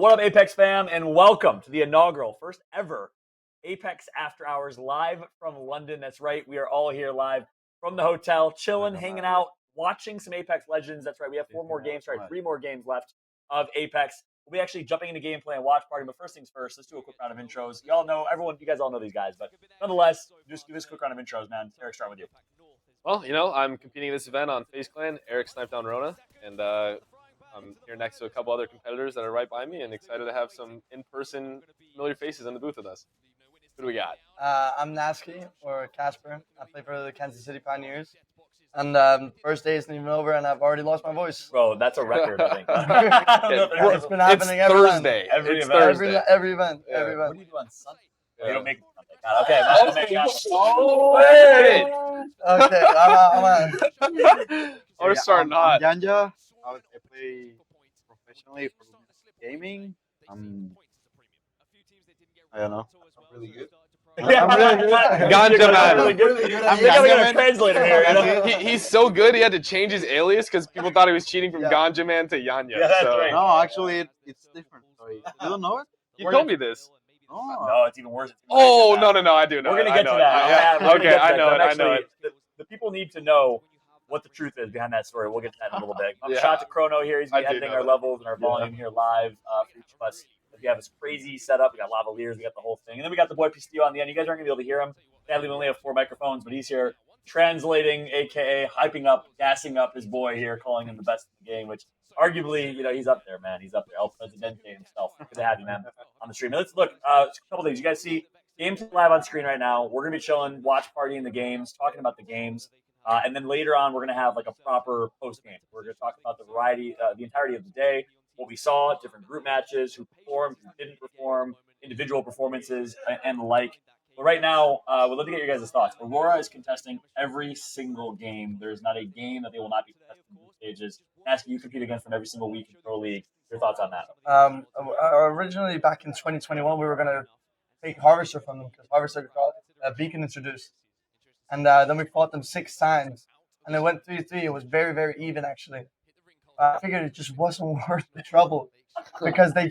What up, Apex fam, and welcome to the inaugural, first ever Apex After Hours live from London. That's right, we are all here live from the hotel, chilling, hanging out, watching some Apex Legends. That's right, we have three more games left of Apex. We'll be actually jumping into gameplay and watch party, but first things first, let's do a quick round of intros. You guys all know these guys, but nonetheless, just give us a quick round of intros, man. Eric, start with you. Well, I'm competing in this event on FaZe Clan, Eric Snipe Gnaske, and I'm here next to a couple other competitors that are right by me, and excited to have some in-person familiar faces in the booth with us. Who do we got? I'm Gnaske, or Casper. I play for the Kansas City Pioneers. And first day isn't even over, and I've already lost my voice. Bro, that's a record, I think. It's been happening every Thursday. event. It's Thursday. Every event. What do you do on Sunday? You don't make it Sunday. Okay, I'm We're starting hot. Yanya. I play professionally for gaming. I don't know. I'm really good. Ganjaman. We got a translator here. He's so good, he had to change his alias because people thought he was cheating from Ganjaman to Yanya. Yeah, that's right. No, actually, it's different. Sorry. You don't know it? You told me this. No, it's even worse. Oh, no, I do know. We're going to get to that. Okay, I know it. The people need to know what the truth is behind that story. We'll get to that in a little bit. Shout out to Chrono here. He's editing our levels and our volume here live for each of us. We have this crazy setup. We got lavaliers. We got the whole thing. And then we got the boy Pistillo on the end. You guys aren't going to be able to hear him. Sadly, we only have 4 microphones, but he's here translating, a.k.a. hyping up, gassing up his boy here, calling him the best in the game, which arguably, he's up there, man. He's up there. El Presidente himself. Good to have you, man, on the stream. Let's look. A couple things. You guys see games live on screen right now. We're going to be chilling, watch partying the games, talking about the games. And then later on, we're going to have like a proper post-game. We're going to talk about the entirety of the day, what we saw, different group matches, who performed, who didn't perform, individual performances, and the like. But right now, we'd love to get your guys' thoughts. Aurora is contesting every single game. There's not a game that they will not be contesting in the stages. Gnaske, you compete against them every single week in Pro League. Your thoughts on that? Originally, back in 2021, we were going to take Harvester from them because Harvester got Beacon introduced. And then we fought them 6 times. And it went 3-3. It was very, very even, actually. I figured it just wasn't worth the trouble because they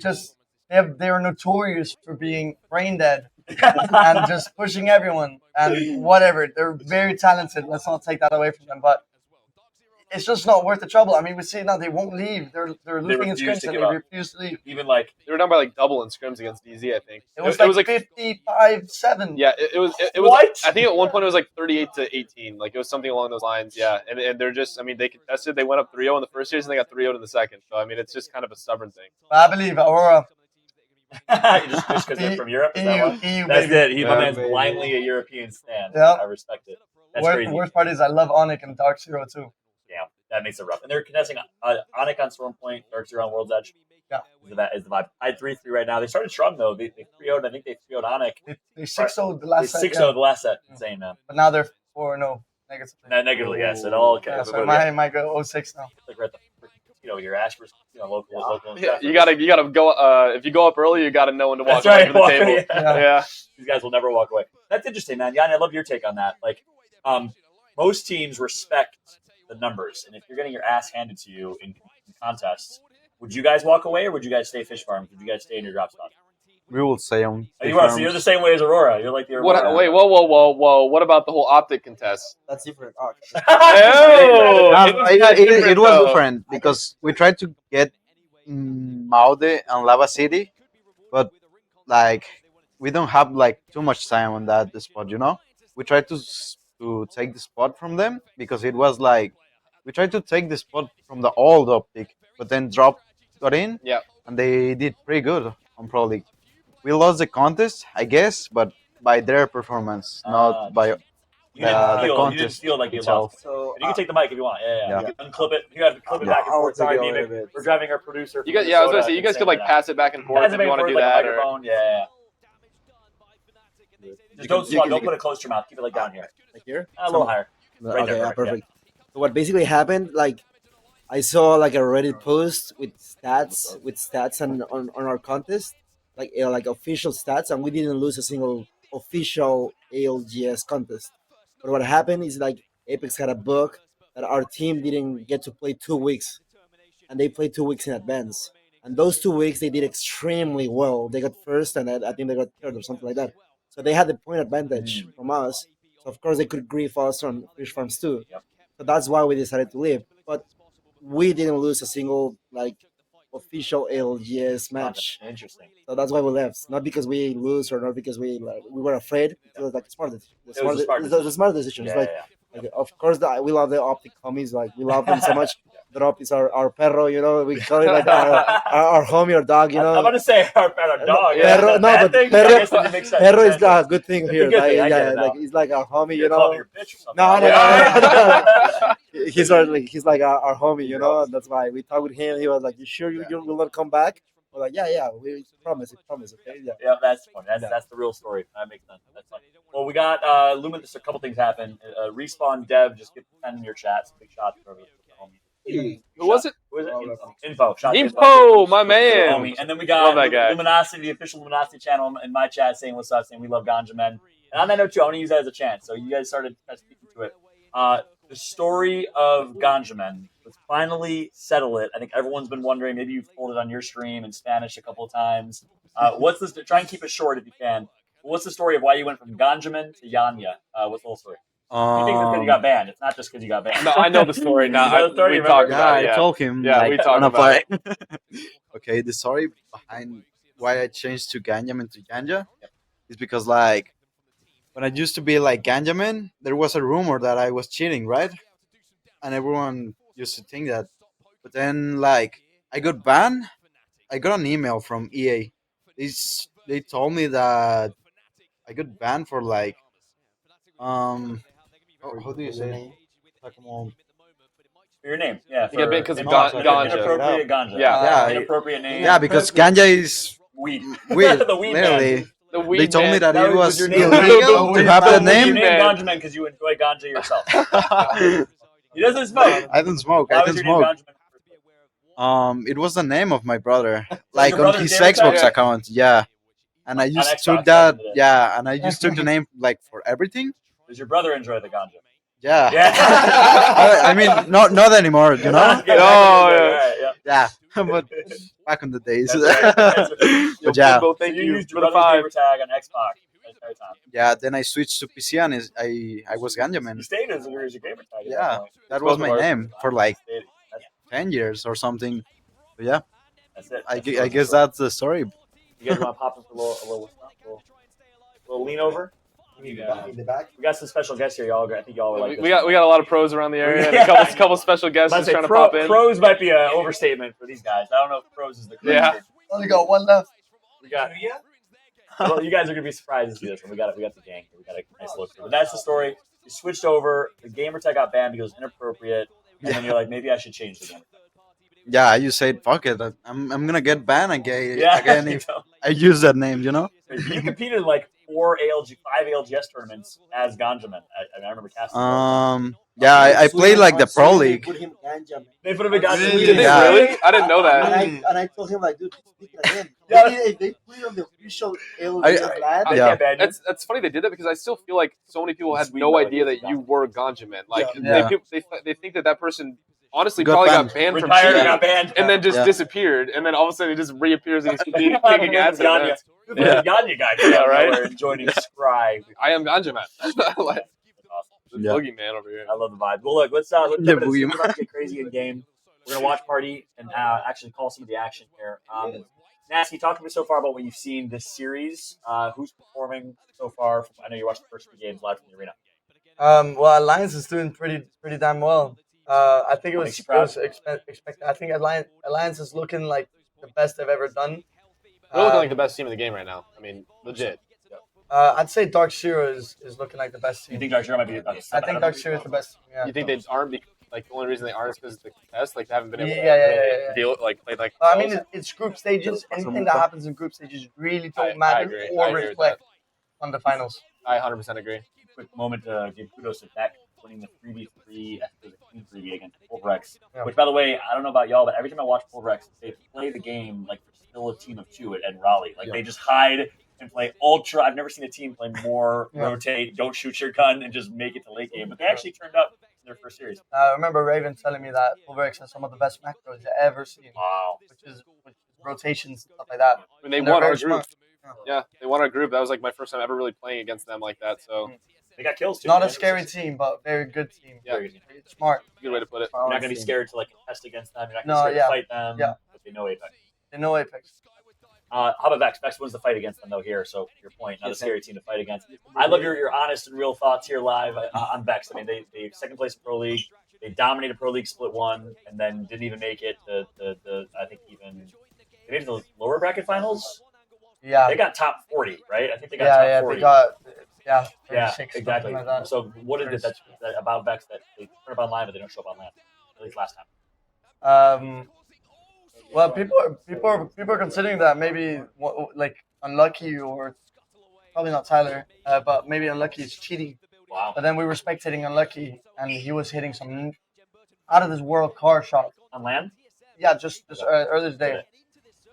were notorious for being brain dead and just pushing everyone and whatever. They're very talented. Let's not take that away from them. But it's just not worth the trouble. I mean, we see now they won't leave. They're losing in scrims and they refuse to leave. Even like they were down by double in scrims against DZ, I think. It was like 55-7. Yeah, it was. What? I think at one point it was like 38-18. Like it was something along those lines. Yeah, and they're just. I mean, they contested. They went up 3-0 in the first series and they got 3-0 in the second. So I mean, it's just kind of a stubborn thing. But I believe Aurora. just because they're from Europe. Is that what? That's it. My man's blindly a European stan. Yeah. I respect it. That's crazy. The worst part is I love Onyx and Dark Zero too. Yeah, that makes it rough. And they're contesting Onyx on Storm Point, Dark Zero on World's Edge. Yeah. Is the vibe. I had 3-3 right now. They started strong, though. They 3-0'd. I think they 3-0'd Onyx. They 6-0'd the last set. They 6-0'd the last set. Insane, man. But now they're 4-0 negatively. Negatively, yes. It all yeah, so I might go 0-6 now. Like we're at the here, Ashford, local. Yeah, you gotta go. If you go up early, you gotta know when to walk away from the table. Yeah. These guys will never walk away. That's interesting, man. Yeah, and I love your take on that. Like, most teams respect the numbers, and if you're getting your ass handed to you in contests, would you guys walk away or would you guys stay fish farms? Would you guys stay in your drop spot? We will stay on. So you're the same way as Aurora. You're like the Aurora. Wait, whoa! What about the whole optic contest? That's different. It was different because we tried to get Maude and Lava City, but like we don't have like too much time on that spot. We tried to take the spot from them because it was like we tried to take the spot from the old optic, but then got in. Yeah, and they did pretty good on Pro League. We lost the contest, I guess, but by their performance, not by the contest. You didn't feel like you itself. lost. So, you can take the mic if you want. Yeah. You can unclip it. You have to clip it back and forth. Sorry, David. We're driving our producer. I was going to say, you guys could like pass it back and forth if you want to do that. Just don't swat. Don't put it close to your mouth. Keep it like down here. Like here? A little higher. Right okay, there, perfect. So what basically happened, like, I saw like a Reddit post with stats on our contest, like official stats, and we didn't lose a single official ALGS contest. But what happened is like Apex had a bug that our team didn't get to play 2 weeks, and they played 2 weeks in advance. And those 2 weeks they did extremely well. They got first, and I think they got third or something like that. So they had the point advantage from us. So of course they could grief us on fish farms too. Yep. So that's why we decided to leave. But we didn't lose a single like official ALGS match. Interesting. So that's why we left. Not because we lose or not because we were afraid. It was like a smart decision. It was a smart decision. It's Yeah, like, yeah. like, of course, we love the optic homies. Like we love them so much. Drop is our perro, you know. We call it like our homie or dog, you know. I'm about to say our dog. Perro, no, but perro is a good thing here. Good Like, thing, I get yeah, it now. like he's like our homie, You you call know. him your bitch or something. No. He's like our homie, you know. That's why we talked with him. He was like, "You sure you will not come back?" We're like, "Yeah, we promise, okay, yeah." Yeah, that's funny. That's the real story. That makes sense. That's funny. Well, we got Lumen. Just a couple things happened. Respawn Dev just get 10 in your chat. Some big shots for everyone. Who was it? Who was it? Info. Shout out to Info, my man. Homie. And then we got Love that guy. Luminosity, the official Luminosity channel in my chat saying what's up, saying we love Ganjaman. And on that note too, I want to use that as a chance. So you guys started speaking to it. The story of Ganjaman. Let's finally settle it. I think everyone's been wondering. Maybe you've told it on your stream in Spanish a couple of times. What's this? Try and keep it short if you can. What's the story of why you went from Ganjaman to Yanya? What's the whole story? You think it's because you got banned? It's not just because you got banned. No, I know the story now. You know the story, we talked Yeah, about it. I told him. Yeah, like, we talked on a about play. Okay, the story behind why I changed to Ganjaman to Ganja is because, like, when I used to be like Ganjaman, there was a rumor that I was cheating, right? And everyone used to think that. But then, like, I got banned. I got an email from EA. They told me that I got banned for like how do you say it? Like, Your name, yeah. You got banned because of Inappropriate ganja. ganja. Yeah. Inappropriate name. yeah, because ganja is Weed. weed. The weed Literally, The weed they told me man. that That it was was your name. illegal to have that You name. named Man. Ganjaman because you enjoy ganja yourself. He doesn't smoke. I don't smoke. Why I was don't your name smoke. Ganjaman? It was the name of my brother, like your on brother's his gamer tag? Xbox account. Yeah, and I On just Xbox took back that. in the day. Yeah, and I just took the name like for everything. Does your brother enjoy the ganja? Yeah. Yeah. I mean, not anymore. You know. Yeah, Oh, yeah. yeah. Right, yeah. Yeah, but back in the days. That's right. That's right. Yo, But yeah, Bimbo, So thank you you used for your the brother's 5. gamer tag on Xbox the entire time. yeah. Then I switched to PC and I was You Ganjaman. stayed as your gamer tag. at that Yeah, point. that was both my of ours. name for like Stayed. That's 10 years or something. But yeah, it. I guess that's the story. You guys want to pop in for a little lean over? In the back. We got some special guests here, y'all. I think y'all are like We got a lot of pros around the area and a couple special guests just trying to pop in. Pros might be an overstatement for these guys. I don't know if pros is the correct Yeah. word. Only got one left. We got. Well, you guys are gonna be surprised to see this one. We got the gang. We got a nice look. But that's the story. You switched over. The gamer tag got banned because it was inappropriate, and then you're like, maybe I should change the gamer tag. Yeah, you said fuck it. I'm gonna get banned again Yeah. if I use that name. You know. You competed in like 5 ALGS tournaments as Ganjaman. I remember casting. Yeah, I played like the Pro League. Put him Ganjaman. They put him in Ganjaman. Did they Yeah. really? I didn't know that. And I told him like, dude, speak it again. Yeah. They put it on the official ALGS flag. I Yeah. can't ban you. That's funny they did that because I still feel like so many people had Sweet no boy, idea that yeah. you were Ganjaman. Like Yeah. they think that person honestly Got probably banned. got banned from Retired and cheating got banned. and then just Yeah. disappeared and then all of a sudden it just reappears and he's competing at Ganya. events. The Ganya guy. Yeah, right. And joining Scry. I am Ganjaman. Like, the Yeah. boogeyman over here. I love the vibe. Well, look, let's jump Yeah, into this. Booyah. We're about to get crazy in game. We're gonna watch party and actually call some of the action here. Gnaske, talk to me so far about what you've seen this series. Who's performing so far? I know you watched the first 3 games live from the arena. Well, Alliance is doing pretty damn well. I think it Makes was, you proud? expected. I think Alliance is looking like the best they've ever done. They're looking like the best team in the game right now. I mean, legit. I'd say Dark Zero is looking like the best You team. think Dark Zero might be? I think Dark Zero is the best team. Yeah. You think they aren't like the only reason they aren't is because the test, like they haven't been able to Yeah. deal like play like. I mean, it's group stages. Anything that happens in group stages really I don't matter agree. I or agree with reflect on the finals. I 100% agree. Quick moment to give kudos to Beck winning the 3v3 after the Team 3v against Pulverex. Yeah. Which, by the way, I don't know about y'all, but every time I watch Pulverex, they play the game like they're still a team of 2 at Raleigh. Like they just hide and play ultra. I've never seen a team play more rotate, don't shoot your gun, and just make it to late game. But they actually turned up in their first series. I remember Raven telling me that Pulverex has some of the best macros I've ever seen. Wow. Which is rotations and stuff like that. When they And they're won our very group. smart. Yeah, they won our group. That was like my first time ever really playing against them like that. So They got kills too. Not man. a scary team, but very good team. Yeah. Very good. Smart. good way to put it. You're not going to be scared to like contest against them. You're not No, going to be yeah. scared to fight them. Yeah. But they know Apex. They know Apex. How about Vex? Vex wins the fight against them though here. So to your point, not a scary team to fight against. I love your honest and real thoughts here live on Vex. I mean, they second place in Pro League. They dominated Pro League Split 1 and then didn't even make it to the I think even they made it to the lower bracket finals. Yeah. They got top 40, right? I think they got Yeah, top 40. they got 36, exactly. something like that. So what is it that about Vex that they turn up online but they don't show up on LAN? At least last time. Well, people are considering that maybe like unlucky or probably not Tyler, but maybe unlucky is cheating. Wow. But then we were spectating unlucky, and he was hitting some out of this world car shot. On LAN? Yeah, just earlier today,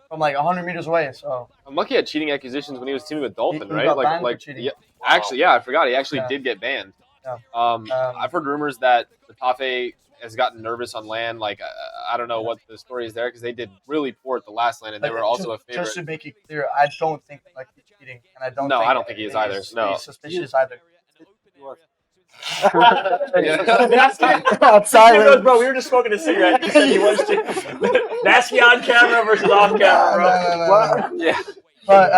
from like 100 meters away. So Unlucky had cheating accusations when he was teaming with Dolphin, He right? got banned for Like cheating. yeah, actually, yeah, I forgot. He actually Yeah. did get banned. Yeah. I've heard rumors that the Tafe has gotten nervous on LAN. Like I don't know what the story is there because they did really poor at the last LAN and they were also a favorite. Just to make it clear, I don't think like he's cheating, and I don't. No, think I don't think he is either. he's No. suspicious either. Outside, bro, we were just smoking a cigarette. You said he was Gnaske on camera versus off camera, bro. Yeah. But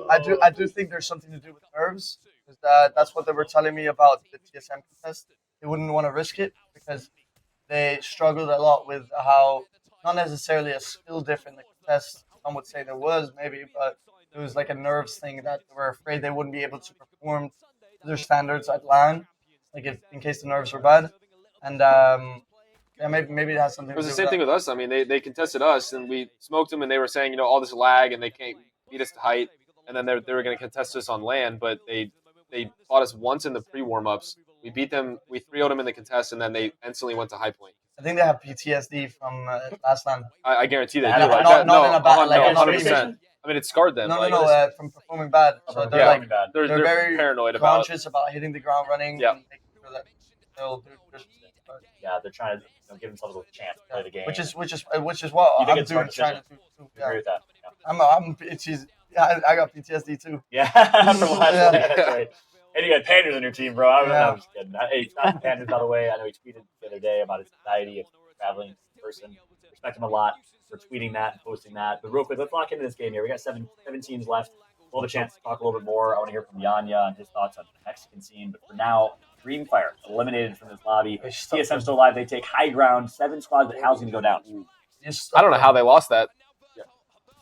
I do think there's something to do with nerves. Because that's what they were telling me about the TSM contest. They wouldn't want to risk it because they struggled a lot with how not necessarily a skill diff in the contest. Some would say there was maybe, but it was like a nerves thing that they were afraid they wouldn't be able to perform to their standards at LAN, like if in case the nerves were bad. And yeah, maybe it has something. It was the same thing with us. I mean, they contested us and we smoked them and they were saying, you know, all this lag and they can't beat us to height. And then they were going to contest us on LAN, but they fought us once in the pre-warm-ups. We beat them. We 3-0'd them in the contest, and then they instantly went to high point. I think they have PTSD from last LAN. I guarantee they do. Yeah, Like not- that. not in a bad- like, in a 100%. I mean, it scarred them. No, from performing bad. So they're Yeah. like They're very paranoid about it. conscious about hitting the ground running. Yeah. And making sure that they'll do their Yeah, they're trying to give themselves a chance to play the game. which is what You think I'm it's doing. smart Trying to do. I Yeah. agree with that. I got PTSD too. Yeah, from last Yeah. night, that's right. And you got Panders on your team, bro. I'm just kidding. Hey, stop Panders, by the way. I know he tweeted the other day about his anxiety of traveling in person. Respect him a lot for tweeting that and posting that. But real quick, let's lock into this game here. We got seven teams left. We'll have a chance to talk a little bit more. I want to hear from Yanya and his thoughts on the Mexican scene. But for now, Dreamfire eliminated from this lobby. TSM still alive. They take high ground. 7 squads, but how's going to go down? I don't know how they lost that.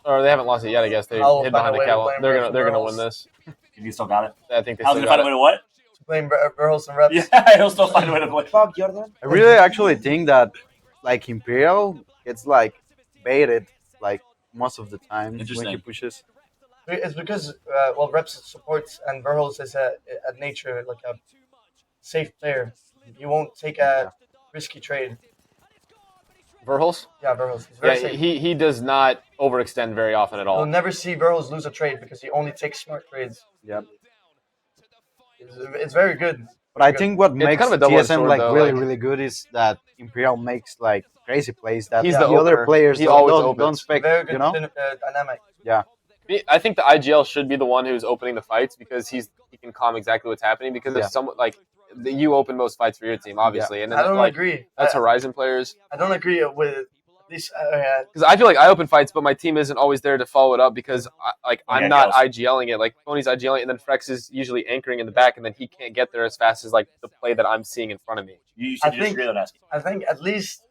Or they haven't lost it yet, I guess. They I'll hid find behind a the way to cattle. blame They're Verhults. gonna win this. You still got it? I think they How's still going to got find a it. way to what? Blame Verhults and reps. Yeah, he'll still find a way to play. Fuck Jordan. I really actually think that like Imperial gets like baited like most of the time when Interesting. he pushes. It's because reps supports and Verhulst is a nature like a safe player. He won't take a risky trade. Verhulst? Yeah, Verhulst. He's very Yeah, safe. he does not overextend very often at You'll all. never see Verhulst lose a trade because he only takes smart trades. Yep. It's very good. But I think what makes kind of a double-edged TSM sword, like though, really like- really good is that Imperial makes like crazy plays that He's the the other opener. players He don't, always don't, opens. don't expect. Very good You know. dynamic. I think the IGL should be the one who's opening the fights because he can calm exactly what's happening. Because if someone like you open most fights for your team, obviously, and then I don't like agree. that's Horizon players. I don't agree with at least. Because I feel like I open fights, but my team isn't always there to follow it up because I'm not IGLing it. Like Pony's IGLing it, and then Frex is usually anchoring in the back, and then he can't get there as fast as like the play that I'm seeing in front of me. You said you disagree with that. I think at least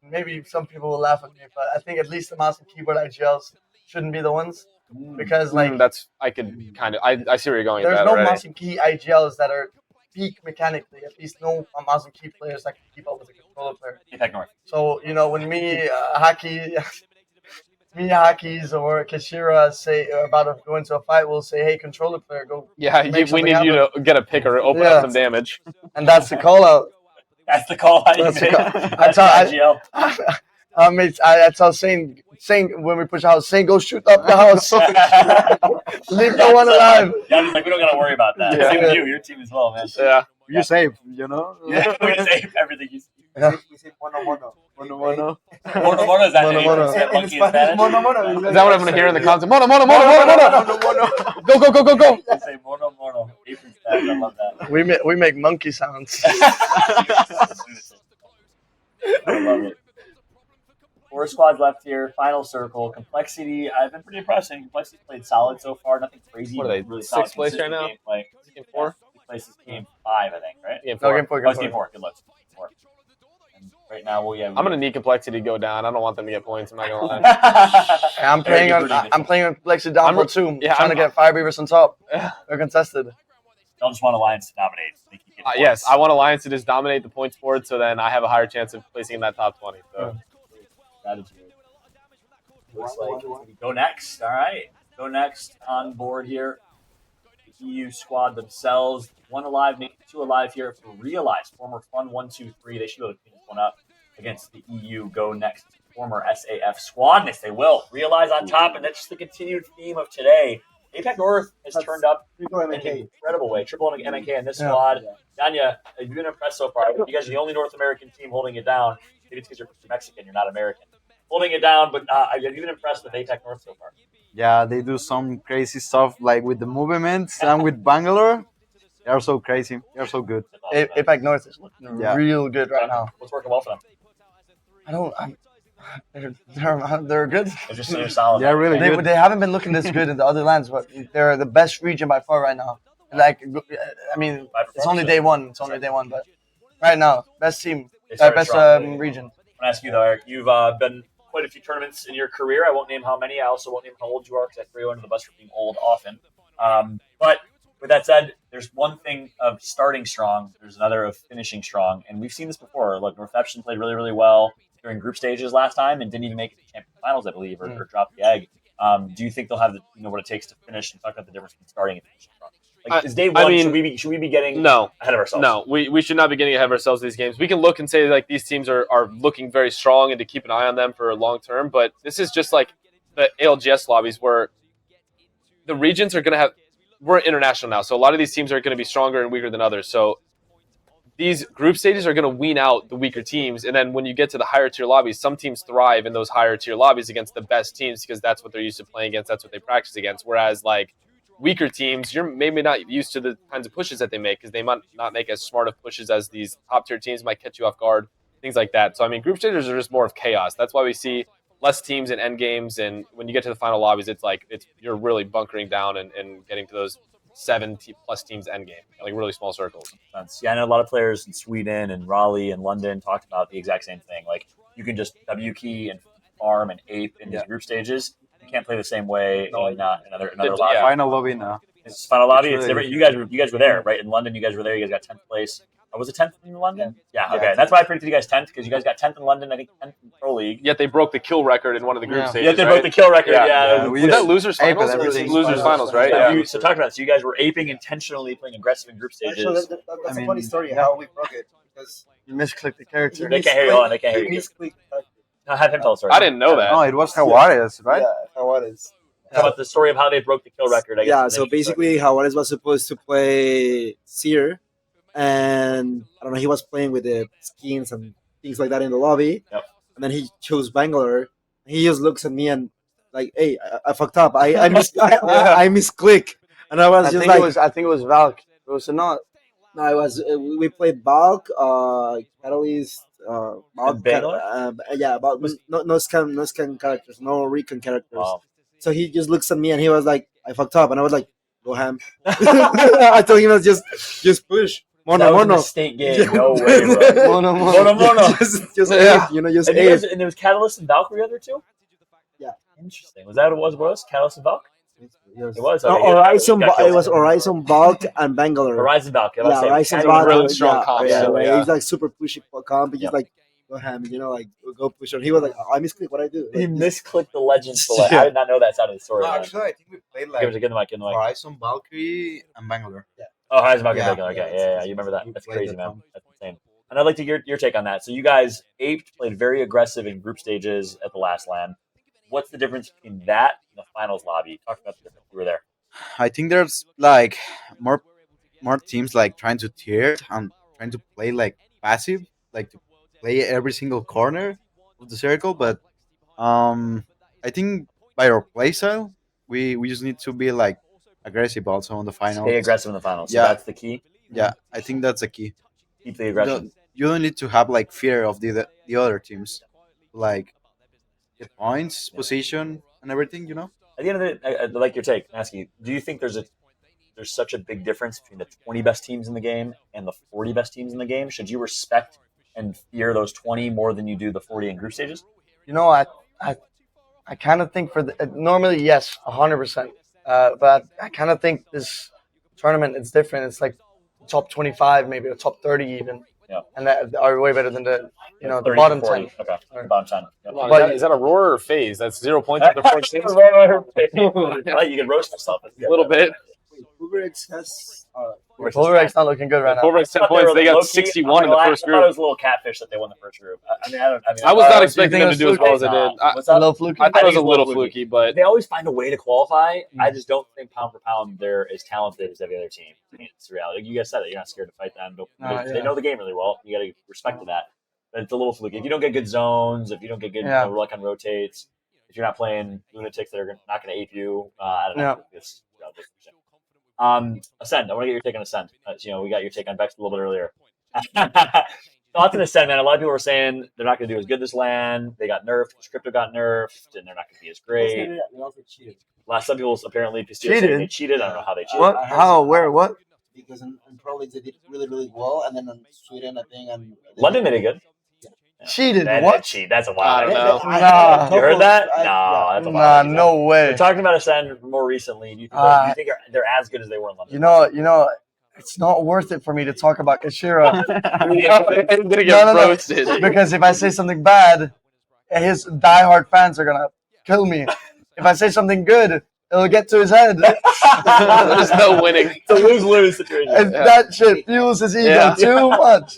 maybe some people will laugh at me, but I think at least the mouse and keyboard IGLs shouldn't be the ones because like That's I could kind of I see where you're going. there's with that no already. mouse and key IGLs that are peak mechanically. At least no mouse and key players that can keep up with a controller player. Impact North. So when me Hakis or Kashira say about to go into a fight, we'll say, "Hey, controller player, go." Yeah, make we something need you happen. to get a pick or open Yeah. up some damage. And that's the call out. That's the call. That's the call. IGL. I tell Saint when we push a house, Saint go shoot up the house. Leave no one alive. Yeah, he's like, we don't got to worry about that. Yeah. Same with you, your team as well, man. Yeah. You're safe, you know. Yeah, we save everything you see. We say mono mono. Mono, mono. Mono Mono is that Mono name? Mono. Is that monkey in Spanish, Spanish? Mono Mono. Is that what I'm gonna hear in the comments? Mono, mono, mono, mono, mono. Go, go, go, go, go. They say Mono Mono. Apron stack. I love that. We make monkey sounds. I love it. 4 squads left here. Final circle. Complexity. I've been pretty impressed. Complexity played solid so far. Nothing crazy. What are they, Really 6th solid, place right consistent now? gameplay. Game 4? Places game 5, I think, right? Game No, 4. game 4. Oh, it's game 4. Good luck. Game 4. And right now, I'm gonna need Complexity to go down. I don't want them to get points. I'm not gonna lie. I'm playing on Plexi down for 2. Yeah, trying to get Fire Beavers on top. They're contested. Y'all just want Alliance to dominate. They keep getting Yes, points. I want Alliance to just dominate the points board, so then I have a higher chance of placing in that top 20. So. Strategy. Looks like we go next. All right. Go next on board here. The EU squad themselves. 1 alive, make 2 alive here for Realize. Former Fun 123. They should be able to clean this one up against the EU. Go next. Former SAF squadness. They will. Realize on top, and that's just the continued theme of today. APAC North has turned up in an incredible way. Triple MK in this squad. Yanya, you've been impressed so far. You guys are the only North American team holding it down. Maybe it's because you're Mexican, you're not American. Holding it down, but have you been impressed with APAC North so far? Yeah, they do some crazy stuff like with the movements and with Bangalore. They are so crazy. They are so good. APAC North is looking real good right now. What's working well for them? They're good. They're just solid. They're really good. They haven't been looking this good in the other lands, but they're the best region by far right now. Like, I mean, it's only day one. But right now, best team, best region. I'm gonna ask you though, Eric. You've been quite a few tournaments in your career. I won't name how many. I also won't name how old you are because I throw you under the bus for being old often. But with that said, there's one thing of starting strong. There's another of finishing strong, and we've seen this before. Look, Northampton played really, really well during group stages last time and didn't even make it to champion finals, I believe, or drop the egg. Do you think they'll have what it takes to finish and talk about the difference between starting and finishing strong? Like, is day one, should we be getting ahead of ourselves? No, we should not be getting ahead of ourselves in these games. We can look and say like these teams are looking very strong and to keep an eye on them for long term, but this is just like the ALGS lobbies where the regions are going to have – we're international now, so a lot of these teams are going to be stronger and weaker than others. So these group stages are going to wean out the weaker teams, and then when you get to the higher tier lobbies, some teams thrive in those higher tier lobbies against the best teams because that's what they're used to playing against, that's what they practice against, whereas like weaker teams, you're maybe not used to the kinds of pushes that they make because they might not make as smart of pushes as these top tier teams might catch you off guard, things like that. So, I mean, group stages are just more of chaos. That's why we see less teams in end games, and when you get to the final lobbies, you're really bunkering down and getting to those 7+ teams end game, like really small circles. Yeah, I know a lot of players in Sweden and Raleigh and London talked about the exact same thing. Like, you can just W key and farm and ape in these group stages. You can't play the same way in another lobby. Final lobby now. It's final lobby. It's It's really different. You guys were there, right? In London, you guys were there. You guys got 10th place. Was it 10th in London? Yeah, okay. That's why I predicted you guys 10th because you guys got 10th in London. I think 10th in Pro League. Yet they broke the kill record in one of the group stages. Yet they broke the kill record. Yeah. Was that losers finals? Losers finals, right? Yeah. So talk about it. So you guys were aping intentionally, playing aggressive in group stages. Actually, that's a funny story how we broke it because You misclicked the character. They can't hear you. Hold on, they can't hear you. Have him tell the story. I didn't know that. No, it was Jaguares, right? Yeah, Jaguares. Talk about the story of how they broke the kill record. I guess. Yeah, so basically Jaguares was supposed to play Seer, and I don't know, he was playing with the skins and things like that in the lobby. Yep. And then he chose Bangalore. He just looks at me and like, hey, I fucked up. I misclick. And I was I think it was Valk. It was not. No, it was we played Bulk, Catalyst, Bulk, Bangalore? but no scan characters, no recon characters. Wow. So he just looks at me and he was like, I fucked up, and I was like, go ham. I told him just push. That was a mistake game. No way, bro. Mono. just ape, just ape. And there was Catalyst and Valk were the other two? Yeah. Interesting. Was that what it was? Catalyst and Valk? It was. No, Okay, Horizon. It was Horizon, Bulk, and Bangalore. Horizon Valk. Yeah, Horizon Valk. Bulk. Really strong comp. Yeah, he's like super pushy comp. He's like, go ham, like go push on. He was like, I misclicked. What I do? He misclicked the Legends select. I did not know that side of the story. Actually, I think we played Give it the mic. Horizon, Valkyrie, and Bangalore. Yeah. Oh, Horizon Valk. Yeah. Okay, yeah. You remember that? That's crazy, man. Comp. That's insane. And I'd like to hear your take on that. So you guys played very aggressive in group stages at the last LAN. What's the difference between that and the finals lobby? Talk about the difference. You were there. I think there's like more teams like trying to tier and trying to play like passive, like to play every single corner. of the circle, but I think by our play style, we just need to be like aggressive also on the finals. Stay aggressive in the finals. So Yeah. that's the key. Yeah, I think that's the key. Keep the You aggression. don't need to have like fear of the other teams, like get points, position, and everything. You know. At the end of the, I like your take. Ask you, do you think there's such a big difference between the 20 best teams in the game and the 40 best teams in the game? Should you respect and fear those 20 more than you do the 40 in group stages? You know, I kind of think normally yes, 100%. But I kind of think this tournament is different. It's like top 25, maybe, or top 30 even. Yeah. And that are way better than the the 30 bottom to 40. 10. Okay. The bottom 10. Yep. Come on, But- is that Aurora or FaZe? That's 0 points after 4 games. Right, you can roast yourself. A little bit. Uberx has. Pulverx not looking good right now. Pulverx 10 I thought points. were They got low-key- 61 in the I first thought it group. was a little catfish that they won the first group. I was not you expecting think them it to do as was well as they fluky? did. I What's A up? little fluky. thought it was a think little it's fluky, but They always find a way to qualify. I just don't think pound for pound they're as talented as every other team. It's the reality. You guys said it. You're not scared to fight them. They know the game really well. You got to respect to that. But it's a little fluky. If you don't get good zones, if you don't get good luck on rotates, if you're not playing lunatics that are not going to ape you, I don't know. It's, Acend. I want to get your take on Acend. We got your take on Vex a little bit earlier. Thoughts on Acend, man. A lot of people were saying they're not going to do as good this LAN. They got nerfed. Crypto got nerfed, and they're not going to be as great. They also cheated. Some people apparently Cheated? they cheated. I don't know how they cheated. What? How? Where? What? Because in Pro League they did really, really well, and then in Sweden, I think, and London did it good. Cheated? That What? didn't cheat. That's a I wild. don't know. Nah. You heard that? No, that's a wild. Nah, no way. We're talking about Ascend more recently. Do you think they're as good as they were in London? You know, it's not worth it for me to talk about Kashira I'm gonna get No. roasted. because if I say something bad, his diehard fans are gonna kill me. If I say something good, it'll get to his head. There's no winning. It's a lose-lose situation. And that shit fuels his ego Yeah. too much.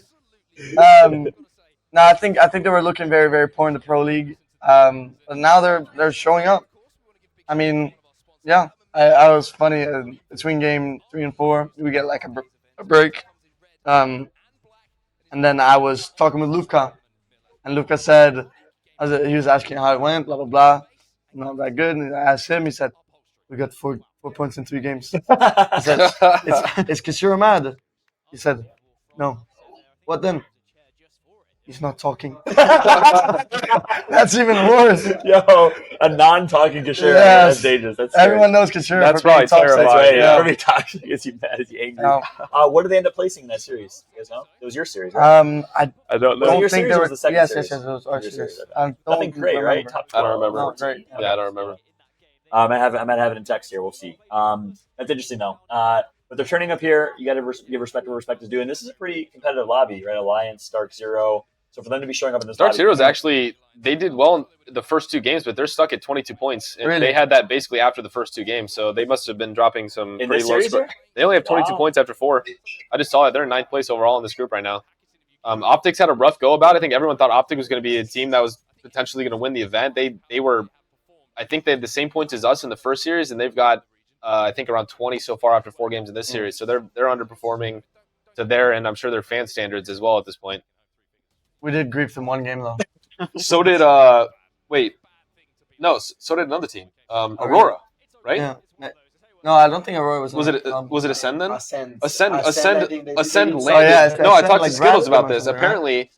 No, I think they were looking very, very poor in the Pro League. But now they're showing up. I mean, yeah, I was funny between game 3 and 4. We get like a break, and then I was talking with Lufka, and Lufka said, he was asking how it went, blah blah blah, not that good. And I asked him, he said, we got 4 points in 3 games. I said, is Kashira mad? He said, no. What then? He's not talking. That's even worse. Yo, a non-talking Kashira. Yes. That's dangerous. That's scary. Everyone knows Kashira. That's for being probably toxic. terrifying. That's right. Yeah. Yeah. Every toxic. Is he mad? Is he angry? No. What did they end up placing in that series? You guys know? It was your series, right? I I don't Was it know. your don't think series there or was was the second yes, series? yes, it was our Your series. series, I don't Nothing great, right? remember. Top I 12. don't remember. No, great. Yeah, I don't remember. I might have it in text here. We'll see. That's interesting though. But they're turning up here. You got to give respect where respect is due. And this is a pretty competitive lobby, right? Alliance, Stark Zero. So for them to be showing up in this Dark lobby, Zero's actually, they did well in the first 2 games, but they're stuck at 22 points. And Really? they had that basically after the first 2 games, so they must have been dropping some in pretty this low series score. here? They only have 22 Wow. points after 4. I just saw it. They're in 9th place overall in this group right now. Optics had a rough go about it. I think everyone thought Optic was going to be a team that was potentially going to win the event. They were, I think they had the same points as us in the first series, and they've got, I think, around 20 so far after 4 games in this series. So they're underperforming to their, and I'm sure their fan standards as well at this point. We did grief them 1 game though. So did so did another team, Aurora, right? Yeah. No, I don't think Aurora was. Was it Ascend then? Ascend. Ascend landed. Ascend, No, I talked to like, Skittles grabbed about them or this. something, right? Apparently,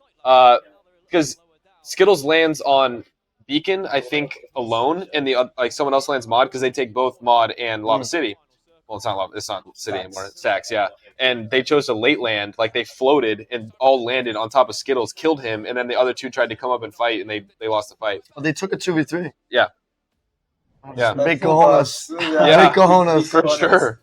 because Skittles lands on Beacon, I think alone, and the like someone else lands Mod because they take both Mod and Lava City. Well, it's not Lava. It's not City anymore. It's Stacks, yeah. And they chose to late land, like they floated and all landed on top of Skittles, killed him, and then the other 2 tried to come up and fight, and they lost the fight. Well, they took a 2v3. Yeah. Yeah. Big cojones. Yeah. Big cojones. For sure.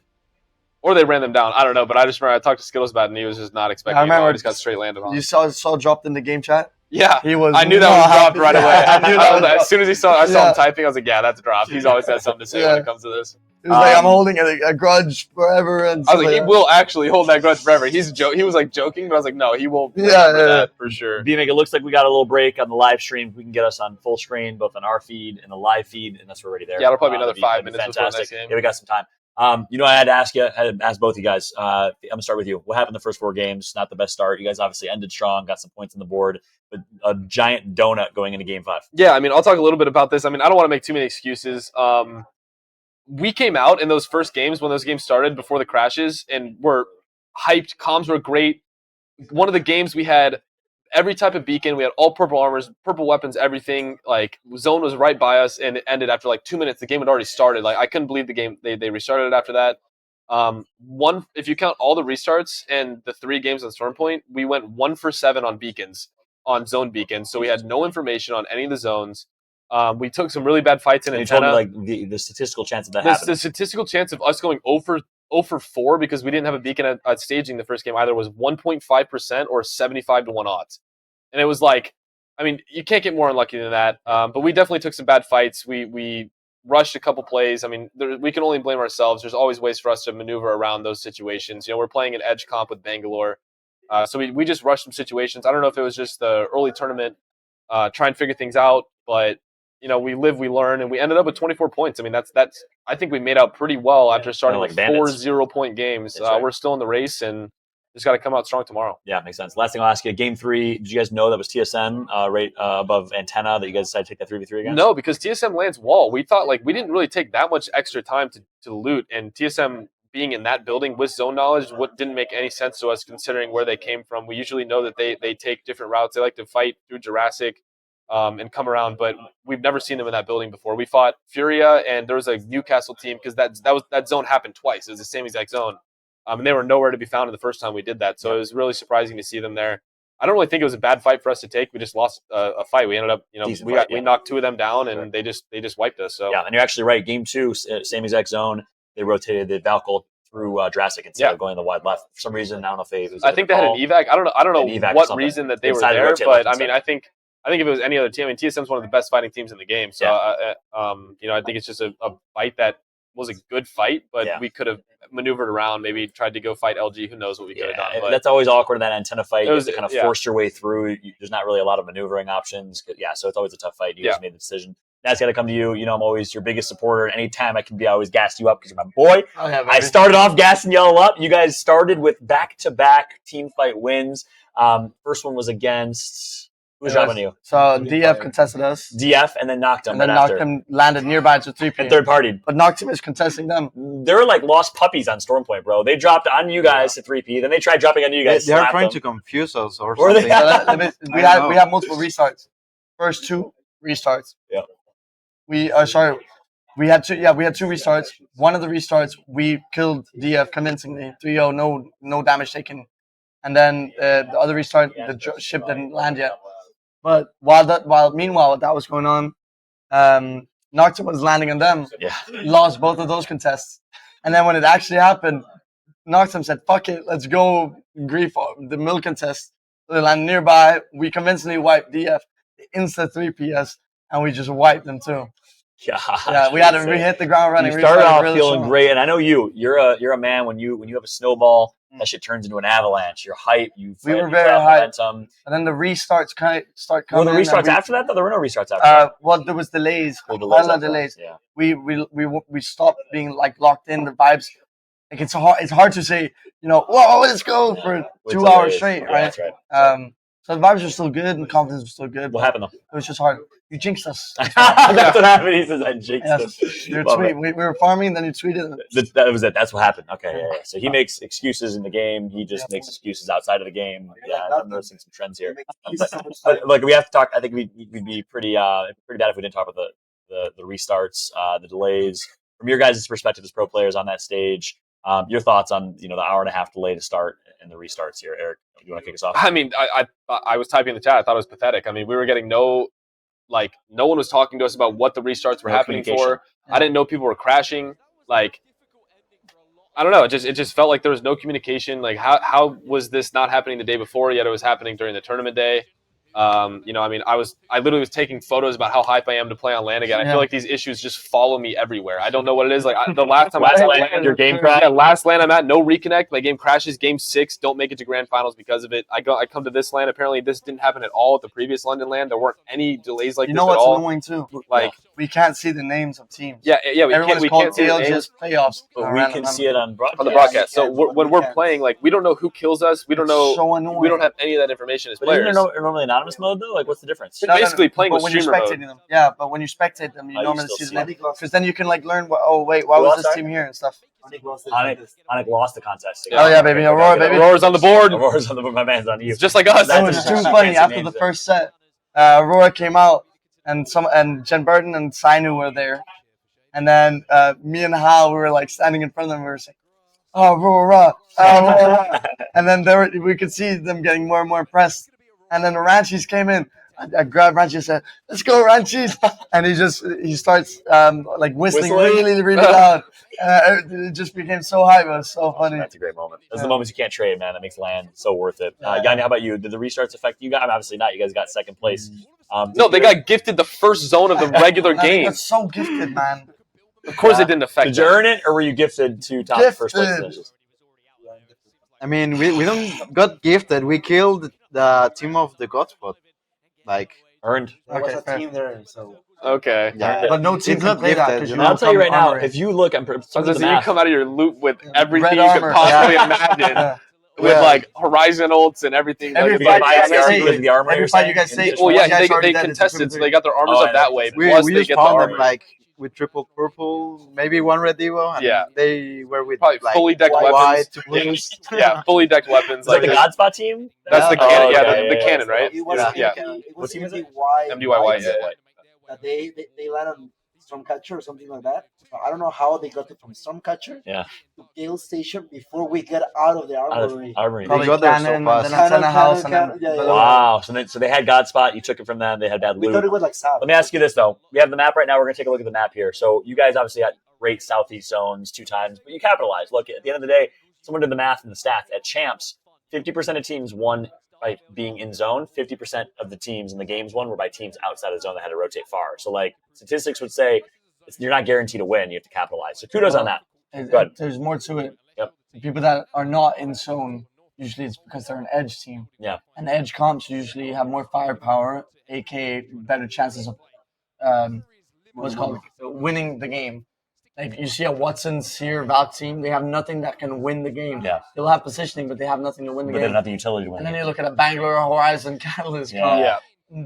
Or they ran them down. I don't know, but I just remember I talked to Skittles about it, and he was just not expecting I it. remember He just got straight landed on. You saw dropped in the game chat. Yeah. He was. I knew that not was dropped happy. right away. I knew that was, as soon as I saw Yeah. him typing, I was like, yeah, that's dropped. He's always had something to say when Yeah. it comes to this. He was like, I'm holding a grudge forever, and I was like, he stuff will actually hold that grudge forever. He was like joking, but I was like, no, he will Yeah, remember yeah. that for sure. B-Make, it looks like we got a little break on the live stream. We can get us on full screen, both on our feed and the live feed, and that's already there. Yeah, it'll probably be another That'd 5 that'd minutes before the next fantastic. game. Yeah, we got some time. I had to ask you, I had to ask both of you guys. I'm gonna start with you. What happened the first 4 games? Not the best start. You guys obviously ended strong, got some points on the board, but a giant donut going into Game 5. Yeah, I mean, I'll talk a little bit about this. I mean, I don't want to make too many excuses. We came out in those first games when those games started before the crashes, and were hyped. Comms were great. One of the games we had every type of beacon. We had all purple armors, purple weapons, everything. Like, zone was right by us, and it ended after like 2 minutes. The game had already started. Like, I couldn't believe the game. They restarted it after that. If you count all the restarts and the 3 games on Stormpoint, we went 1 for 7 on beacons, on zone beacons. So we had no information on any of the zones. We took some really bad fights in And you Antenna. told me like the statistical chance of that happening. The statistical chance of us going 0 for 4 because we didn't have a beacon at staging the first game either was 1.5% or 75 to 1 odds. And it was like, I mean, you can't get more unlucky than that. But we definitely took some bad fights. We rushed a couple plays. I mean, we can only blame ourselves. There's always ways for us to maneuver around those situations. We're playing an edge comp with Bangalore. So we just rushed some situations. I don't know if it was just the early tournament, try and figure things out, but we live, we learn, and we ended up with 24 points. I mean, that's. I think we made out pretty well after starting like 4 bandits. 0-point games. Right. We're still in the race, and just got to come out strong tomorrow. Yeah, makes sense. Last thing I'll ask you, Game 3, did you guys know that was TSM right above Antenna that you guys decided to take that 3v3 against? No, because TSM lands wall. We thought we didn't really take that much extra time to loot, and TSM being in that building with zone knowledge, what didn't make any sense to us considering where they came from. We usually know that they take different routes. They like to fight through Jurassic. And come around, but we've never seen them in that building before. We fought Furia, and there was a Newcastle team because that zone happened twice. It was the same exact zone, and they were nowhere to be found the first time we did that. So it was really surprising to see them there. I don't really think it was a bad fight for us to take. We just lost a fight. We ended up, we knocked 2 of them down, and they just wiped us. So yeah, and you're actually right. Game 2, same exact zone. They rotated the Valkyrie through Jurassic instead of going the wide left. For some reason, I don't know if it was. I think they had an evac. I don't know what reason that they were there, but I mean, I think if it was any other team, I mean, TSM's one of the best fighting teams in the game. So, I think it's just a fight that was a good fight, but we could have maneuvered around, maybe tried to go fight LG. Who knows what we could have done. But that's always awkward in that Antenna fight. You have to kind of force your way through. There's not really a lot of maneuvering options. So it's always a tough fight. You guys made the decision. That's got to come to you. I'm always your biggest supporter. And anytime I can be, I always gas you up because you're my boy. I started off gassing y'all up. You guys started with back-to-back team fight wins. First one was against... Who was driving you? So DF contested us. DF and then knocked him. And then knocked him, landed nearby to 3P. And third partied. But knocked him is contesting them. They're like lost puppies on Stormpoint, bro. They dropped on you guys to 3P. Then they tried dropping on you guys. They're trying to confuse us or something. we had multiple restarts. First 2 restarts. Yeah. We had 2 restarts. One of the restarts we killed DF convincingly. 3-0, no damage taken. And then the other restart, the ship didn't land yet. But meanwhile that was going on, Noctum was landing on them. Yeah. Lost both of those contests. And then when it actually happened, Noctum said, fuck it, let's go grief the mill contest. So they landed nearby. We convincingly wiped DF, insta 3PS, and we just wiped them too. Yeah, we had to hit the ground running. You started off really feeling great, and I know you're a man when you have a snowball, that shit turns into an avalanche. You're hype. We were very hype. And then the restarts start coming. Were the restarts after that? Though there were no restarts after that. Well, there was delays. Delays. Yeah. We stopped being locked in the vibes. Like it's hard to say. Whoa, let's go for 2 hours straight, right? That's right. So the vibes were still good and confidence was still good. What happened though? It was just hard. You jinxed us. That's what happened. He says I jinxed him. We were farming, then you tweeted. That was it. That's what happened. Okay, yeah. So he makes excuses in the game. He just makes excuses outside of the game. Yeah, I'm noticing some trends here. But look, we have to talk. I think we'd be pretty bad if we didn't talk about the restarts, the delays. From your guys' perspective as pro players on that stage, your thoughts on the hour and a half delay to start and the restarts here, Eric? Do you want to kick us off? I mean, I was typing in the chat. I thought it was pathetic. I mean, we were getting no one was talking to us about what the restarts were happening for. Yeah. I didn't know people were crashing. I don't know. It just felt like there was no communication. Like how was this not happening the day before? Yet it was happening during the tournament day. I mean, I literally was taking photos about how hype I am to play on LAN again. I feel like these issues just follow me everywhere. I don't know what it is. Like the last time your game crash. Yeah, last LAN I'm at, no reconnect. My game crashes. Game 6, don't make it to grand finals because of it. I come to this LAN. Apparently, this didn't happen at all at the previous London LAN. There weren't any delays like this at all. What's annoying too? we can't see the names of teams. Yeah, we Everyone's can't called see the ALGS names, Playoffs. But we can see it on broadcast. on the broadcast. So we can. when we're playing, like we don't know who kills us. We don't know. So annoying. We don't have any of that information as But isn't players. there normally anonymous mode though? Like, what's the difference? No, basically playing but with when you're streamer spectating mode. them. Yeah, but when you spectate them, you Oh, you normally still see see the it. name. Because then you can like learn, oh wait, why Who was else, this sorry? team here and stuff. Onic lost the contest. Oh yeah, baby, Aurora, baby. Aurora's on the board. Aurora's on the board. My man's on you. It's just like us. That was too funny. After the first set, Aurora came out, and Genburten and Xynew were there, and then me and Hal, we were like standing in front of them. We were saying, Aurora, Aurora, and then we could see them getting more and more impressed. And then the Ranchies came in. I grabbed Ranchi and said, "Let's go, Ranchies!" And he starts like whistling really, really loud. It just became so hype. It was so funny. That's a great moment. Those are the moments you can't trade, man. That makes LAN so worth it. Yanya, how about you? Did the restarts affect you guys? I mean, obviously not. You guys got second place. No, they got gifted the first zone of the regular They game. got so gifted, man. Of course, it didn't affect. Did you earn it, or were you gifted to top first place finishes? I mean, we don't got gifted. We killed the team of the Godspot. Like, Earned. There was Okay, a fair. team there, so Okay. yeah. But no team It's can not play that gifted, because you you know? I'll tell you right now, armor. if you look, I'm So some of the you math. come out of your loop with everything Red you could armor, possibly yeah. imagine, Yeah. with Yeah. like Horizon ults and everything. Every Like, You get fight you biased guys because say- of the armor. every you're fight saying? you guys say- well, yeah, You guys they already did it, it's contested, a so they got their armors Oh, up I that know. way. we Plus, they just get the found them armor. like with triple purple, maybe one red Evo, and Yeah. they were with Probably like fully decked white, weapons. two blues. Yeah, fully decked weapons. Is that the this. Godspot team? That's the Yeah. cannon. Oh, Yeah, okay, the yeah, cannon, yeah. right? it was Yeah. it What was team is it? MDYY. Yeah. That they land on Stormcatcher or something like that. So I don't know how they got it from Stormcatcher Yeah. to Gale Station before we get out of the armory. Armory. Probably got there so cannon, fast. and then antenna house, and then Yeah, yeah. below. Wow. So they had Godspot. You took it from them. They had bad We loot. thought it was like South. Let me ask you this though. We have the map right now. We're gonna take a look at the map here. So you guys obviously had great southeast zones 2 times, but you capitalized. Look, at the end of the day, someone did the math and the stats. At champs, 50% of teams won by being in zone. 50% of the teams in the games won were by teams outside of zone that had to rotate far. So like statistics would say you're not guaranteed to win. You have to capitalize. So kudos on that. Good. There's more to it. Yep. The people that are not in zone, usually it's because they're an edge team. Yeah. And edge comps usually have more firepower, aka better chances of what's it called winning the game. Like you see a Watson, Sear, Valk team, they have nothing that can win the game. Yeah. They'll have positioning, but they have nothing to win the But they game. don't have the utility to win. And then you look at a Bangalore Horizon Catalyst Yeah. comp, Yeah.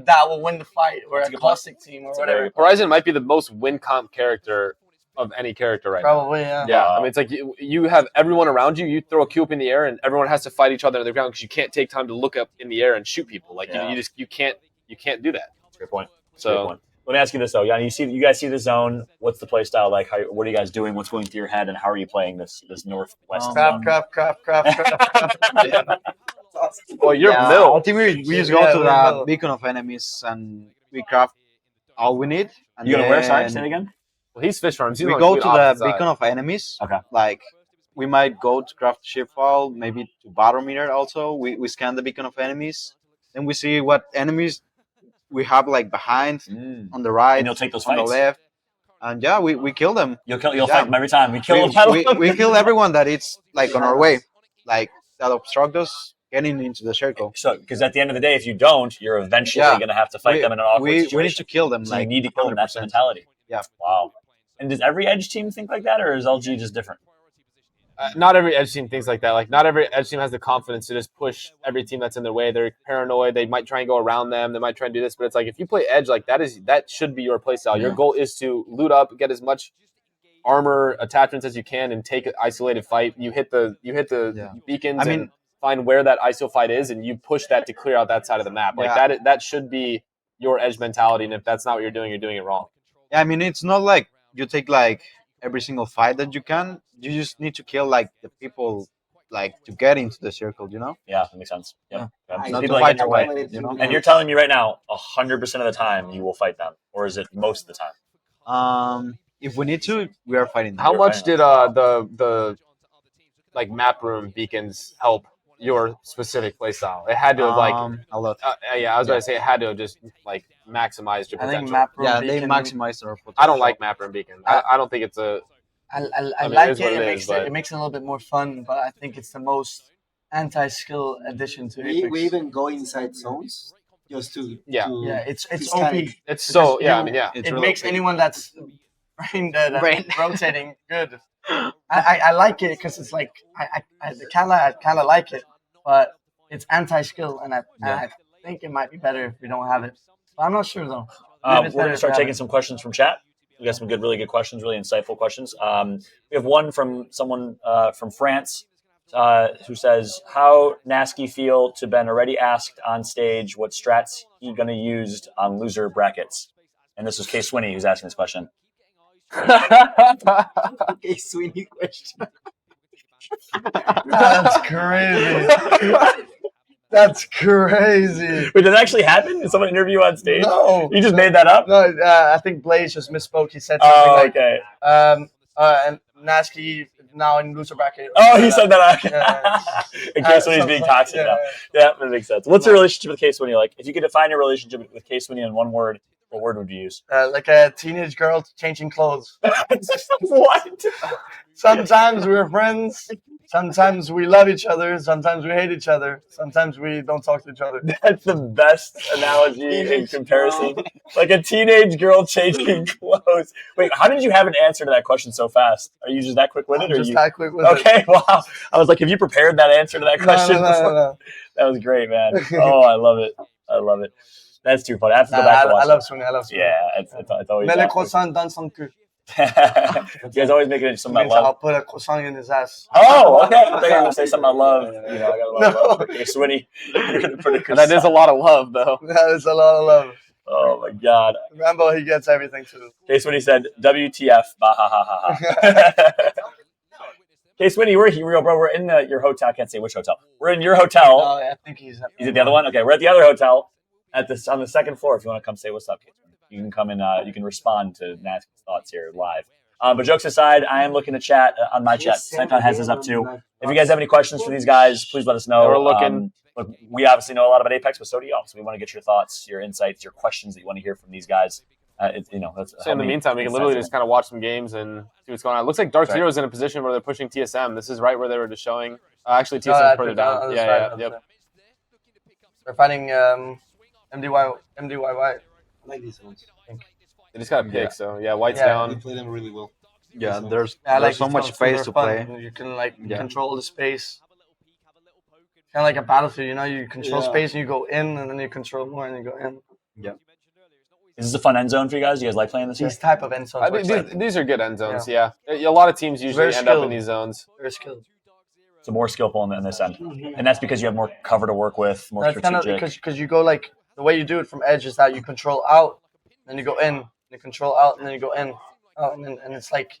that will win the fight, or That's a a good point. Caustic team, or That's a whatever. very- Horizon might be the most win comp character of any character right now. Probably, yeah. Yeah, I mean, it's like you have everyone around you. You throw a cube up in the air, and everyone has to fight each other on the ground because you can't take time to look up in the air and shoot people. Like Yeah. you can't do that. That's a good point. That's a So good point. Let me ask you this though, Yanni. You guys see the zone. What's the play style like? What are you guys doing? What's going through your head, and how are you playing this northwest zone? Crap. well, you're I mill. think we just go Yeah, to we're the middle. beacon of enemies and we craft all we need. And You gonna wear? Sorry, then say it again. Well, he's fish farms. He's we on go complete to the opposite side. beacon of enemies. Okay. Like we might go to craft ship file, maybe to barometer also. We scan the beacon of enemies. Then we see what enemies we have like behind, on the right, And you'll take those on the fights. left. And yeah, we kill them. You'll Yeah. fight them every time. We kill them. We kill everyone that it's like on our way, like that obstruct us getting into the circle. So, because at the end of the day, if you don't, you're eventually Yeah. going to have to fight them in an awkward we situation. need to kill them. So like you need to kill them. That's the 100%. mentality. Yeah. Wow. And does every edge team think like that, or is LG just different? Not every edge team thinks like that. Like not every edge team has the confidence to just push every team that's in their way. They're paranoid. They might try and go around them. They might try and do this. But it's like if you play edge, like that should be your play style. Your Yeah. goal is to loot up, get as much armor attachments as you can, and take an isolated fight. You hit the Yeah. beacons. I mean- and find where that ISO fight is, and you push that to clear out that side of the map. Like Yeah. that should be your edge mentality. And if that's not what you're doing it wrong. Yeah, I mean it's not like you take like every single fight that you can. You just need to kill like the people like to get into the circle, you know? Yeah, that makes sense. Yep. Yeah. Yeah. I So Not people to like fight in your your way. way, you know? And you're telling me right now, 100% of the time you will fight them, or is it most of the time? If we need to, we are fighting them. How You're much right. did the like map room beacons help your specific playstyle? It had to have like a lot. yeah, I was about to say it had to have just like maximized your I think potential. map room Yeah, they beacon- maximize our potential. I don't like map room beacon. I don't think it's a. I mean, like it is it. what It it makes is, it, but- it makes it a little bit more fun, but I think it's the most anti-skill addition to We Apex. even go inside zones just to Yeah. to Yeah, it's It's OP. kinda- It's so Because yeah. I you- mean, yeah. It's It really makes OP. anyone that's Brain. rotating good. I like it because it's like I kind of like it, but it's anti-skill, and I think it might be better if we don't have it. But I'm not sure though. Maybe it's We're better going to if start we have taking it. some questions from chat. We got some really good questions, really insightful questions. We have one from someone from France who says, "How Gnaske feel to been already asked on stage what strats he going to use on loser brackets?" And this was K Swinney who's asking this question. Okay, Xynew question. That's crazy. That's crazy. Wait, did that actually happen? Did someone interview you on stage? No, You just made that up? no. I think Blaze just misspoke. He said something Oh, like, okay. and Gnaske now in loser bracket. Oh, he said that. Yeah. In case when he's being toxic now. Yeah, that makes sense. What's your relationship with K Swinney like? If you could define your relationship with K Swinney in one word, what word would you use? Like a teenage girl changing clothes. What? Sometimes we're friends. Sometimes we love each other. Sometimes we hate each other. Sometimes we don't talk to each other. That's the best analogy in comparison. Like a teenage girl changing clothes. Wait, how did you have an answer to that question so fast? Are you just that quick-witted? I'm Or just you... that quick with Okay, wow. I was like, have you prepared that answer to that it. question? No. That was great, man. Oh, I love it. I love it. That's too funny. I have to go back and watch I love Swinney. I love Swinney. Yeah, it's always Mets le awesome. croissant dans son cul. You guys always making it something Means about I'll love. put a croissant in his ass. Oh, okay. I thought you were going to say something about love. You know, I got a lot of love for K Swinney. That is a lot of love, though. That is a lot of love. Oh, my God. Rambo, he gets everything too. K Swinney said, WTF, bah, ha, ha, ha, ha. K Swinney, we're here, bro. We're in your hotel. I can't say which hotel. We're in your hotel. Oh, I think he's. Is it the other one? Okay, we're at the other hotel on the second floor. If you want to come say what's up, K Swinney, you can come and you can respond to Gnaske's thoughts here live. But jokes aside, I am looking to chat on my chat. Snipe has his up too. If you guys have any questions for these guys, please let us know. We're looking. Look, we obviously know a lot about Apex, but so do y'all. So we want to get your thoughts, your insights, your questions that you want to hear from these guys. So in the meantime, we can literally just kind of watch some games and see what's going on. It looks like Dark Zero is in a position where they're pushing TSM. This is right where they were just showing. Actually, TSM is further down. Yeah. They're fighting MDYY. I like these ones. They just got a pick, so yeah, White's Yeah. down. We play them really well. Yeah, there's so these much guns, space they're to fun. play. You can like Yeah. control the space. Kind of like a battlefield, you know. You control Yeah. space and you go in, and then you control more and you go in. Is this a fun end zone for you guys? You guys like playing this here? These type of end zones. I are mean, exciting. these are good end zones, yeah. A lot of teams usually Very end up in skilled. these zones. Very skilled. So more skillful in this end, and that's because you have more cover to work with, more That's kind of strategic. because you go like the way you do it from edge is that you control out, then you go in, you control out, and then you go in, out, and it's like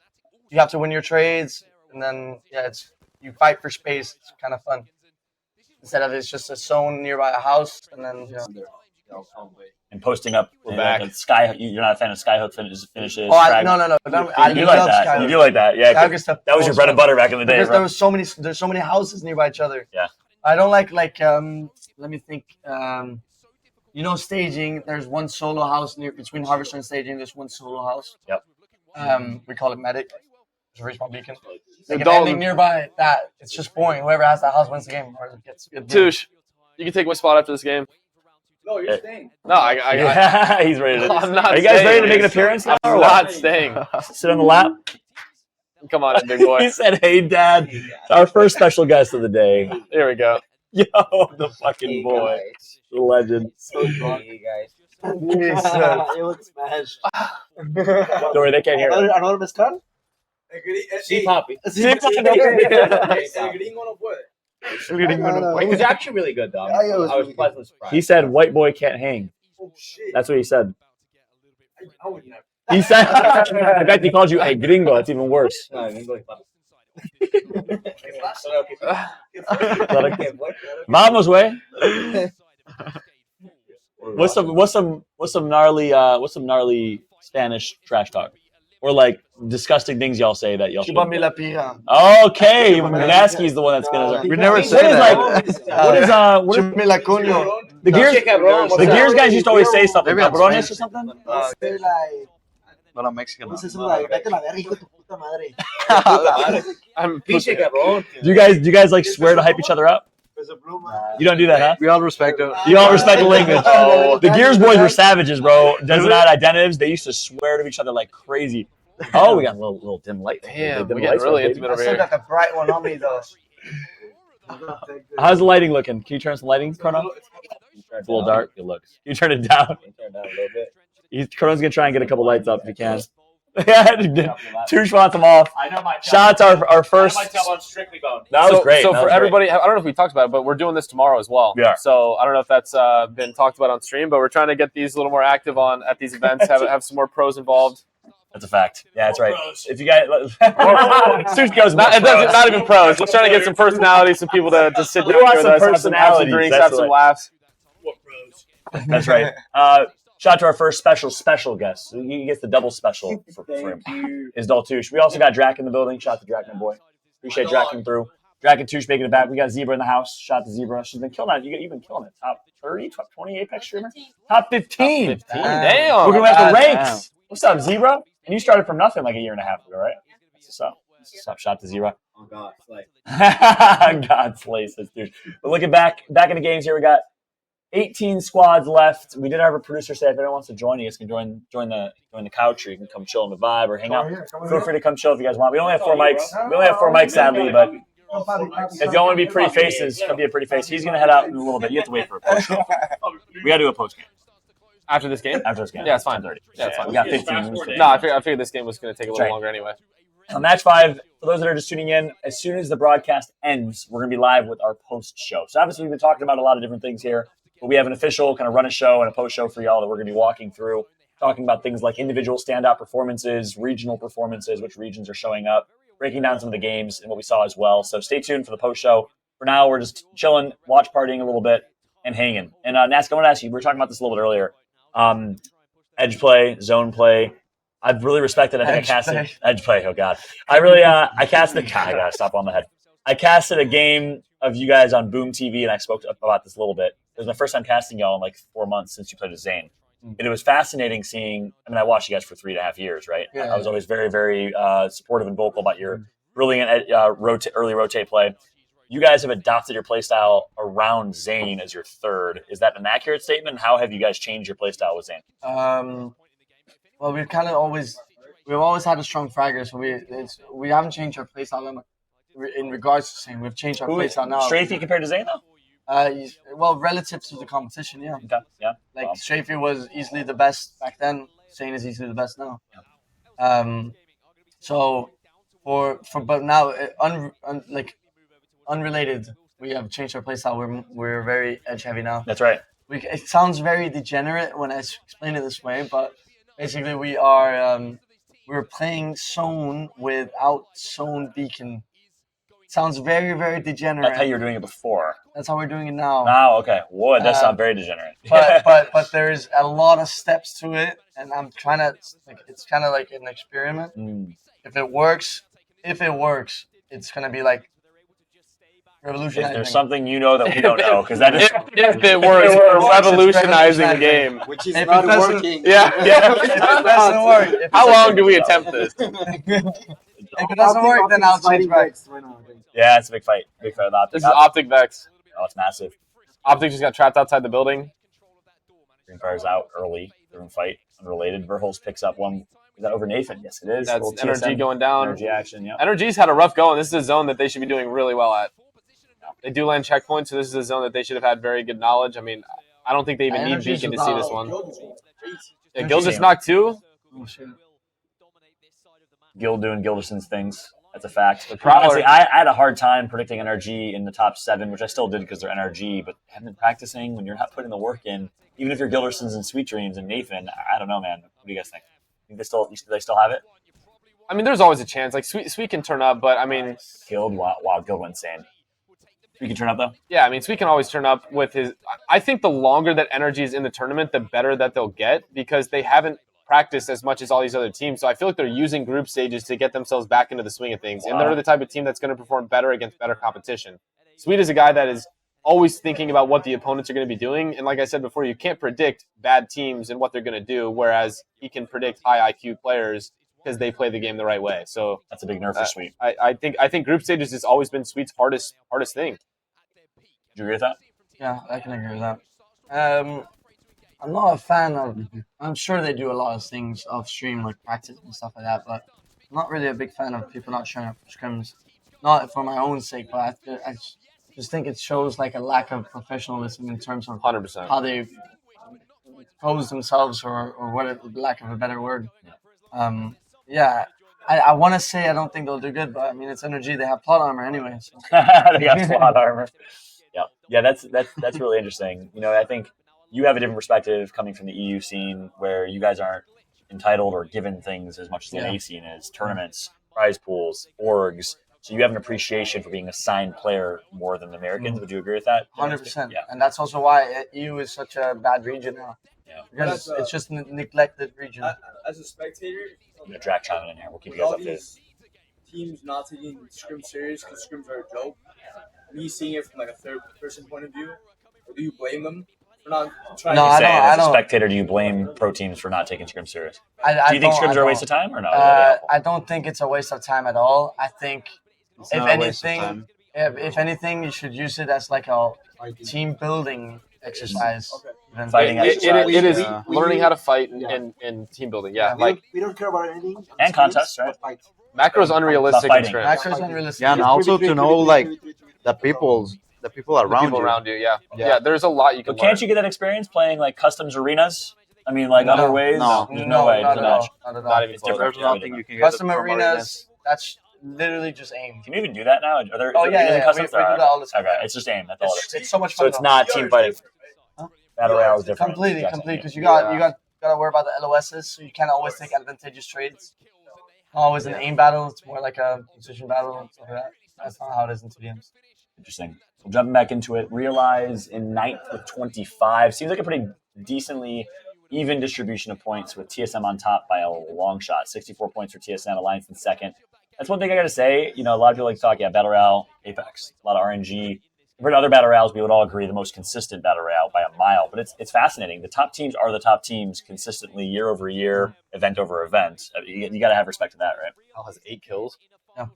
you have to win your trades, and then it's you fight for space. It's kind of fun instead of it's just a zone nearby a house, and then And posting up, We're back. Like Sky. You're not a fan of Skyhook finishes. no. You I do like love that. Skyhook. You do like that. Yeah, 'cause Skyhook is the that was your most bread and fun. butter back in the day, Because bro. there's so many houses nearby each other. Yeah. I don't like let me think. Staging. There's one solo house between Harvester and staging. There's one solo house. Yep. We call it medic. It's a respawn beacon. Like if Don't- anything nearby that, it's just boring. Whoever has that house wins the game or gets good. Touche, you can take my spot after this game. No, you're staying. No, I Yeah, he's ready to. I'm not Are you guys staying. ready to make an appearance now? I'm or not what? staying. Sit on the lap. Come on in, big boy. He said, "Hey, Dad." Our first special guest of the day. Here we go. Yo, the fucking boy, the legend. So drunk, you guys. It was smashed. Don't worry, they can't hear it. Another mezcal? Sí, papi. Sí, El gringo no puede. It was actually really good, though. Yeah, it was I was really pleasantly surprised. He said, "White boy can't hang." Oh, shit. That's what he said. I would never. He said. In fact, he called you a gringo. It's even worse. No, gringo es papi. ¿Qué pasa? Vamos, way. What's some gnarly Spanish trash talk, or like disgusting things y'all say that y'all. Chupa mi la pija. Okay, Gnaske's the one that's gonna. We never What say is that. what is Chupa mi la coño. the gears? cabrón. The gears guys used to always say something, Maybe I'm cabrones Spanish. or something. Say like, But I'm Mexican. no sé, something like, vete a la verga, hijo de tu puta madre. I'm Pinche cabrón. Do you guys like swear to hype each other up? You don't do that, huh? We all respect it. You all respect the language. The Gears boys were savages, bro. Doesn't that identities? They used to swear to each other like crazy. Oh, we got a little dim light. Damn, Dim we got lights really baby. intimate I over still here. got the bright one on me though. How's the lighting looking? Can you turn some lighting, Chrono? It's a little dark. It looks. Can you turn it down? Turn it down a little bit. Chrono's gonna try and get a couple lights up if he can. Touche wants them off. I know my Shots our first. I know my tell on Strictly Bone. That was great. So That for was great. everybody, I don't know if we talked about it, but we're doing this tomorrow as well. We are. So I don't know if that's been talked about on stream, but we're trying to get these a little more active at these events. Have some more pros involved. That's a fact. Yeah, that's right. Pros. If you guys, Touche goes Not even pros. Just trying to get some personalities, some people to sit We down want with some us, have some personalities, drinks, that's have some right. laughs. What pros? That's right. Shout out to our first special guest. He gets the double special for him. Is Daltouche. We also got Drac in the building. Shout out to Drac, my boy. Appreciate Drac coming through. Drac and Touche making it back. We got Zebra in the house. Shout out to Zebra. She's been killing it. You've been killing it. Top 30, top 20 Apex streamer? Top 15. 15. Damn. We're going to have the Damn. ranks. What's up, Zebra? And you started from nothing like a year and a half ago, right? What's up? Shout out to Zebra. Oh God, it's like God slays this dude. But looking back in the games here, we got 18 squads left. We did have a producer say if anyone wants to join, you guys can join the couch, or you can come chill in the vibe or hang out. Feel free to come chill if you guys want. We only have 4 mics. We only have 4 mics, sadly, but if y'all want to be pretty faces, come be a pretty face. He's gonna head out in a little bit. You have to wait for a post game. We gotta do a post game After this game? after this game. Yeah, it's fine. 10:30. Yeah, it's fine. We got 15 minutes. No, I figured this game was going to take a little Right. longer anyway. Match 5, for those that are just tuning in, as soon as the broadcast ends, we're going to be live with our post show. So obviously we've been talking about a lot of different things here, but we have an official kind of run a show and a post show for y'all that we're going to be walking through, talking about things like individual standout performances, regional performances, which regions are showing up, breaking down some of the games and what we saw as well. So stay tuned for the post show. For now, we're just chilling, watch partying a little bit, and hanging. And Nask, I want to ask you, we were talking about this a little bit earlier. Edge play, zone play. I've really respected. I think I casted edge play. Oh God, I casted. God, I gotta stop on the head. I casted a game of you guys on Boom TV, and I spoke about this a little bit. It was my first time casting y'all in like 4 months since you played with Zane, and it was fascinating seeing. I mean, I watched you guys for 3.5 years, right? Yeah. I was always very, very supportive and vocal about your brilliant early rotate play. You guys have adopted your playstyle around Zane as your third. Is that an accurate statement? How have you guys changed your playstyle with Zane? Well, we've always had a strong fragger, so we haven't changed our playstyle in regards to Zane. We've changed our playstyle now. Strafey compared to Zane, though? Well, relative to the competition, yeah. Okay. Yeah. Like Wow. Strafey was easily the best back then. Zane is easily the best now. So but now unrelated, we have changed our playstyle. We're very edge heavy now. That's right. It sounds very degenerate when I explain it this way, but basically we're playing zone without zone beacon. It sounds very, very degenerate. That's how you were doing it before. That's how we're doing it now. Oh, okay. Whoa, that sounds very degenerate. But there's a lot of steps to it, and I'm trying to it's kind of like an experiment. Mm. If it works, it's gonna be like revolutionizing. Is there something you know that we don't know? Because that is If it works, we're revolutionizing the game. Which is If not it doesn't- working. Yeah. If it doesn't work, How long do we attempt this? If it doesn't work, then I'll change back. yeah, it's a big fight. Big fight with Optic. This is Optic Vex. Oh, it's massive. Optic just got trapped outside the building. Green Fire's out early. Different fight. Unrelated. Verhulst picks up one. Is that over Nathan? Yes, it is. That's Little NRG TSM going down. Energy action, yeah. NRG's had a rough go, and this is a zone that they should be doing really well at. They do land checkpoints, so this is a zone that they should have had very good knowledge. I mean, I don't think they even need Beacon to see this one. Yeah, Gil just knocked 2. Oh, shit. Gil doing Gilderson's things. That's a fact. But Prowler. honestly, I had a hard time predicting NRG in the top 7, which I still did because they're NRG, but haven't been practicing when you're not putting the work in. Even if you're Gilderson's and Sweet Dreams and Nathan, I don't know, man. What do you guys think? Think they still have it? I mean, there's always a chance. Like, Sweet can turn up, but I mean, Gil, wow, Gil went insane. We can turn up though. yeah, I mean, Sweet can always turn up with his. I think the longer that energy is in the tournament, the better that they'll get because they haven't practiced as much as all these other teams. So I feel like they're using group stages to get themselves back into the swing of things. And they're the type of team that's going to perform better against better competition. Sweet is a guy that is always thinking about what the opponents are going to be doing. And like I said before, you can't predict bad teams and what they're going to do, whereas he can predict high IQ players because they play the game the right way. So That's a big nerf for Sweet. I think group stages has always been Sweet's hardest thing. you agree with that? Yeah, I can agree with that. I'm not a fan of. I'm sure they do a lot of things off stream, like practice and stuff like that, but I'm not really a big fan of people not showing up for scrims. Not for my own sake, but I just think it shows like a lack of professionalism in terms of 100%. how they pose themselves, or what, lack of a better word. Yeah, I want to say I don't think they'll do good, but I mean it's NRG. They have plot armor anyway. So. They got plot armor. Yeah, that's really interesting. You know, I think you have a different perspective coming from the EU scene, where you guys aren't entitled or given things as much as the NA scene is. Tournaments, prize pools, orgs. So you have an appreciation for being a signed player more than the Americans. Would you agree with that? 100%. Yeah. And that's also why EU is such a bad region now. Yeah. Because it's just a neglected region. As a spectator, Drac chiming in here. We'll keep with you guys all updated. these teams not taking scrim serious because scrims are a joke, me seeing it from like a third-person point of view, or do you blame them for not trying No, to I Say, don't- as a don't. spectator, do you blame pro teams for not taking scrims serious? I Do you think don't- scrims I are a waste don't. of time or no? I don't think it's a waste of time at all. I think It's if not a waste of anything, time. if anything, you should use it as like a team building exercise. Even. Fighting It is Yeah. learning how to fight Yeah. and team building. Yeah, We like don't, we don't care about anything. on And the contests, screens, right? but fight. macro's unrealistic in fighting. scrims. Macro's unrealistic. Yeah, and also to know like the people around People you. around you, yeah. Yeah. There's a lot you can But can't learn. you get that experience playing like customs arenas? I mean, like other ways? No. There's no way. not to at all. match. Not at all. Not even It's close. different. There's nothing you can get. Custom from arenas, that's literally just aim. Can you even do that now? Are there, Oh, is yeah, there yeah, customs? we do that all the time. Okay, it's just aim. That's all it is. It's so much So fun. it's though. not team fighting. Battle Royale is different. Completely, Exactly. completely. Because you gotta worry about the LOSs, so you can't always take advantageous trades. Not always an aim battle. It's more like a position battle and stuff like that. That's not how it is in TDMs. Interesting. So jumping back into it, Realize in ninth with 25. Seems like a pretty decently even distribution of points with TSM on top by a long shot. 64 points for TSM, Alliance in second. That's one thing I got to say. You know, a lot of people like to talk, Battle Royale, Apex, a lot of RNG. Compared to other Battle Royales, we would all agree the most consistent Battle Royale by a mile. But it's fascinating. The top teams are the top teams consistently year over year, event over event. I mean, you got to have respect to that, right? Al has 8 kills. Yeah.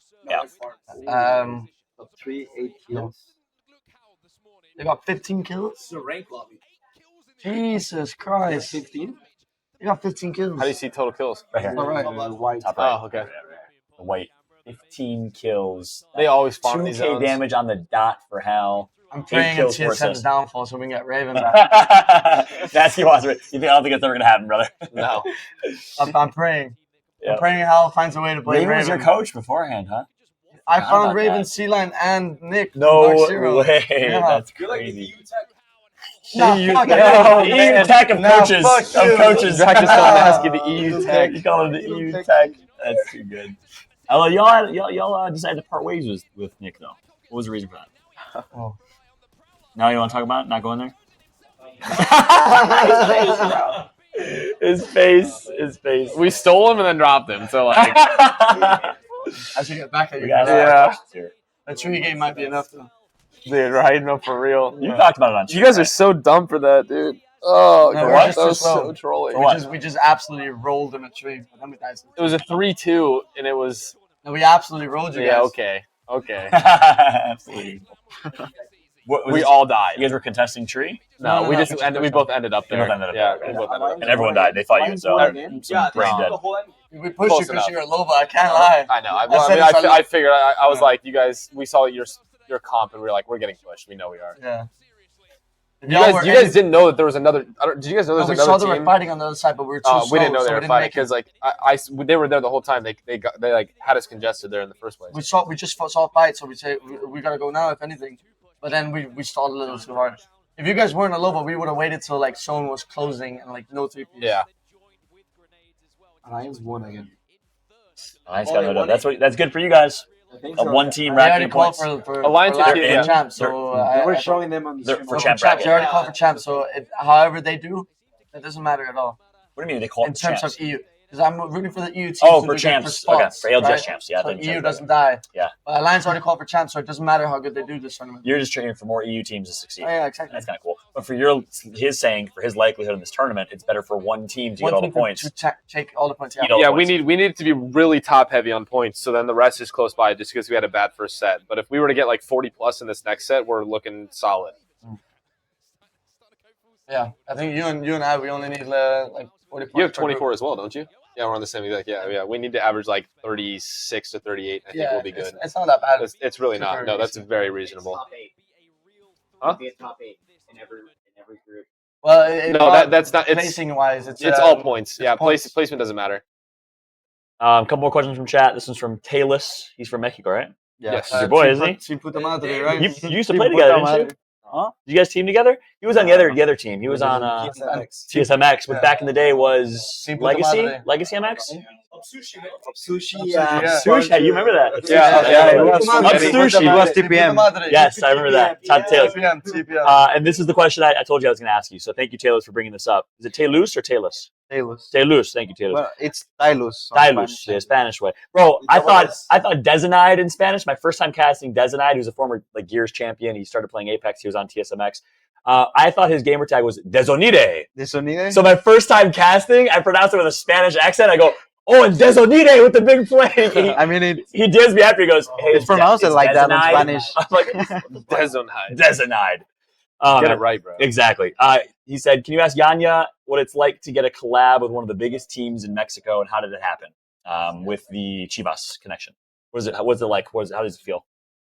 Top 3, 8 kills. They got 15 kills. It's a rank lobby. Jesus Christ. 15? They got 15 kills. How do you see total kills? Right here. All right. White. Top right. Oh, okay. The white. 15 kills. They always farm these 2K zones. damage on the dot for Hal. I'm praying in kills, 4 TSM's assists. downfall so we can get Raven back. Nasty wants it. I don't think it's ever going to happen, brother. No. I'm praying. Yeah. I'm praying Hal finds a way to play Raven was Raven. your coach beforehand, huh? I Forgot found about Raven, that. C-Line, and Nick. No Dark Zero. way. Yeah. That's You're like the crazy. EU tech. Nah, EU fuck tech. it. EU tech of Nah, coaches. fuck Of you. coaches. Zach just Ah. called Gnaske the EU tech. You call him the EU tech. That's too good. Y'all decided to part ways with Nick, though. What was the reason for that? Oh. Now you want to talk about it? Not going there? His face. We stole him and then dropped him. So like, I should get back at We you got guys. Yeah. here. A 3 game might be enough, though. dude, right? No, for real. You talked about it on You guys are so dumb for that, dude. Oh, No, God, we're just that too was slow. so trolling. For We just absolutely rolled in a tree. But then we died. It was a 3-2, and it was No, we absolutely rolled you yeah. guys. Okay. Absolutely. What, was We it- all You died. guys were contesting tree? No, No, we no, just it's ended, we personal. both ended up You there. both ended up Yeah, there, we okay. both ended up And there. everyone died. They fought you, so Mine's some Yeah, brain the dead. whole end. We pushed Close you because enough. you're a Loba. I can't lie. I know. said it's I figured. I was like, you guys. We saw your comp, and we were like, we're getting pushed. We know we are. Yeah. You guys didn't know that there was another. Did you guys know there was we saw another they were team? fighting on the other side, but we were too slow. We didn't know so they we were didn't fighting make it. because like they were there the whole time. They like had us congested there in the first place. We just saw a fight, so we say we gotta go now, if anything. But then we stalled a little too hard. If you guys weren't a Loba, we would have waited till like zone was closing and like no 3Ps. Yeah. Alliance won again. Nice, that's good for you guys. I think A so. one team They already racking called points. for Alliance for is- last yeah. champ, so They were I showing them on the They're- stream. for for champ champ, they already bracket. called for champ. So however they do, it doesn't matter at all What do you mean they call in it terms champs? of EU. Because I'm rooting for the EU teams. Oh, to for do good champs. spots, Okay, for ALGS right? champs. Yeah, So then EU champs. doesn't die. Yeah. But Alliance already called for champs, so it doesn't matter how good they do this tournament. You're just cheering for more EU teams to succeed. Oh, yeah, exactly. That's kind of cool. But for his saying, for his likelihood in this tournament, it's better for one team to get all the points. To take all the points. Yeah. Yeah, we need it to be really top heavy on points, so then the rest is close by just because we had a bad first set. But if we were to get like 40 plus in this next set, we're looking solid. Yeah, I think you and I, we only need like 40 points. You have per group. 24 as well, don't you? Yeah, we're on the same exact. Yeah. We need to average like 36 to 38. I think we'll be good. It's not that bad. It's really not. No, that's very reasonable. Huh? Be a top 8 in every group. Well, No, that's not. It's placing wise. It's all points. Yeah, points. placement doesn't matter. A couple more questions from chat. This one's from Talus. He's from Mexico, right? Yes. He's your boy, isn't he? Sin puta madre, right? You used to play together, didn't you? Huh? Did you guys team together? He was on the other team. He was on TSMX, but back in the day was Sin puta Legacy madre. MX. Sushi. Sushi, you remember that? Yeah, it was Up Sushi. Sushi. It was TPM. Yes, I remember that. Todd Taylor. TPM. And this is the question I told you I was going to ask you. So thank you, Taylor, for bringing this up. Is it Taylus or Talus? Talus. Talus. Thank you, Taylor. Well, it's Tylus. Tylus, the Spanish way. Bro, I thought Desinide in Spanish. My first time casting Desinide, who's a former Gears champion. He started playing Apex. He was on TSMX. I thought his gamer tag was Desonide. Desonide? So my first time casting, I pronounced it with a Spanish accent. I go, oh, and Desonide with the big flame. I mean, He digs me after. He goes, hey, it's pronounced like that in Spanish. I'm like, Desinide. Get it right, bro. Exactly. He said, can you ask Yanya what it's like to get a collab with one of the biggest teams in Mexico, and how did it happen with the Chivas connection? What is it? What's it like? How does it feel?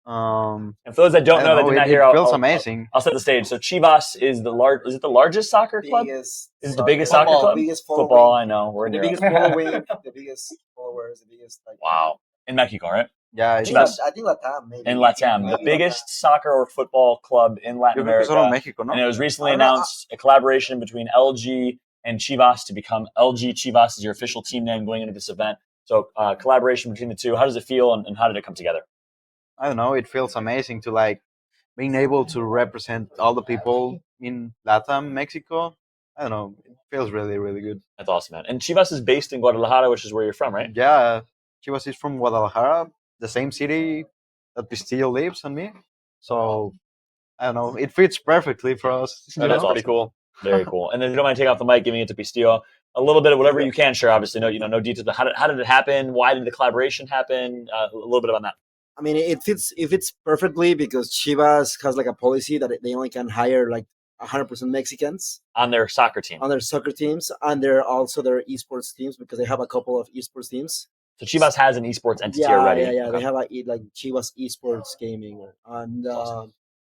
And for those that don't know, that did not hear, it feels amazing. I'll set the stage. So Chivas is is it the largest soccer club? Is it the biggest soccer club? Football, I know. We're in The Europe. biggest following, the biggest followers, the biggest like. Wow. In Mexico, right? Yeah, I it's think, Chivas. I think Latam maybe. In Latam, the biggest soccer or football club in Latin America. Mexico, no? And it was recently announced a collaboration between LG and Chivas to become LG Chivas is your official team name going into this event. So collaboration between the two. How does it feel, and how did it come together? I don't know. It feels amazing to like being able to represent all the people in Latam, Mexico. I don't know. It feels really, really good. That's awesome, man. And Chivas is based in Guadalajara, which is where you're from, right? Yeah, Chivas is from Guadalajara, the same city that Pistillo lives and me. So I don't know. It fits perfectly for us. That's That's awesome. pretty cool. Very cool. And then if you don't mind taking off the mic, giving it to Pistillo, a little bit of whatever you can share. Obviously, no details. But how did it happen? Why did the collaboration happen? A little bit on that. I mean, it fits perfectly because Chivas has like a policy that they only can hire like 100% Mexicans On their soccer team. on their soccer teams, and they're also their esports teams because they have a couple of esports teams. So Chivas has an esports entity Yeah, already. yeah. Okay. They have like Chivas esports gaming, and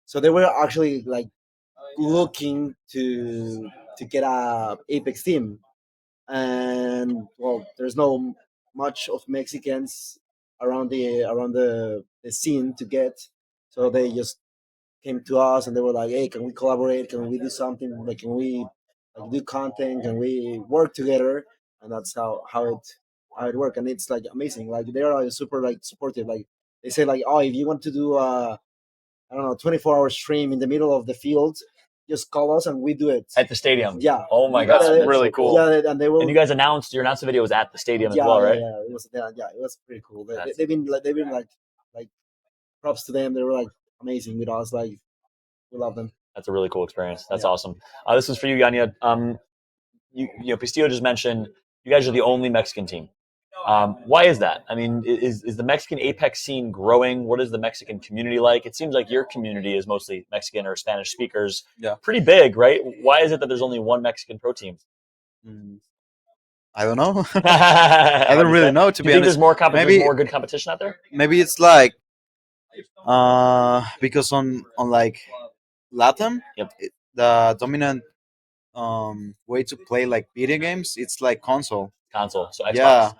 so they were actually like looking to get a Apex team, and well, there's no much of Mexicans around the scene to get, so they just came to us and they were like, hey, can we collaborate? Can we do something? Like, can we like do content? Can we work together? And that's how it worked. And it's like amazing. Like they are super like supportive. Like they say like, oh, if you want to do I don't know 24-hour stream in the middle of the field, just call us and we do it. At the stadium. Yeah. Oh my That's god. really cool. Yeah, and they will. And you guys announced your announced video was at the stadium as well, right? Yeah, it was pretty cool. That's- They've been like props to them. They were like amazing with us. Like we love them. That's a really cool experience. That's Yeah. awesome. This is for you, Yanya. You know, Pistillo just mentioned you guys are the only Mexican team. Why is that? I mean, is the Mexican Apex scene growing? What is the Mexican community like? It seems like your community is mostly Mexican or Spanish speakers. Yeah. Pretty big, right? Why is it that there's only one Mexican pro team? I don't know. I I don't really know, to Do be you think honest. there's more Maybe- more good competition out there? Maybe it's like because on like Latam, Yep. the dominant way to play like video games, it's like console. Console. So Xbox. Yeah,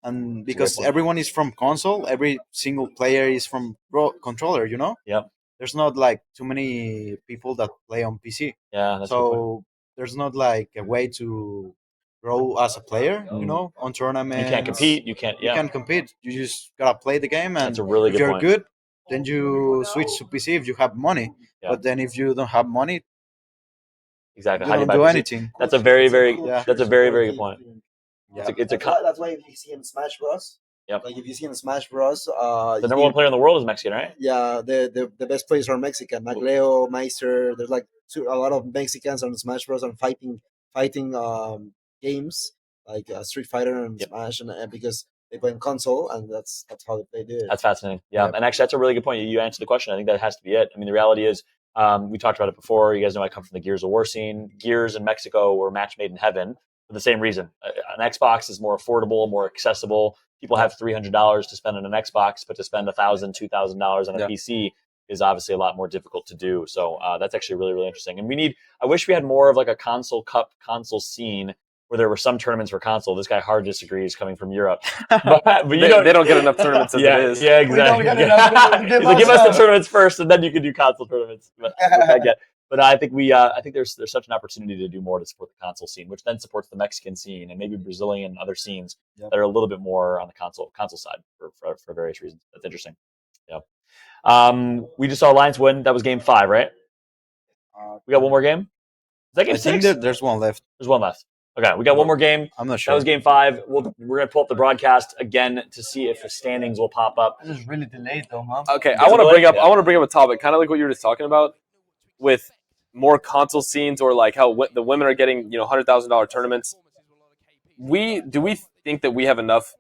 and because point. everyone is from console, every single player is from controller. You know. Yep. There's not like too many people that play on PC, Yeah. That's a good point. so there's not like a way to grow as a player. You know, on tournaments. You can't compete. You can't. You Yeah. can't compete. You just gotta play the game, and That's a really if good you're point. good, then you switch to PC if you have money. Yeah. But then if you don't have money, Exactly. you How do you don't buy do PC? anything. That's a very, very. Yeah. That's a very, very good point. It's a that's why if you see him Smash Bros. Yep. Like if you see him Smash Bros. The number one player in the world is Mexican, right? Yeah, the best players are Mexican. Magleo, Meister. There's like a lot of Mexicans on Smash Bros. And fighting games like Street Fighter and Smash, and because they play in console, and that's how they do it. That's fascinating. Yeah, and actually, that's a really good point. You answered the question. I think that has to be it. I mean, the reality is, we talked about it before. You guys know I come from the Gears of War scene. Gears in Mexico were match made in heaven for the same reason. An Xbox is more affordable, more accessible. People have $300 to spend on an Xbox, but to spend $1,000, $2,000 on a PC is obviously a lot more difficult to do. So that's actually really, really interesting. And I wish we had more of like a console scene where there were some tournaments for console. This guy hard disagrees, coming from Europe. But they don't get enough tournaments as it is. Yeah, exactly. Give us the tournaments first, and then you can do console tournaments. But I think I think there's such an opportunity to do more to support the console scene, which then supports the Mexican scene and maybe Brazilian and other scenes that are a little bit more on the console side for various reasons. That's interesting. Yeah. We just saw Alliance win. That was game 5, right? We got one more game. Is that game 6? There's one left. There's one left. Okay, we got one more game. I'm not sure. That was game 5. We're going to pull up the broadcast again to see if the standings will pop up. This is really delayed, though, man. Okay, I want to bring up a topic, kind of like what you were just talking about, with more console scenes, or like how the women are getting $100,000 tournaments. Do we think that we have enough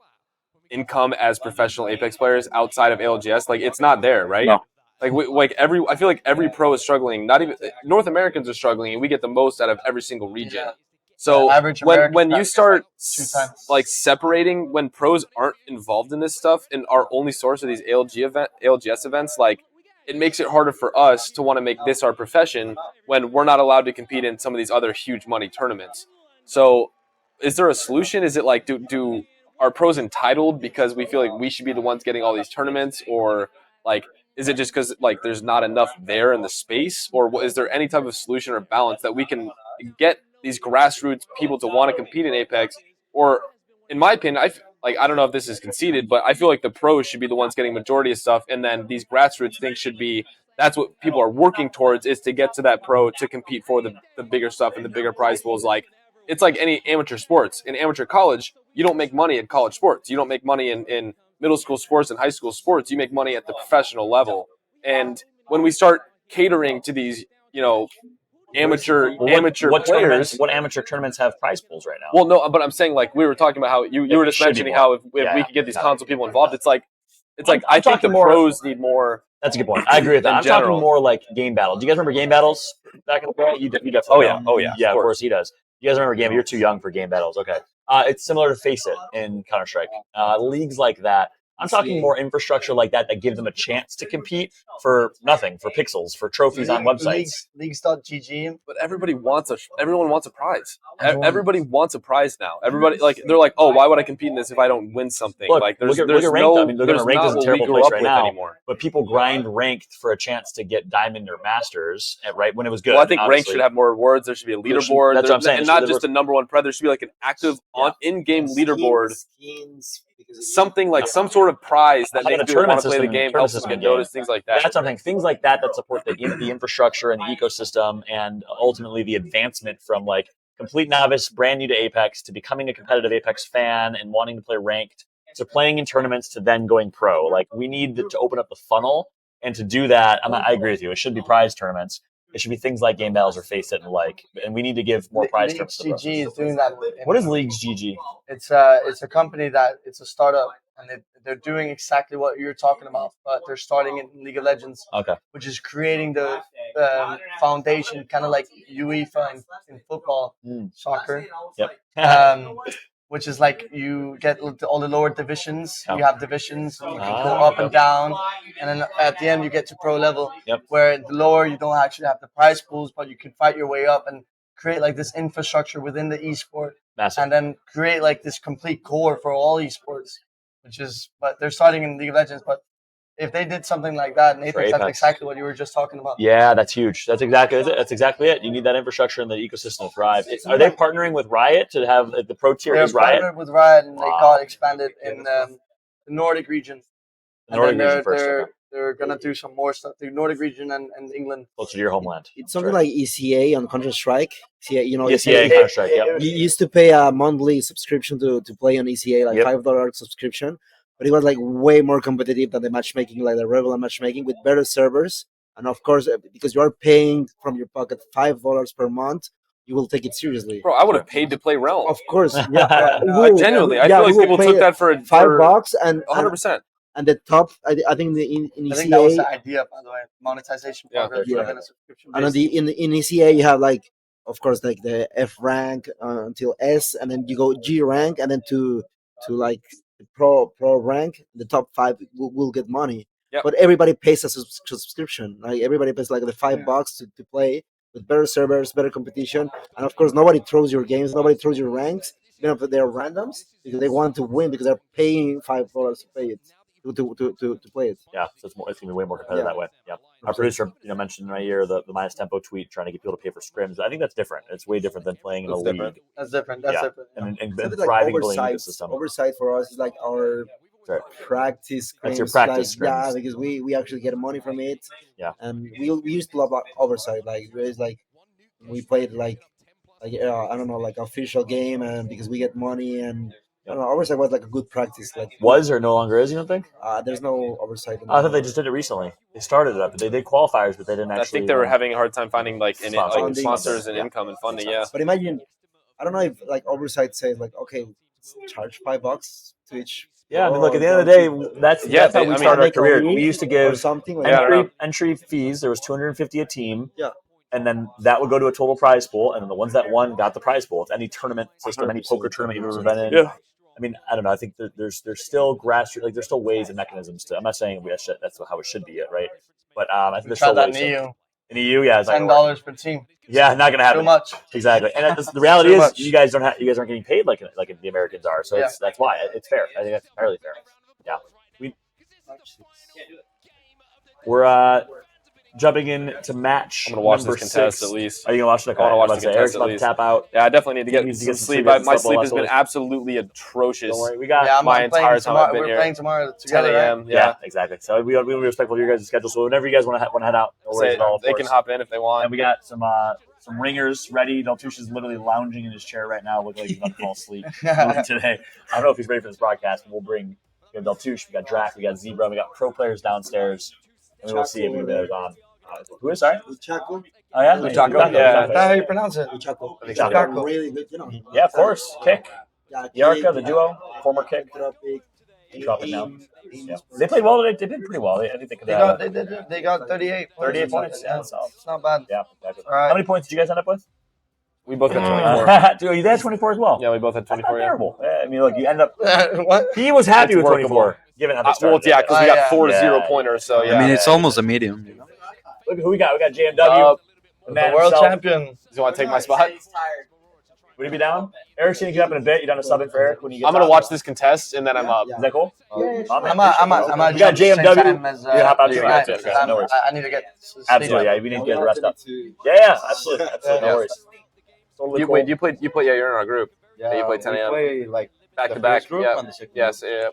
income as professional Apex players outside of ALGS? Like, it's not there, right? No. I feel like every pro is struggling. Not even North Americans are struggling, and we get the most out of every single region. So when you start like separating, when pros aren't involved in this stuff and our only source of these ALGS events, like, it makes it harder for us to want to make this our profession when we're not allowed to compete in some of these other huge money tournaments. So is there a solution? Is it like, do are pros entitled because we feel like we should be the ones getting all these tournaments, or like, is it just because like there's not enough there in the space, or is there any type of solution or balance that we can get these grassroots people to want to compete in Apex? Or, in my opinion, I don't know if this is conceded, but I feel like the pros should be the ones getting majority of stuff, and then these grassroots things should be, that's what people are working towards, is to get to that pro to compete for the bigger stuff and the bigger prize pools. Like, it's like any amateur sports. In amateur college, you don't make money in college sports. You don't make money in middle school sports and high school sports. You make money at the professional level. And when we start catering to these, amateur players. What amateur tournaments have prize pools right now? Well, no, but I'm saying, like, we were talking about how you were just mentioning how if we could get these console people involved, it's like I think the pros need more. That's a good point. I agree with that. I'm talking more like game battles. Do you guys remember game battles back in the day? You definitely. Oh yeah. Yeah, of course he does. You guys remember game? You're too young for game battles. Okay. It's similar to Face It in Counter-Strike. Leagues like that. I'm talking more infrastructure like that give them a chance to compete for nothing, for pixels, for trophies on websites. Leagues.gg. But everyone wants a prize. Everybody wants a prize now. Everybody, like, they're like, oh, why would I compete in this if I don't win something? Look, like, there's ranked. no, I mean, ranked is a terrible place right now. Anymore. But people grind ranked for a chance to get diamond or masters, right? When it was good. Well, I think ranked should have more rewards. There should be a leaderboard. That's what I'm saying. And not just a number one prize. There should be like an active in-game leaderboard. Something like some sort of prize that makes people want to play the game, helps them get noticed, things like that. That's something. Things like that support the infrastructure and the ecosystem, and ultimately the advancement from like complete novice, brand new to Apex, to becoming a competitive Apex fan and wanting to play ranked, to playing in tournaments, to then going pro. Like, we need to open up the funnel, and to do that, I agree with you. It should be prize tournaments. It should be things like game battles or Face It and we need to give more prize tournaments. GG is doing that. What is LINGZ? It's a company it's a startup, and they're doing exactly what you're talking about, but they're starting in League of Legends, which is creating the foundation, kind of like UEFA in football, soccer. Yep. Which is like you get all the lower divisions. You have divisions, you can go up and down, and then at the end you get to pro level. Where the lower you don't actually have the prize pools, but you can fight your way up and create like this infrastructure within the esport. Massive. And then create like this complete core for all esports. But they're starting in League of Legends. But if they did something like that in Apex, that's exactly what you were just talking about. Yeah, that's huge. That's exactly it. You need that infrastructure and the ecosystem to thrive. Are they partnering with Riot to have the pro tier? Is Riot? They're partnered with Riot, and they got expanded in the Nordic region. They're they're gonna do some more stuff. The Nordic region and England. Closer to your homeland. It's something like ECA on Counter Strike. You know, ECA, Counter-Strike, yep. You used to pay a monthly subscription to play on ECA, like $5 subscription, but it was like way more competitive than the matchmaking, like the regular matchmaking, with better servers. And of course, because you are paying from your pocket $5 per month, you will take it seriously. Bro, I would have paid to play Realm. Of course, yeah. Genuinely, I feel like people took that for $5 and 100%. And the top, I think in ECA. I think that was the idea, by the way, monetization program. And in ECA, you have like, of course, like the F rank until S, and then you go G rank, and then to like the pro rank. The top 5 will get money. Yep. But everybody pays a subscription. Like everybody pays like the $5 to play with better servers, better competition, and of course nobody throws your games, nobody throws your ranks, even if they're randoms, because they want to win because they're paying $5 to pay it. To play it. Yeah, so it's gonna be way more competitive that way. Yeah, our producer, mentioned right here the minus tempo tweet trying to get people to pay for scrims. I think that's different. It's way different than playing in a league. That's different. That's different. And thriving building ecosystem. Oversight for us is like our practice. That's your practice. Like, yeah, because we actually get money from it. Yeah, and we used to love oversight. Like it's like we played like I don't know, like official game, and because we get money and. I don't know, oversight was like a good practice. Like was or no longer is, you don't think? There's no oversight. I thought they just did it recently. They started it up. They did qualifiers, but they didn't actually. I think they were having a hard time finding sponsors and income and funding. Yeah. But imagine, I don't know if like oversight says like, okay, charge $5 to each. Yeah, I mean, look, at the end of the day, that's how we started our career. We used to give something like entry fees. There was $250 a team. Yeah. And then that would go to a total prize pool, and then the ones that won got the prize pool. It's any tournament system, any poker tournament you've ever been in. Yeah. I mean, I don't know. I think there's still grassroots, like there's still ways and mechanisms to. I'm not saying that's how it should be, right? But I think there's still ways. In EU, yeah, it's $10 per team. Yeah, not gonna happen. Too much. Exactly, and the reality is, you guys aren't getting paid like the Americans are. So that's why it's fair. I think that's entirely fair. Yeah, we're jumping in to match. I'm gonna watch number this contest 6. at least. Are you gonna watch it? I want to watch the contest at least. Tap out. Yeah, I definitely need to get some sleep. My sleep has been absolutely atrocious. Don't worry, we got my entire time I've been here. We're playing tomorrow together. 10 a.m. Yeah, exactly. So we want to be respectful of your guys' schedule. So whenever you guys want to head out, no worries at all, they can hop in if they want. And we got some ringers ready. Deltuche is literally lounging in his chair right now, looking like he's about to fall asleep today. I don't know if he's ready for this broadcast, but we'll bring Deltuche. We got Drac, we got Zebra, we got pro players downstairs, and we will see if anybody's on. Who is sorry? Luchaco. Oh yeah, Luchaco. Yeah, that's how you pronounce it. Luchaco. Luchaco. Really good, Yeah, of course. Kick. Yarka, the duo, former Kick. Dropping now. Yeah. They played well. They did pretty well. I think they could. They got 38 points. 38 points. Yeah, it's not bad. Yeah, exactly. All right. How many points did you guys end up with? We both had 24. Dude, you had 24 as well. Yeah, we both had 24. That's terrible. I mean, look, you end up. What? He was happy with 24, given how they started. Well, yeah, because we got 4 0-pointers. So yeah. I mean, it's almost a medium. Look who we got. We got JMW, the world champion. Do you want to take my spot? Would you be down? Eric's going to get up in a bit. You down to sub in for Eric when you get. I'm gonna watch this contest and then I'm up. Is that cool? I'm out. We got JMW. You hop out too. No worries. I need to get. Absolutely, yeah. We need to get the rest up. Yeah, absolutely. No worries. Totally cool. Wait, you play. Yeah, you're in our group. Yeah, you play 10 a.m. Play like back to back. Yeah. Yes. Yeah.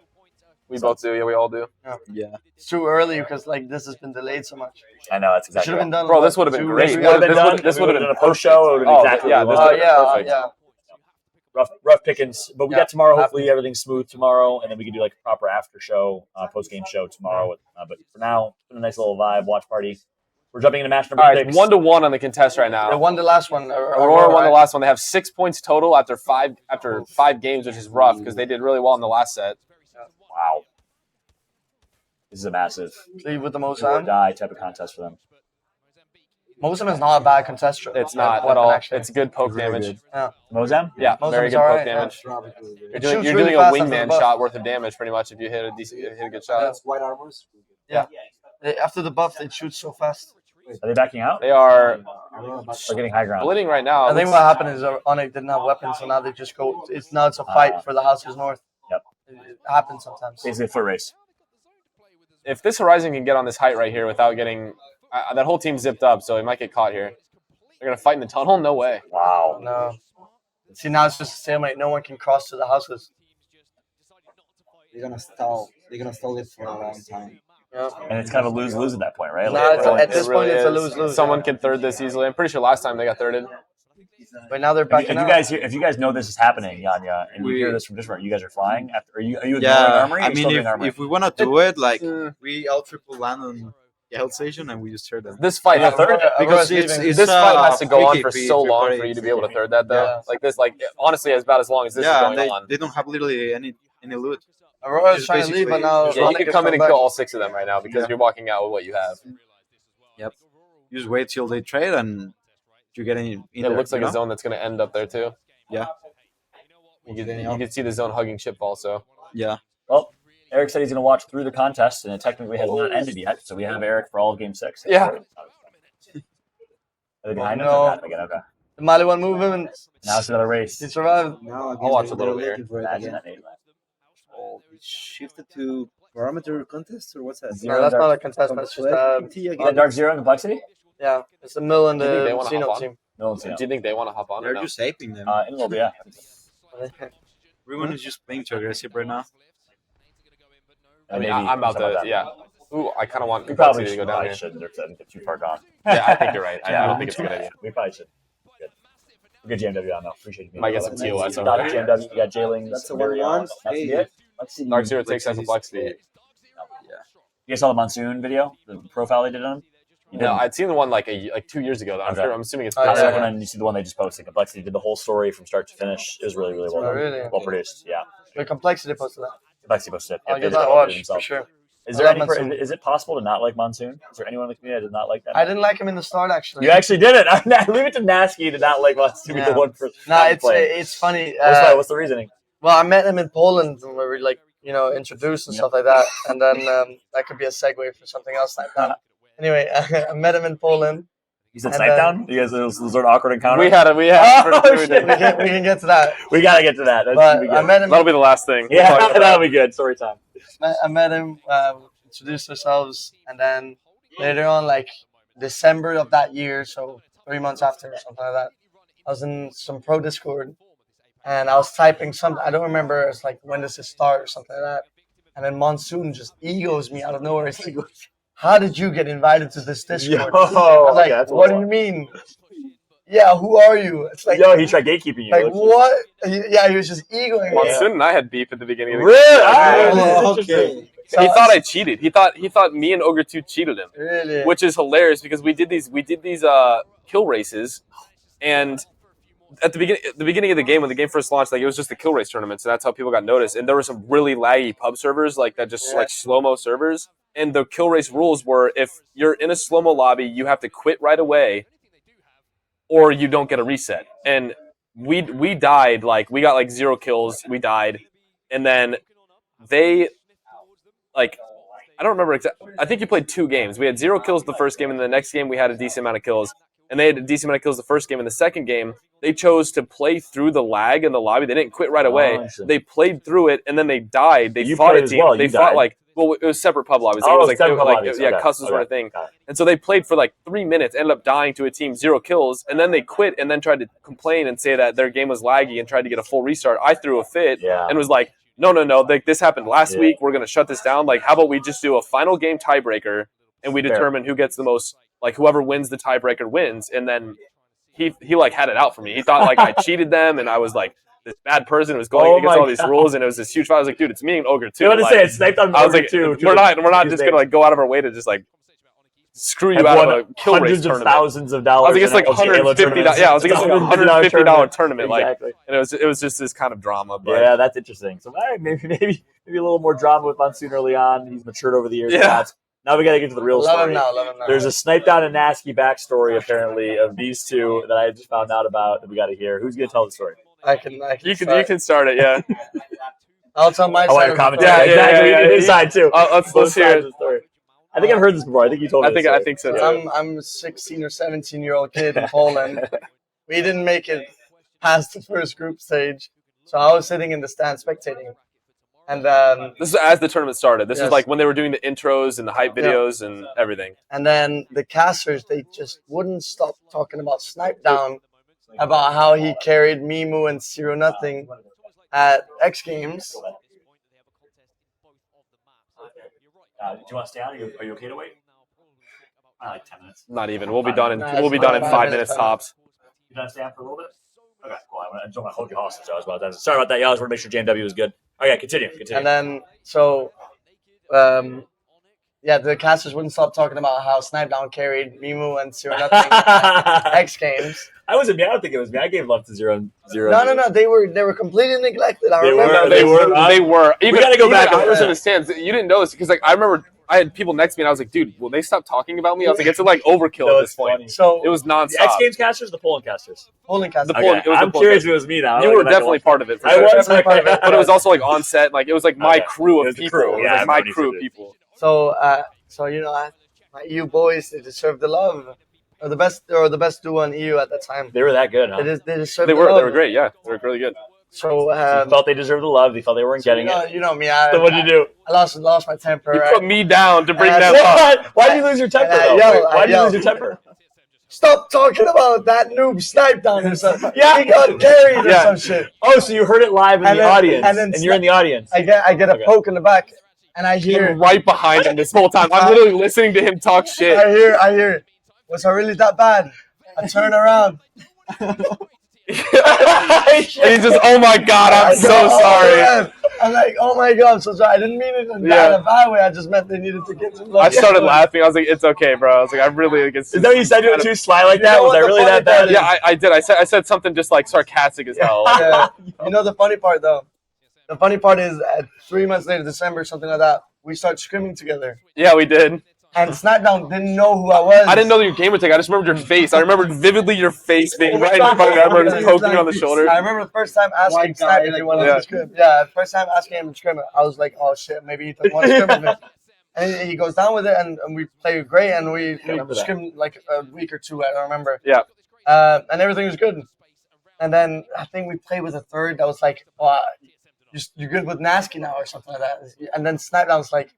We both do. Yeah, we all do. Yeah. It's too early because this has been delayed so much. I know, that's exactly. Should have been done. Bro, this would have been great. This would have been a post show. Exactly. Yeah. Rough pickings, but we got tomorrow. Hopefully, everything's smooth tomorrow, and then we can do like a proper after show, post game show tomorrow. But for now, it's been a nice little vibe, watch party. We're jumping into match number 6. 1-1 on the contest right now. They won the last one. Aurora won the last one. They have 6 points total after five games, which is rough because they did really well in the last set. Wow. This is a massive lead with the do or die type of contest for them. Mozam is not a bad contest. It's not at all. Actually. It's good poke damage. Yeah. Mozam? Yeah, very good poke damage. You're doing a wingman shot worth of damage pretty much if you hit a good shot. That's white armors. Yeah. After the buff, they shoot so fast. Are they backing out? They are getting high ground. Bleeding right now. I think what happened is Onyx didn't have weapons, so now they just go. It's a fight for the Houses North. Yep. It happens sometimes. Basically a foot race. If this Horizon can get on this height right here without getting that whole team zipped up, so he might get caught here. They're gonna fight in the tunnel? No way. Wow. No. See, now it's just a stalemate. No one can cross to the houses. They're gonna stall. They're gonna stall it for a long time. Yeah. And it's kind of a lose-lose at that point, right? No, it's, at It this really point, it's a is. lose-lose. Someone can third this easily. I'm pretty sure last time they got thirded. But now they're backing out. If you guys know this is happening, Yanya, and you hear this from different, you guys are flying after. Are you ignoring Yeah, armory? Or I are you still mean, doing armory? if we want to do it, like we all triple land on the health station and we just third them. This fight, Because Aurora's it's this fight has to go on for PvP, so long third for you to party. be able to third that though. Yeah. Like this, like honestly, about as long as this is Yeah, going on. they don't have literally any loot. Aurora's It's trying to leave, but now Yeah, you Sonic can is come in coming and kill back. all 6 of them right now because you're walking out with what you have. Yep. You just wait till they trade and you get in. It looks like a zone that's going to end up there too. Yeah. You can see the zone hugging Chipfall. So Yeah. Well, Eric said he's going to watch through the contest, and it technically has not ended yet. So we have Eric for all of Game 6. Yeah. Are they behind him? No. They're not. Again, okay. The Mali one movement. Now it's another race. He survived. Now I guess I'll watch they're a little looking here. for it Imagine again. that name. It shifted to parameter contest or what's that? Zero No, that's dark- not a contest. That's just Dark Zero and Complexity? yeah. It's the Mill and Do you think they the wanna Xynew hop on? team. No one's do you think they want to hop on? Or They're no? just aping them. in a little bit, yeah. Everyone is just playing too aggressive right now. I mean, Maybe I'm about something to. like that. Yeah. Ooh, I kind of want We probably Complexity to go down here. shouldn't. They're too far gone. Yeah, I think you're right. I Yeah. don't think it's a good idea. We probably should. Good GMW on though. Appreciate you. Might get some TOS over Dot there. GMW. You got JLINGZ. That's a 1-1. That's Hey. it. Dark Zero takes that Complexity. You guys saw the Monsoon video? The profile they did on him? You No, didn't? I'd seen the one like 2 years ago. Though. Okay. I'm assuming it's. Oh, I yeah. recommend you see the one they just posted. Complexity did the whole story from start to finish. It was really, really well Oh, done. really? Well produced. Yeah. The Complexity posted that. Complexity posted it. I'll They give did that a it watch for themselves. sure. Is I there love any? Monsoon. Is it possible to not like Monsoon? Is there anyone in the community that does not like that? I didn't like him in the start actually. You actually did it. Leave it to Gnaske to not like Monsoon. Yeah. The one for No, it's play. it's funny. What's the reasoning? Well, I met him in Poland and we were like, introduced and stuff like that. And then that could be a segue for something else like that. Anyway, I met him in Poland. You said And Snipe down? You guys, it was sort of awkward encounter? We had. Oh, we shit. did. We can get to that. We got to get to that. That's But gonna be good. I met him. That'll be the last thing. Yeah, We'll talk about that'll be good. Story time. I met him. Introduced ourselves, and then later on, like December of that year, so 3 months after or something like that, I was in some pro Discord, and I was typing something. I don't remember. It's like, when does it start or something like that. And then Monsoon just egos me out of nowhere. He's like, "How did you get invited to this Discord?" I'm like, that's "What do you mean?" Yeah, who are you? It's like, Yo, he tried gatekeeping you. like what? Yeah, he was just egoing me. Monsoon and I had beef at the beginning of the Really? game. Ah, Okay. He thought I cheated. He thought me and Ogre 2 cheated him, Really? which is hilarious because we did these kill races, and at the beginning of the game when the game first launched, like it was just a kill race tournament, so that's how people got noticed. And there were some really laggy pub servers like that, just like slow-mo servers. And the kill race rules were if you're in a slow-mo lobby, you have to quit right away, or you don't get a reset. And we died, like we got like 0 kills, we died, and then they. Like, I don't remember exactly. I think you played 2 games. We had 0 kills the first game, and the next game we had a decent amount of kills. And they had a decent amount of kills the first game. In the second game, they chose to play through the lag in the lobby. They didn't quit right away. interesting. They played through it, and then they died. They You fought played a as team. well. They You fought died. it was separate pub lobbies. Oh, It was like, separate pub lobbies. yeah, Okay. custom sort of Okay. thing. Got it. And so they played for like 3 minutes, ended up dying to a team, 0 kills, and then they quit and then tried to complain and say that their game was laggy and tried to get a full restart. I threw a fit Yeah. and was like, no, like this happened last Yeah. week. We're gonna shut this down. Like, how about we just do a final game tiebreaker and we Fair. determine who gets the most, like whoever wins the tiebreaker wins. And then he like had it out for me. He thought like I cheated them and I was like this bad person who was going Oh against my all these God. rules, and it was this huge fight. I was like, dude, it's me and Ogre too. You want to Like, say it's sniped on I was like, too. we're not just gonna like go out of our way to just like screw you out of a kill race hundreds of tournament. thousands of I dollars. was against like $150. Yeah, I was against like $150 tournament. Like, Exactly. and it was just this kind of drama. But Yeah, that's interesting. So all right, maybe a little more drama with Monsoon early on. He's matured over the years. Yeah. perhaps. Now we got to get to the real Love story. him now. Love him now. There's a Snipe Down and Gnaske backstory apparently of these two that I just found out about that we got to hear. Who's gonna tell the story? I can. you start. can start it. Yeah. I'll tell my I side. want of your the commentary. story. Exactly. yeah. His side too. Let's Both hear sides it. of the story. I think I've heard this before. I think you told me. I think so too. I'm a 16 or 17-year-old kid in Poland. We didn't make it past the first group stage, so I was sitting in the stand spectating. And This is as the tournament started. This was Yes. like when they were doing the intros and the hype Yeah. videos and everything. and then the casters, they just wouldn't stop talking about Snipe Down, about how he carried Mimu and 0-0 at X Games. Do you want to stay on? Are you okay to wait? Like 10 minutes. Not even. We'll be done in Nah, we'll be it's done in fine. 5 minutes tops. You done staying for a little bit? Okay, cool. I don't want to hold you hostage. I was about that. Sorry about that, y'all. I just want to make sure JMW was good. Okay, continue. And then yeah, the casters wouldn't stop talking about how Snipe3down carried Mimu and Zero Nothing X Games. I wasn't me. I don't think it was me. I gave love to Zero. No. They were completely neglected. I They remember. were. They were. We gotta go back. I was in the stands. You didn't notice because like I remember I had people next to me and I was like, dude, will they stop talking about me? I was like, it's like overkill No, at this point. funny. So It was The nonstop. X Games casters, the Poland casters. Poland casters. The Poland- Okay. it was the I'm Poland curious casters. if it was me now. You were definitely part of it. For I sure. was definitely part of it. But it was also like on set. Like it was like my Okay. crew It of was the people. crew. It was Yeah, like my everybody crew of did. people. So you know, my EU boys, they deserve the love. Or the best duo in EU at that time. They were that good, huh? They deserve They the love. were great. Yeah, they were really good. So They felt they deserved the love. They felt they weren't getting it. you know me. So what did you do? I lost my temper. You put me down to bring And them up. Why did you lose your temper? And I though? yelled, Why I did you lose yelled. your temper? Stop talking about that noob Snipe3down or something. Yeah. He got carried or Yeah. some shit. Oh, so you heard it live in And the then- audience, and then you're in the audience. I get a Okay. poke in the back, and I hear Him right behind him this whole time. I'm literally listening to him talk shit. I hear. Was I really that bad? I turn around. And he's just, oh my god, I'm I so go, "Oh, sorry. man." I'm like, oh my god, I'm so sorry. I didn't mean it in Yeah. a bad way. I just meant they needed to get some love. I started laughing. I was like, it's okay, bro. I was like, I really like it's. Is that what you said to it too? Sly like You that? know Was what I the really funny that bad? part is? Yeah, I did. I said something just like sarcastic as hell. Like, Yeah. You know the funny part though? The funny part is 3 months later, December, something like that, we start screaming together. yeah, we did. And Snipe3down didn't know who I was. I didn't know your gamer tag. I just remembered your face. I remembered vividly your face being right in front of me. I remember just poking you on the shoulder. I remember the first time asking White guy, Snipe if like, he wanted yeah. to scrim. Yeah, the first time asking him to scrim, I was like, oh shit, maybe he doesn't want to scrim with me. And he goes down with it, and we play great, and we remember that. scrimmed like a week or two, I don't remember. Yeah. And everything was good. And then I think we played with a third that was like, oh, you're good with Gnaske now or something like that. And then Snipe3down's like,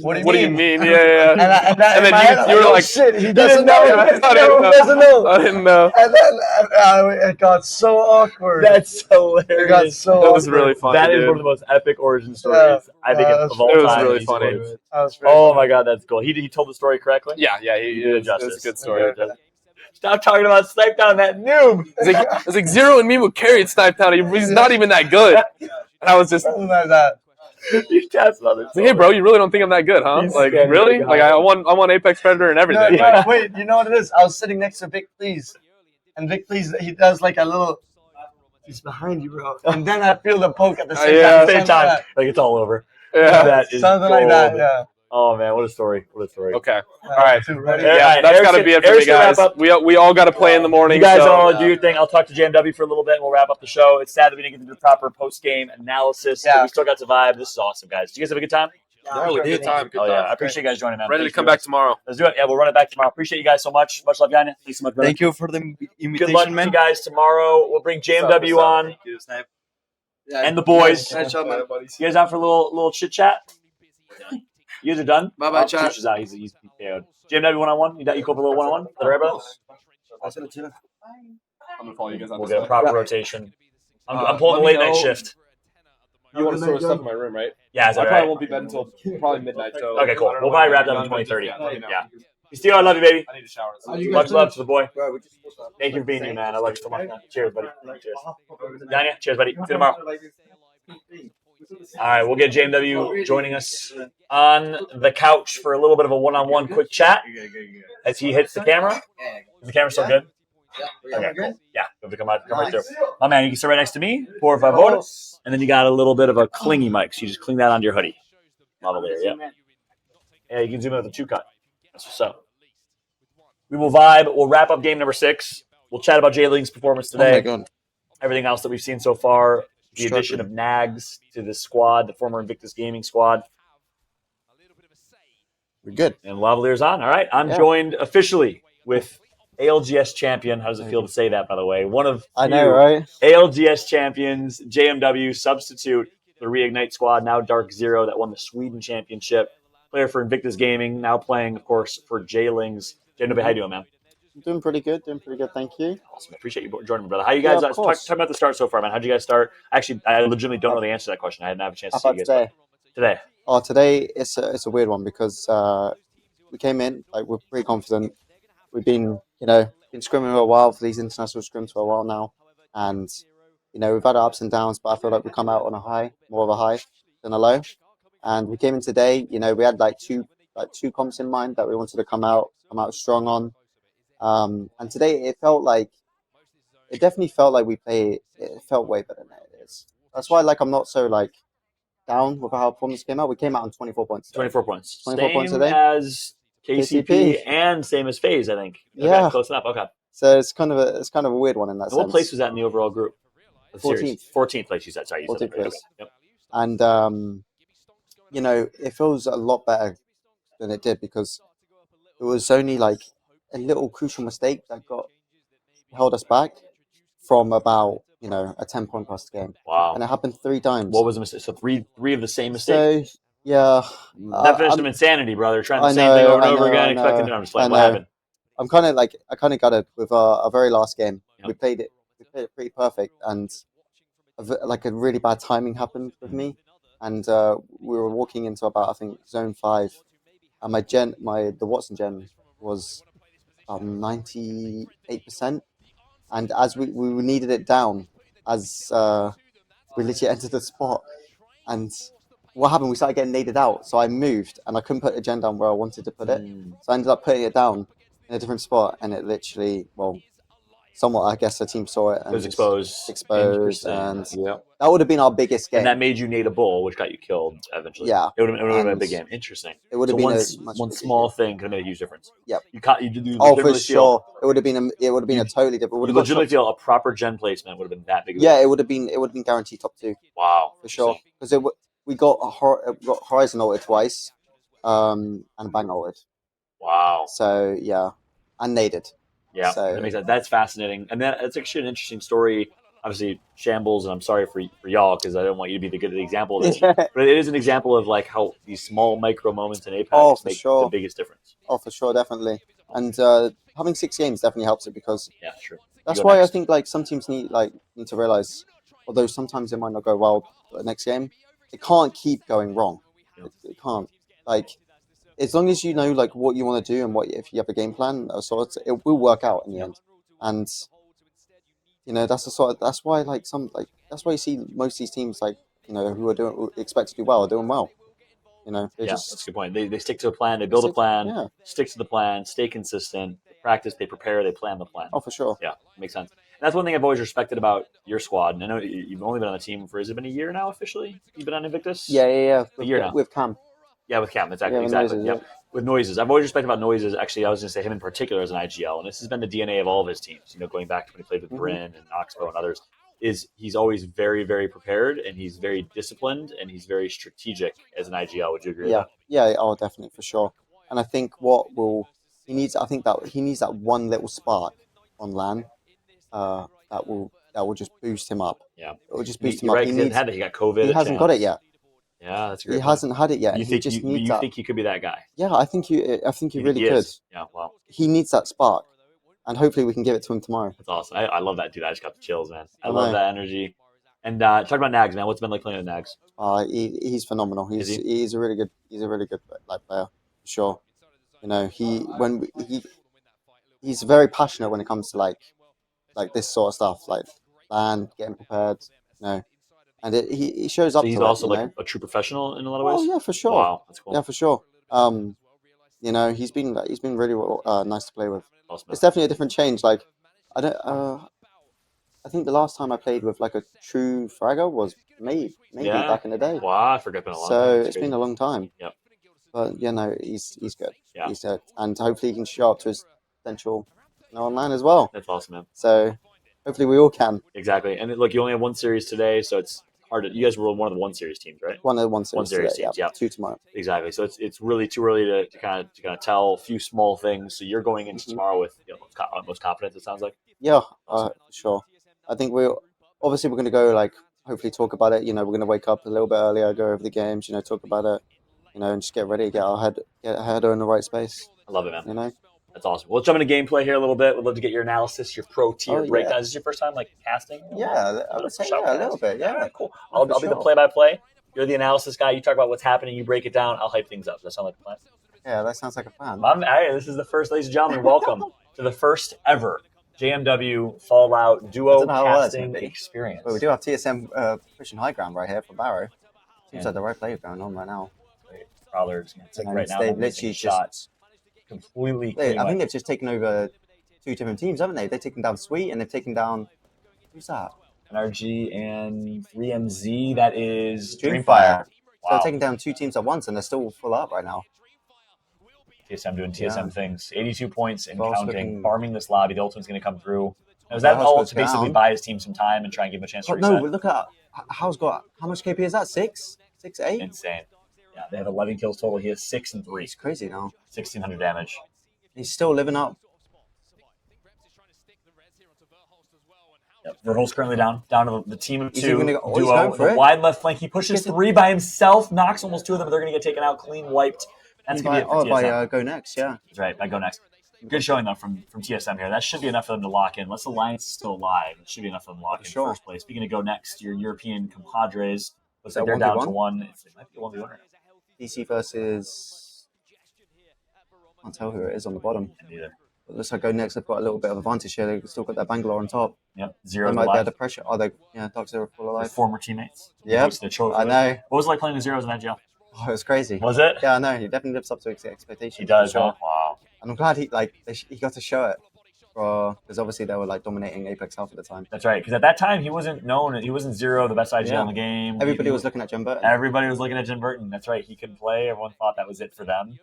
what do you mean? Yeah. And then then in my head, I'm you were oh, like, shit, he didn't doesn't know. know. I He didn't know. doesn't know. I didn't know. And then it got so awkward. That's It got hilarious. so That was awkward. really funny. That is dude. one of the most epic origin stories I think Yeah, of all it was time. really These funny. stories. That was very Oh funny. my god, that's cool. He told the story correctly. Yeah, He did it it's justice. a good story. Stop talking about Snipe3down, that noob. It's like Zero and me will carry it Snipe3down. He's not even that good. And I was just Something like that. You tapped on it. like, hey, bro, you really don't think I'm that good, huh? He's Like, scared really? of the Like, guy. I won Apex Predator and No, everything. no, Like, wait, you know what it is? I was sitting next to Vic Please, and Vic Please, he does like a little. He's behind you, bro. And then I feel the poke at the same Yeah. time. Same Something time. like Like it's all over. yeah. That is Something like that, gold. yeah. Oh man, what a story. What a story. Okay. All right. Ready? Yeah. Yeah, Alright, that's Eric's got to gonna- be it for Eric's me, gonna guys. wrap up. We all got to play in the morning. You guys so, all do your thing. I'll talk to JMW for a little bit and we'll wrap up the show. It's sad that we didn't get to do the proper post game analysis, but Yeah. we still got to vibe. This is awesome, guys. Did you guys have a good time? Yeah, we did. Time. Oh yeah, I appreciate you guys joining, man. Ready to Thanks come for back tomorrow. Let's do it. Yeah, we'll run it back tomorrow. Appreciate you guys so much. Much love, Yanya. Thanks so much, brother. Thank you for the Good luck invitation, to man. you guys tomorrow. We'll bring JMW on and the boys. Nice job, man. You guys out for a little chit chat? You guys are done? Bye-bye, Oh, chat. Tush is out. He's PKO'd. JMW 1-on-1? You go for a little 1-on-1? Is that all right, brother? I'm gonna follow you guys on We'll get a proper rotation. I'm pulling the let me late night know. shift. You want to store stuff in my room, right? Yeah, is I that probably right? won't be bed until probably midnight. So Okay, cool. I don't know We'll when probably wrap I'll up be in done, but 20:30. yeah, let me know. Yeah. Pistillo, I love you, baby. I need a shower. Much love to the boy. Thank you for being here, man. I love you so much, man. Cheers, buddy. Cheers. Yanya, cheers, buddy. See you tomorrow. All right, we'll get JMW joining us on the couch for a little bit of a one-on-one quick chat as he hits the camera. Is the camera still good? Okay, cool. Yeah, you'll come right through. My man, you can sit right next to me, por favor. And then you got a little bit of a clingy mic, so you just cling that onto your hoodie. Lavalier, yeah. Yeah, you can zoom in with a 2-cut. That's what's up. We will vibe. We'll wrap up game number 6. We'll chat about JLINGZ performance Oh my today. god. Everything else that we've seen so far. The Struggling. addition of Nags to the squad, the former Invictus Gaming squad. We're good. And Lavalier's on. All right. I'm joined officially with ALGS champion. How does it feel to say that, by the way? One of I few know, right? ALGS champions, JMW substitute, the Reignite squad, now Dark Zero, that won the Sweden championship. Player for Invictus Gaming, now playing, of course, for JLINGZ. JMW, how you doing, man? Doing pretty good, thank you. Awesome. Appreciate you joining me, brother. How you guys, of course. talk about the start so far, man. How'd you guys start? Actually, I legitimately don't know the answer to that question. I didn't have a chance to How see about you guys. today? today? Oh, today it's a weird one because we came in like we're pretty confident. We've been been scrimming for a while for these international scrims for a while now, and we've had our ups and downs, but I feel like we come out on a high, more of a high than a low. And we came in today. We had like two comps in mind that we wanted to come out strong on. And today it definitely felt like we played. It felt way better than it is. That's why I'm not so down with how performance came out. We came out on 24 points. 24 points. 24 same points today. As KCP and same as FaZe, I think. Yeah. Okay, close enough. Okay. So it's kind of a weird one in that sense. What place was that in the overall group? 14th. 14th place, you said. Sorry, you 14th said that. place. Okay. Yep. And it feels a lot better than it did because it was only a little crucial mistake that held us back from about a 10-point plus game. Wow. And it happened 3 times. What was the mistake? So three of the same mistake? So yeah. Definition of insanity, brother. Trying the same thing over and over again, expecting to. I'm just like, what happened? I kind of got it with our very last game. Yep. We played it pretty perfect, and a really bad timing happened with me, and we were walking into about I think zone 5, and the Watson gen was 98%, and as we needed it down, as we literally entered the spot, and what happened? We started getting naded out, so I moved, and I couldn't put the gen down where I wanted to put it, so I ended up putting it down in a different spot, and it literally, somewhat, I guess the team saw it and it was exposed, and yep. That would have been our biggest game. And that made you nade a bull, which got you killed eventually. Yeah, it would have been a big game. Interesting. It would have been one small thing could have made a huge difference. Yep. You for sure. It would have been a totally different. You legitimately feel a proper gen placement would have been that big. It would have been guaranteed top 2. Wow, for sure. Because we got Horizon ulted twice, and Bang ulted. Wow. So yeah, and naded. Yeah, so, that makes sense. That's fascinating, and that's actually an interesting story. Obviously, shambles, and I'm sorry for y'all because I don't want you to be the good example of this. But it is an example of how these small micro moments in Apex make the biggest difference. Oh, for sure, definitely. And having 6 games definitely helps it because true. That's why next. I think some teams need to realize, although sometimes it might not go well the next game, it can't keep going wrong. Yep. It can't. As long as you know what you want to do and if you have a game plan of sorts, it will work out in the end. And that's why that's why you see most of these teams who expect to do well are doing well. That's a good point. They stick to a plan, they build a plan, stick to the plan, stay consistent, practice, they prepare, they plan the plan. Oh, for sure. Yeah, makes sense. And that's one thing I've always respected about your squad. And I know you've only been on the team for, has it been a year now officially? You've been on Invictus? Yeah. A year now. With Cam. Yeah, with Cam, exactly. Noises, yep. With Noises. I've always respected about Noises. Actually, I was going to say him in particular as an IGL, and this has been the DNA of all of his teams. Going back to when he played with Bryn and Oxbow and others, is he's always very, very prepared, and he's very disciplined, and he's very strategic as an IGL. Would you agree with that? Yeah, definitely, for sure. And I think he needs that one little spark on LAN that will just boost him up. Yeah. It will just boost him up. He didn't have it. He got COVID. He hasn't got it yet. Yeah, that's a great He hasn't had it yet. You think he could be that guy? Yeah, I think he really could. Yeah, wow. He needs that spark, and hopefully we can give it to him tomorrow. That's awesome. I love that dude. I just got the chills, man. I love that energy. And talk about Nags, man. What's it been like playing with Nags? He's phenomenal. He's a really good player for sure. He's very passionate when it comes to this sort of stuff, LAN, getting prepared. And he shows up. So he's also a true professional in a lot of ways. Oh yeah, for sure. Wow, that's cool. Yeah, for sure. He's been really nice to play with. Awesome. It's definitely a different change. I think the last time I played with a true fragger was maybe back in the day. Wow, I forgot. Been a long time. So it's been a long time. Yep. But he's good. Yeah. He's good, and hopefully he can show up to his potential online as well. That's awesome, man. So hopefully we all can. Exactly. And look, you only have one series today, so it's hard to. You guys were one of the 1 series teams, right? One of the 1 series today, teams. Yeah. 2 tomorrow. Exactly. So it's really too early to kind of tell a few small things. So you're going into tomorrow with most confidence. It sounds like. Yeah. Sure. I think we're going to go hopefully talk about it. We're going to wake up a little bit earlier, go over the games. Talk about it. And just get ready, get our head in the right space. I love it, man. That's awesome. We'll jump into gameplay here a little bit. We'd love to get your analysis, your pro tier breakdown. Is this your first time casting? Yeah, I would say a little bit. Yeah, cool. I'll be the play-by-play. You're the analysis guy. You talk about what's happening. You break it down. I'll hype things up. Does that sound like a plan? Yeah, that sounds like a plan. Hey, this is the first, ladies and gentlemen. Welcome to the first ever JMW Fallout duo casting experience. But we do have TSM pushing high ground right here for Barrow. Seems like the right play going on right now. Prowler's right now. They've literally shots completely. I think they've just taken over 2 different teams, haven't they? They've taken down Sweet and they've taken down, who's that? NRG and 3MZ. That is Dreamfire. Wow. So they're taking down 2 teams at once and they're still full up right now. TSM doing TSM things. 82 points and counting. Farming this lobby. The ultimate's going to come through. Now, is that all to basically buy his team some time and try and give him a chance to reset? No, look at how much KP is that? 6? 6, 8? Insane. Yeah, they have 11 kills total. He has 6 and 3. It's crazy now. 1,600 damage. He's still living up. Yep. Verhults currently down to the team of 2 duo. The wide left flank. He pushes 3 by himself. Knocks almost 2 of them, but they're going to get taken out. Clean wiped. That's going to be it for TSM. By Go Next, yeah. That's right, by Go Next. Good showing, though, from TSM here. That should be enough for them to lock in. Unless the Alliance is still alive, it should be enough for them to lock in first place. Speaking of Go Next, your European compadres, looks like they're down to 1. It might be a 1v1 right now. DC versus... I can't tell who it is on the bottom. Neither. It looks like Go Next have got a little bit of advantage here. They've still got their Bangalore on top. Yep, 0 They might be able to pressure. Oh, Dark Zero full alive. Former teammates. Yeah, I know. What was it like playing the Zeros in that jail? Oh, it was crazy. Was it? Yeah, I know. He definitely lives up to expectations. He does, sure. Wow. And I'm glad he got to show it. Because obviously they were like dominating Apex Alpha at the time. That's right. Because at that time he wasn't known. He wasn't Zero, the best IGL in the game. Everybody was looking at Genburten. Everybody was looking at Genburten. That's right. He couldn't play. Everyone thought that was it for them.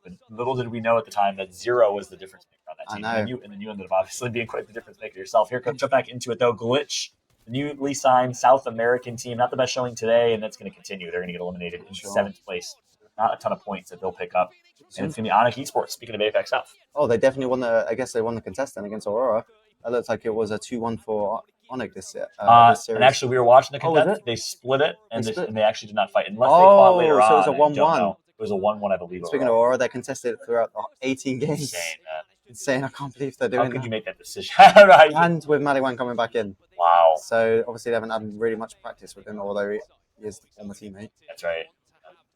But little did we know at the time that Zero was the difference maker on that team. I know. And then you ended up obviously being quite the difference maker yourself. Here, jump back into it though. Glitch, the newly signed South American team, not the best showing today, and that's going to continue. They're going to get eliminated in 7th place. Not a ton of points that they'll pick up. And it's going to be Onyx Esports, speaking of Apex South. Oh, they definitely won I guess they won the contest then against Aurora. It looks like it was a 2-1 for Onyx this series. And actually, we were watching the contest. They split it, and they actually did not fight. Unless they fought later on. So it was a 1-1. It was a 1-1, I believe. Speaking of Aurora, they contested it throughout the 18 games. Insane, man. Insane. I can't believe they're doing that. How could you make that decision? And with Maliwan coming back in. Wow. So obviously they haven't had really much practice with him, although he is the former teammate. That's right.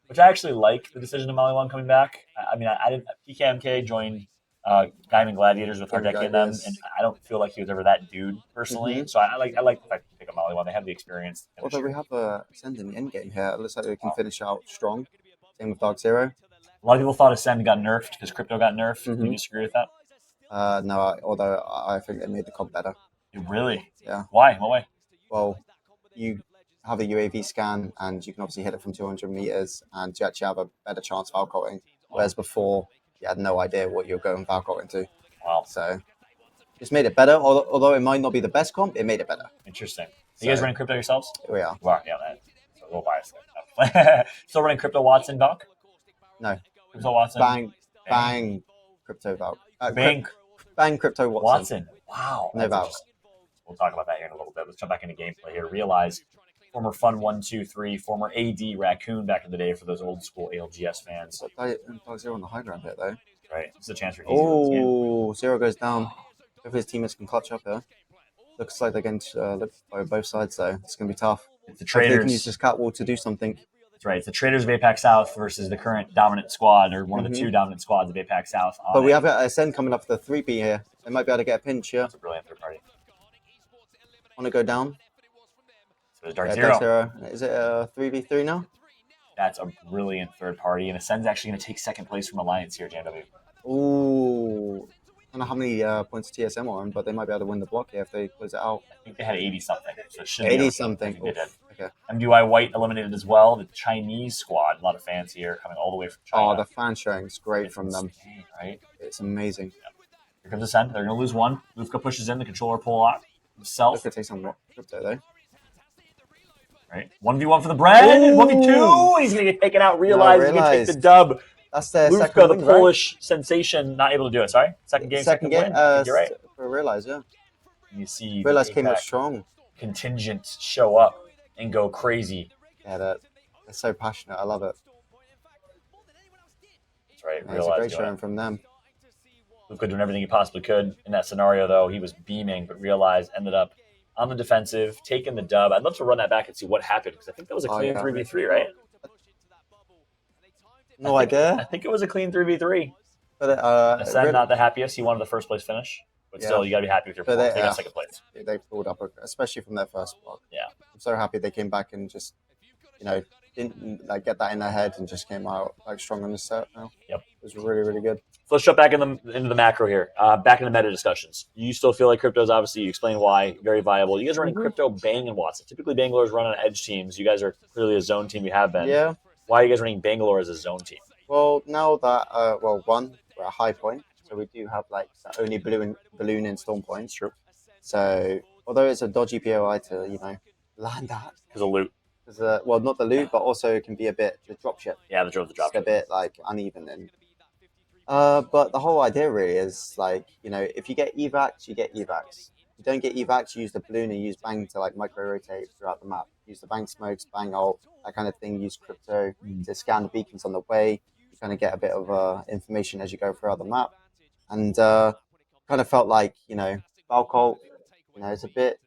Which I actually like the decision of Maliwan coming back. I mean, I didn't. PKMK joined Diamond Gladiators with Hardecki and them, and I don't feel like he was ever that dude personally. Mm-hmm. So I like the fact that you pick up Maliwan. They have the experience. Although we have Acend in the end game here, it looks like we can finish out strong. Same with Dark Zero. A lot of people thought Acend got nerfed because Crypto got nerfed. Do you disagree with that? No, although I think they made the comp better. Really? Yeah. Why? What way? Well, you have a UAV scan and you can obviously hit it from 200 meters and you actually have a better chance of Fallouting. Whereas before, you had no idea what you're going Fallouting to. Wow. So, just made it better. Although it might not be the best comp, it made it better. Interesting. You guys running Crypto yourselves? We are. Well, yeah, that's a little biased there. Still running Crypto Watson, Doc? No. Crypto Watson? Bang. Crypto Valk. Bang Crypto Watson. Wow. No Valk. We'll talk about that here in a little bit. Let's jump back into gameplay here. Realize former Fun 123, former AD Raccoon back in the day for those old school ALGS fans. Dark Zero on the high ground here, though. Right. This is a chance for Zero goes down. If his teammates can clutch up here. Looks like they're going to look by both sides, though. It's going to be tough. It's the Traders. They can use this catwalk to do something. That's right. It's the Traders of APAC South versus the current dominant squad, or one of the 2 dominant squads of APAC South. But we have Acend coming up for the 3B here. They might be able to get a pinch here. That's a brilliant third party. Want to go down? So there's Dark Zero. Is it a 3v3 now? That's a brilliant third party, and Ascend's actually going to take 2nd place from Alliance here, JW. Ooh. I don't know how many points TSM are on, but they might be able to win the block here if they close it out. I think they had 80-something. So it should 80-something. They did. Okay. MDY White eliminated as well. The Chinese squad, a lot of fans here coming all the way from China. Oh, the fan sharing is great from them. Right? It's amazing. Yeah. Here comes Ascend. They're going to lose 1. Lufka pushes in. The controller pull out himself. Lufka takes on Crypto, though. Right. 1v1 for the bread. 1v2. He's going to get taken out. Realize he's going to take the dub. That's their Lufka, second the win, Polish sensation, not able to do it. Sorry? Second game. Second game. You're right. For Realize, yeah. You see Realize came out strong. Contingent show up and go crazy. Yeah, they're so passionate. I love it. That's right. Yeah, it's a great showing from them. Lufka doing everything he possibly could in that scenario, though. He was beaming, but Realize ended up on the defensive, taking the dub. I'd love to run that back and see what happened because I think that was a clean 3v3, right? No idea. I think it was a clean 3v3. But Acend not the happiest. He wanted the first place finish, but still, you got to be happy with your performance. They got second place. They pulled up, especially from their first block. Yeah, I'm so happy they came back and just, didn't like get that in their head and just came out like strong on the set. Now. Yep, it was really, really good. So let's jump back into the macro here. Back in the meta discussions. You still feel like crypto's obviously, you explain why, very viable. You guys are running crypto, Bang, and Watson. Typically, Bangalore's run on edge teams. You guys are clearly a zone team. You have been. Yeah. Why are you guys running Bangalore as a zone team? Well, now that one, we're at high point, so we do have like the only balloon in storm points. True. So although it's a dodgy POI to land that because of loot. Well, not the loot, but also it can be a bit the drop ship. Yeah, the drop. It's a bit like uneven and. But the whole idea really is like if you get evacs, you get evacs. If you don't get evacs, you use the balloon and use Bang to like micro rotate throughout the map. Use the Bang smokes, Bang ult, that kind of thing. Use crypto to scan the beacons on the way. You kind of get a bit of information as you go throughout the map, and kind of felt like Falloutt, it's a bit.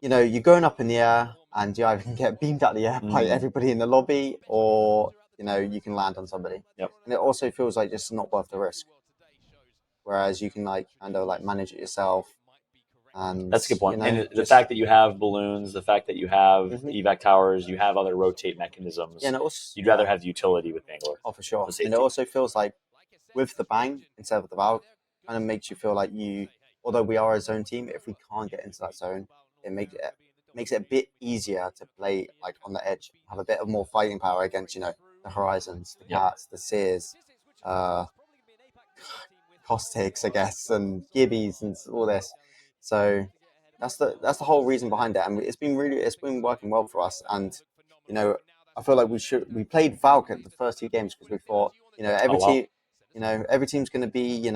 You're going up in the air and you either can get beamed out of the air by everybody in the lobby, or you can land on somebody. Yep. And it also feels like just not worth the risk. Whereas you can manage it yourself. And that's a good point. And the fact that you have balloons, the fact that you have evac towers, you have other rotate mechanisms. Yeah, and also, you'd rather have utility with Bangalore. Oh, for sure. And it also feels like with the Bang instead of the Valve, kind of makes you feel like although we are a zone team, if we can't get into that zone, it makes it a bit easier to play like on the edge, have a bit of more fighting power against the Horizons, the Cats, the Sears, Caustics, I guess, and Gibbies and all this. So that's the whole reason behind it, and it's been working well for us. And I feel like we played Valk at the first 2 games because we thought every team's going to be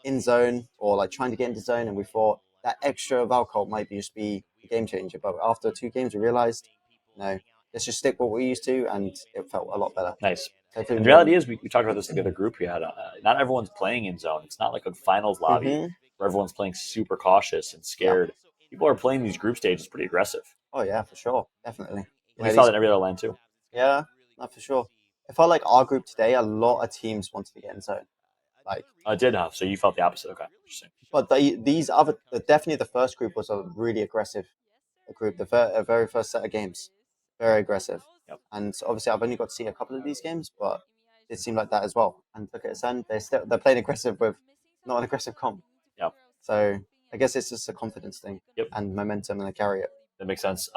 in zone or like trying to get into zone, and we thought that extra Valk ult might just be a game changer. But after 2 games, we realized let's just stick what we're used to, and it felt a lot better. Nice. And the reality is, we talked about this in the other group we had. Not everyone's playing in zone. It's not like a finals lobby where everyone's playing super cautious and scared. Yeah. People are playing these group stages pretty aggressive. Oh yeah, for sure, definitely. We saw that in every other land too. Yeah, not for sure. It felt like our group today, a lot of teams wanted to get in zone. Like I did have. So you felt the opposite. Okay, interesting. But definitely the first group was a really aggressive group. The very first set of games, very aggressive. Yep. And obviously, I've only got to see a couple of these games, but it seemed like that as well. And look at Acend, they're playing aggressive with not an aggressive comp. Yep. So I guess it's just a confidence thing. Yep. And momentum, and they carry it. That makes sense.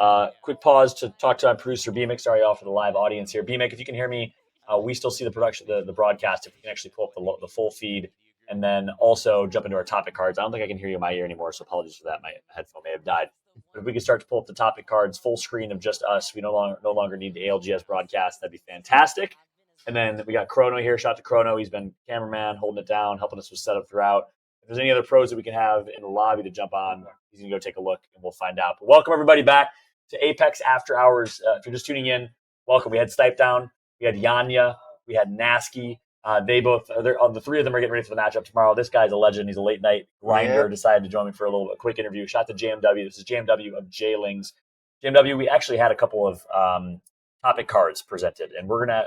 Quick pause to talk to our producer BMX. Sorry, all for the live audience here. BMX, if you can hear me, we still see the production, the broadcast. If we can actually pull up the full feed, and then also jump into our topic cards. I don't think I can hear you in my ear anymore, so apologies for that. My headphone may have died. But if we could start to pull up the topic cards, full screen of just us, we no longer need the ALGS broadcast. That'd be fantastic. And then we got Chrono here. Shout out to Chrono. He's been cameraman, holding it down, helping us with setup throughout. If there's any other pros that we can have in the lobby to jump on, he's going to go take a look, and we'll find out. But welcome, everybody, back to Apex After Hours. If you're just tuning in, welcome. We had Snipe down. We had Yanya. We had Gnaske. The 3 of them are getting ready for the matchup tomorrow. This guy's a legend. He's a late night grinder. Yeah. Decided to join me for a quick interview. Shout out to JMW. This is JMW of JLINGZ. JMW, we actually had a couple of topic cards presented, and we're going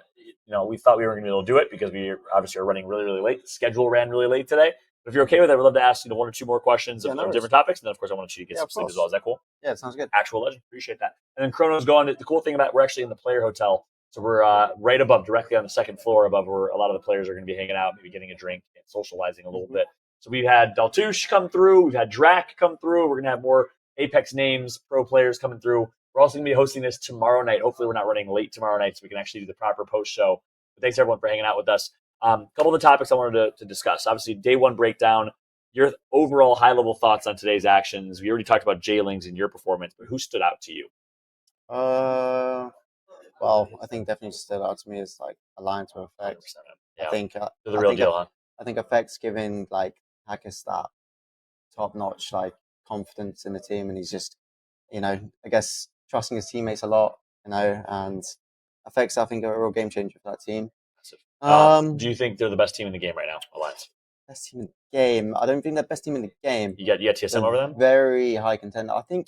to, we thought we were going to be able to do it because we obviously are running really, really late. The schedule ran really late today. But if you're okay with it, we'd love to ask 1 or 2 more questions of different topics. And then, of course, I want you to get some sleep as well. Is that cool? Yeah, it sounds good. Actual legend. Appreciate that. And then Chrono's going. The cool thing about we're actually in the player hotel. So we're right above, directly on the second floor above where a lot of the players are going to be hanging out, maybe getting a drink and socializing a little bit. So we've had Daltouche come through. We've had Drac come through. We're going to have more Apex names, pro players coming through. We're also going to be hosting this tomorrow night. Hopefully we're not running late tomorrow night so we can actually do the proper post show. But thanks everyone for hanging out with us. A couple of the topics I wanted to discuss. Obviously, day 1 breakdown. Your overall high-level thoughts on today's actions. We already talked about JLINGZ and your performance, but who stood out to you? Well, I think definitely stood out to me is like Alliance with Effects. Yeah. I think they're the real deal, huh? I think Effects giving like Hackers that top-notch like confidence in the team, and he's just, I guess trusting his teammates a lot, and Effects I think are a real game changer for that team. Do you think they're the best team in the game right now, Alliance? best team in the game. I don't think they're best team in the game. You got TSM over them? Very high contender. I think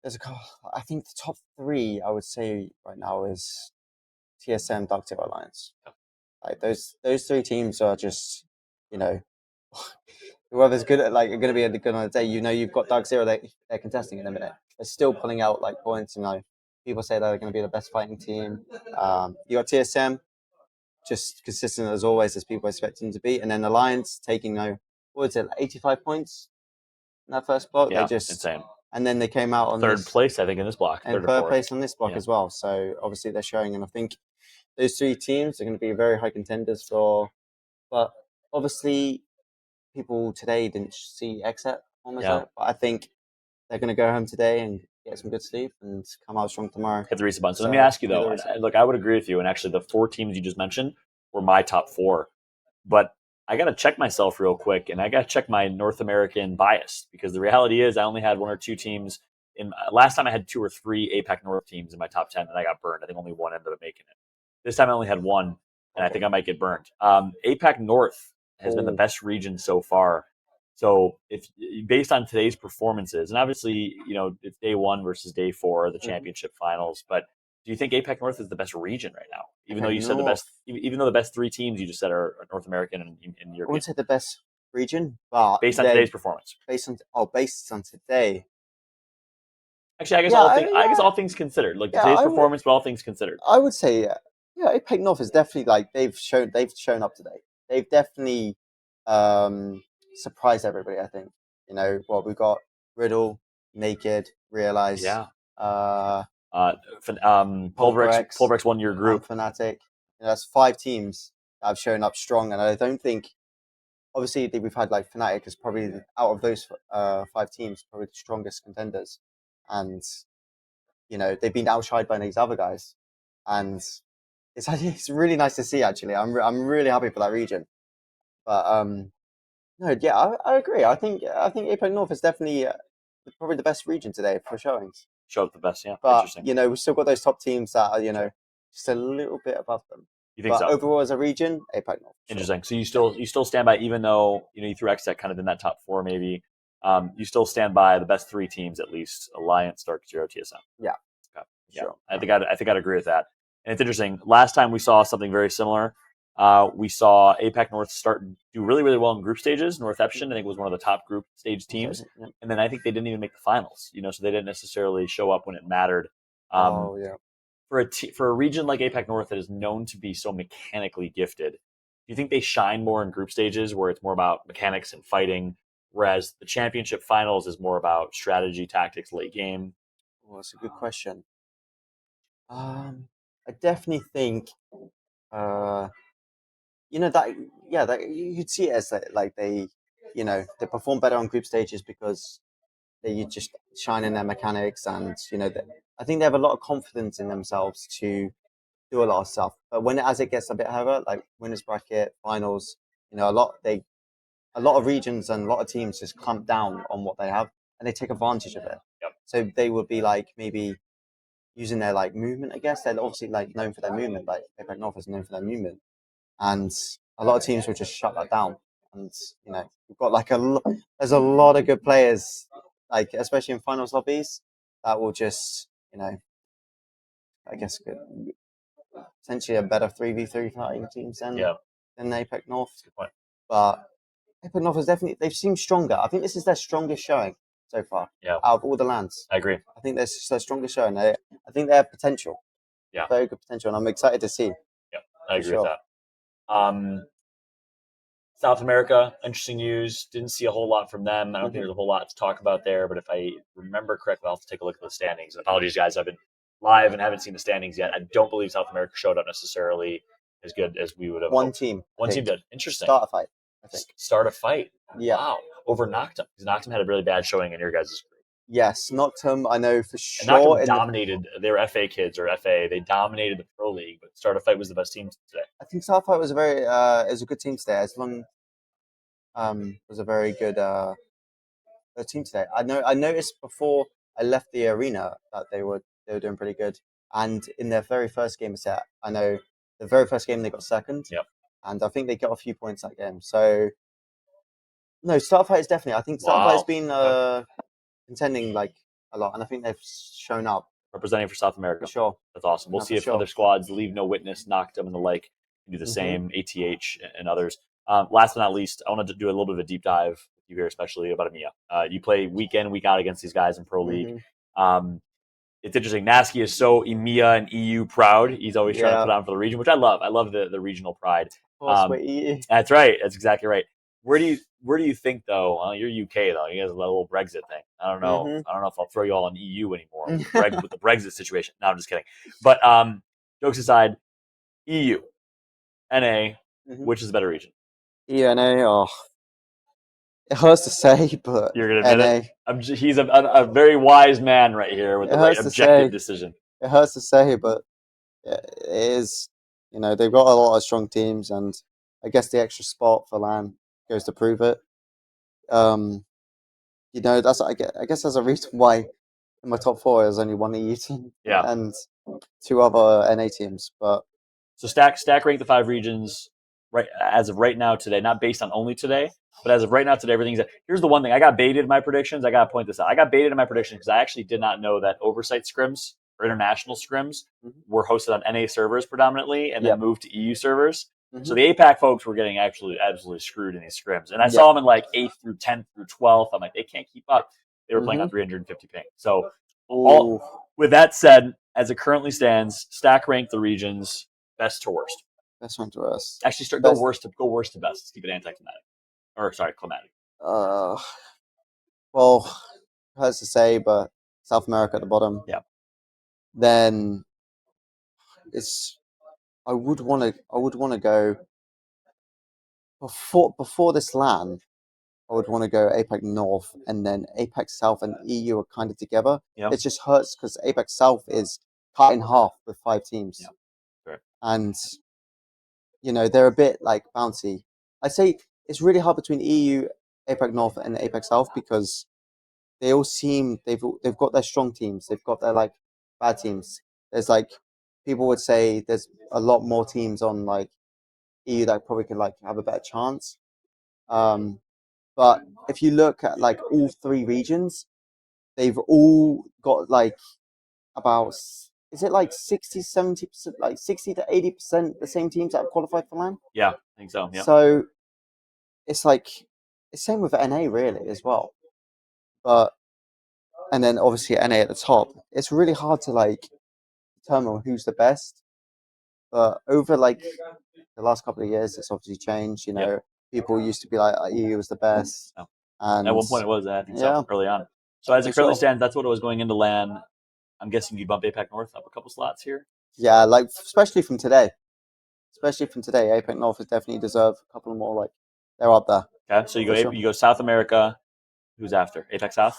there's a couple. I think the top 3 I would say right now is TSM, Dark Zero Alliance. Like those 3 teams are just, you know, whoever's good at are going to be good on the day. You know, you've got Dark Zero. They're contesting in a minute. They're still pulling out points. You know, people say they're going to be the best fighting team. You got TSM, just consistent as always, as people expect them to be, and then Alliance taking what was it, 85 points in that first block? Yeah, they just insane. And then they came out on third place, I think, in this block. And third place on this block as well. So obviously they're showing, and I think those 3 teams are going to be very high contenders for. But obviously, people today didn't see Exit on but I think they're going to go home today and get some good sleep and come out strong tomorrow. Hit the reset button. So let me ask you though. Look, I would agree with you. And actually, the 4 teams you just mentioned were my top 4. But I got to check myself real quick, and I got to check my North American bias, because the reality is I only had 1 or 2 teams. Last time I had 2 or 3 APAC North teams in my top 10, and I got burned. I think only 1 ended up making it. This time I only had 1, and I think I might get burned. APAC North has been the best region so far. So if based on today's performances, and obviously, you know, it's day 1 versus day 4, the championship finals, but do you think APAC North is the best region right now? Even though you said the best, even though the best 3 teams you just said are North American and European. I wouldn't say the best region, but based on today's performance. Based on today. Actually, I guess all things considered, like today's performance, but all things considered, I would say APAC North is definitely they've shown up today. They've definitely surprised everybody. I think we've got Riddle, Naked, Realize, Pulverex won your group. Fnatic. That's 5 teams that have shown up strong, and I don't think. Obviously, we've had Fnatic is probably out of those 5 teams probably the strongest contenders, and they've been outshined by these other guys, and it's really nice to see. Actually, I'm really happy for that region. But no, yeah, I agree. I think APAC North is definitely probably the best region today for showings. Show up the best, yeah. But we've still got those top teams that are just a little bit above them. You think so? Overall, as a region, APAC North. Interesting. So you still stand by, even though you threw XTech kind of in that top 4, maybe. You still stand by the best 3 teams at least: Alliance, Dark Zero, TSM. Yeah. Okay. Yeah. Sure. I think I'd agree with that. And it's interesting. Last time we saw something very similar. We saw APAC North do really, really well in group stages. Northeption, I think, was one of the top group stage teams, and then I think they didn't even make the finals. So they didn't necessarily show up when it mattered. For a region like APAC North that is known to be so mechanically gifted, do you think they shine more in group stages where it's more about mechanics and fighting, whereas the championship finals is more about strategy, tactics, late game? Well, that's a good question. I definitely think, that you'd see it as they perform better on group stages because they just shine in their mechanics, and I think they have a lot of confidence in themselves to do a lot of stuff. But as it gets a bit harder, like winners bracket, finals, a lot of regions and a lot of teams just clamp down on what they have and they take advantage of it. Yep. So they would be maybe using their movement. I guess they're obviously known for their movement. Like APAC North is known for their movement, and a lot of teams will just shut that down. And we've got there's a lot of good players, especially in finals lobbies, that will just I guess potentially a better 3v3 fighting teams than APAC North. Good point. But APAC North is they've seemed stronger. I think this is their strongest showing so far. Yeah. Out of all the lands. I agree. I think this is their strongest showing. I think they have potential. Yeah. Very good potential, and I'm excited to see. Yeah, I agree with that. South America, interesting news. Didn't see a whole lot from them. I don't think there's a whole lot to talk about there, but if I remember correctly, I'll have to take a look at the standings. Apologies, guys. I've been live and haven't seen the standings yet. I don't believe South America showed up necessarily as good as we would have. One team did. Interesting. Start a fight, I think. Start a fight. Yeah. Wow. Over Noctum. Because Noctum had a really bad showing in your guys' group. Yes, Noctum, I know for sure. And Noctum dominated. They were FA kids or FA. They dominated the Pro League, but Start a Fight was the best team today. I think Start a Fight was a very is a good team today. Was a very good team today. I noticed before I left the arena that they were doing pretty good. And in their very first game set, I know the very first game they got second. Yep. And I think they got a few points that game. So No, Starfight is definitely. I think Starfight's Wow. been contending like a lot, and I think they've shown up Representing for South America. for sure. That's awesome. We'll No, see for if sure. other squads, Leave No Witness, Noctum, and the like, can do the Mhm. same, ATH and others. Last but not least, I want to do a little bit of a deep dive with you here, especially about EMEA. You play week in, week out against these guys in Pro League. Mhm. It's interesting. Gnaske is so EMEA and EU proud. He's always trying to Yeah. put on for the region, which I love. I love the regional pride. Of course, we're EU. That's right. That's exactly right. Where do you think though? Well, you're UK though. You guys have a little Brexit thing. I don't know. Mhm. I don't know if I'll throw you all in EU anymore with the Brexit situation. No, I'm just kidding. But jokes aside, EU, NA, Mhm. which is the better region? ENA. Oh, it hurts to say, but You're gonna admit NA. it. He's a very wise man right here with It the right hurts to objective say. decision. It hurts to say, but it is. You know, they've got a lot of strong teams, and I guess the extra spot for LAN goes to prove it. You know, that's I guess there's a reason why in my top four there's only one EU team, Yeah. and two other NA teams. But So stack rank the 5 regions right as of right now today, not based on only today, but as of right now today, everything's. Here's the one thing I got baited in my predictions. I gotta point this out. I got baited in my predictions because I actually did not know that oversight scrims or international scrims were hosted on NA servers predominantly and then moved to EU servers. So the APAC folks were getting absolutely screwed in these scrims, and I saw them in like 8th through 10th through 12th. I'm like, they can't keep up. They were playing on 350 ping. So with that said, as it currently stands, stack rank the regions best to worst. best one to worst. Actually, go worst to best. Let's keep it anticlimactic. Or sorry, climatic. Well, hurts to say, but South America at the bottom. Yeah. Then it's. I would want to go before this LAN. I would want to go APAC North, and then APAC South and EU are kind of together. Yep. It just hurts because APAC South is cut in half with 5 teams. Yep. Sure. And you know, they're a bit like bouncy. I say it's really hard between EU, APAC North, and APAC South because they all seem they've got their strong teams, they've got their like bad teams. There's like people would say there's a lot more teams on like EU that probably could like have a better chance. But if you look at like all 3 regions, they've all got like about is it like 60-70%, like 60 to 80% the same teams that have qualified for LAN? Yeah, I think so. Yeah. So it's like it's same with NA really as well. But and then obviously NA at the top. It's really hard to like determine who's the best. But over like the last couple of years, it's obviously changed. You know, people used to be like EU was the best, and at one point it was. I think so early on. So as it currently stands, that's what it was going into LAN. I'm guessing you bump APAC North up a couple slots here. Yeah, like especially from today. APAC North has definitely deserved a couple more. Like they're up there. Okay, so you go South America. Who's after APAC South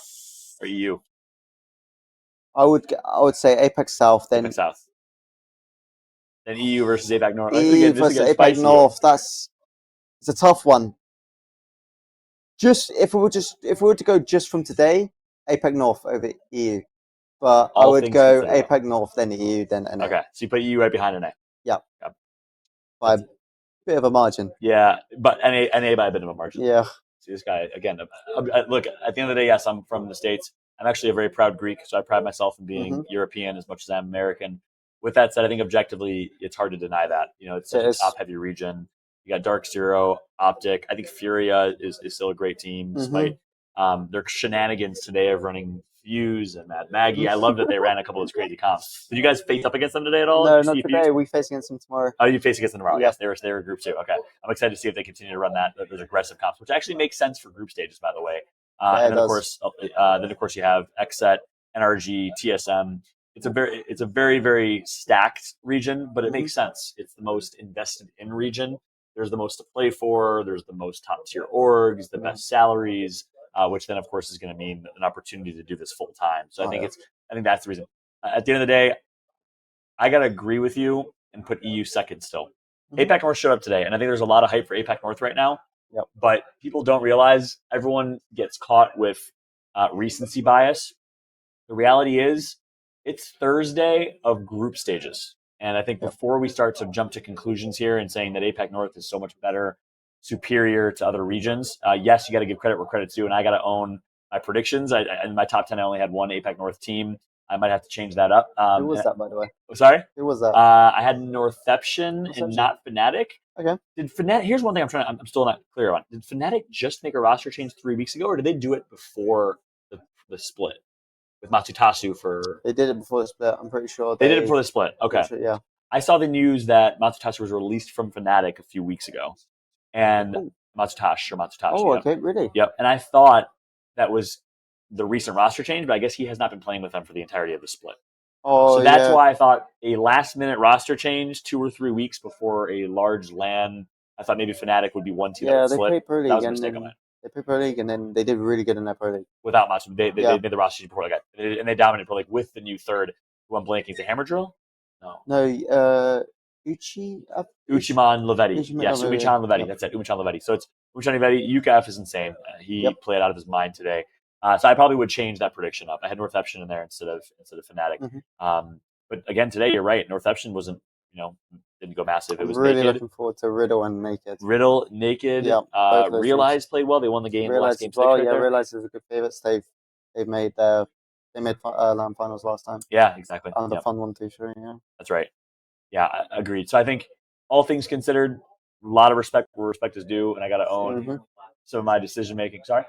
or EU? I would say APAC South, then APAC South, then EU versus APAC North. EU versus APAC North. It's a tough one. Just if we were to go just from today, APAC North over EU. But I would go APAC North, then EU, then NA. Okay, so you put EU right behind NA. Yeah. By a bit of a margin. Yeah, but NA by a bit of a margin. Yeah. See, this guy, again, look, at the end of the day, yes, I'm from the States. I'm actually a very proud Greek, so I pride myself in being European as much as I'm American. With that said, I think objectively, it's hard to deny that. You know, it's such a top-heavy region. You got Dark Zero, Optic. I think Furia is still a great team, despite their shenanigans today of running Fuse and Mad Maggie. I love that they ran a couple of those crazy comps. Did you guys face up against them today at all? No, not today. We face against them tomorrow. Oh, you face against them tomorrow? Yeah. Yes, they were group 2. Okay, I'm excited to see if they continue to run those aggressive comps, which actually makes sense for group stages, by the way. And then of course you have Xset, NRG, TSM. It's a very, very stacked region, but it makes sense. It's the most invested in region. There's the most to play for. There's the most top tier orgs, the best salaries, which then of course is going to mean an opportunity to do this full time. So I think that's the reason. At the end of the day, I gotta agree with you and put EU second still. APAC North showed up today, and I think there's a lot of hype for APAC North right now. Yep. But people don't realize everyone gets caught with recency bias. The reality is, it's Thursday of group stages. And I think before we start to jump to conclusions here and saying that APAC North is so much better superior to other regions. Yes, you got to give credit where credit's due, and I got to own my predictions. In my top 10, I only had one APAC North team. I might have to change that up. Who was that, by the way? Sorry? Who was that? I had Northception and not Fnatic. Okay. Did Fnatic? Here's one thing I'm still not clear on. Did Fnatic just make a roster change 3 weeks ago, or did they do it before the split with Matsutasu for? They did it before the split. I'm pretty sure. They did it before the split. Okay. Sure, yeah. I saw the news that Matsutasu was released from Fnatic a few weeks ago, and Matsutasu. Oh, okay, really? Yep. And I thought that was the recent roster change, but I guess he has not been playing with them for the entirety of the split. Oh, so that's why I thought a last-minute roster change 2 or 3 weeks before a large LAN. I thought maybe Fnatic would be one team. Yeah, that would they split. played Pro League. That was a mistake on that. They played Pro League, and then they did really good in their Pro League. Without much, they made the roster change before they got, and they dominated Pro League with the new third. Who I'm blanking. Is it Hammer Drill? No, Uchiman Levetti. Yes, Levetti, Umichan Levetti. yeah. That's it. Umichan Levetti. So it's Umichan Levetti. UKF is insane. He Yep. played out of his mind today. So I probably would change that prediction up. I had Northception in there instead of Fnatic. Mhm. But again, today you're right. Northception wasn't, didn't go massive. It I'm was really Naked. looking forward to Riddle and Naked. Riddle, Naked. Yeah, both those Realize played well. They won the game. Realize last game as well. 6 right there. Realize is a good favorites. They've made LAN finals last time. Yeah, exactly. And the Yep. fun 1-2-3. Yeah. That's right. Yeah, agreed. So I think all things considered, a lot of respect where respect is due, and I got to own some of my decision making. Sorry.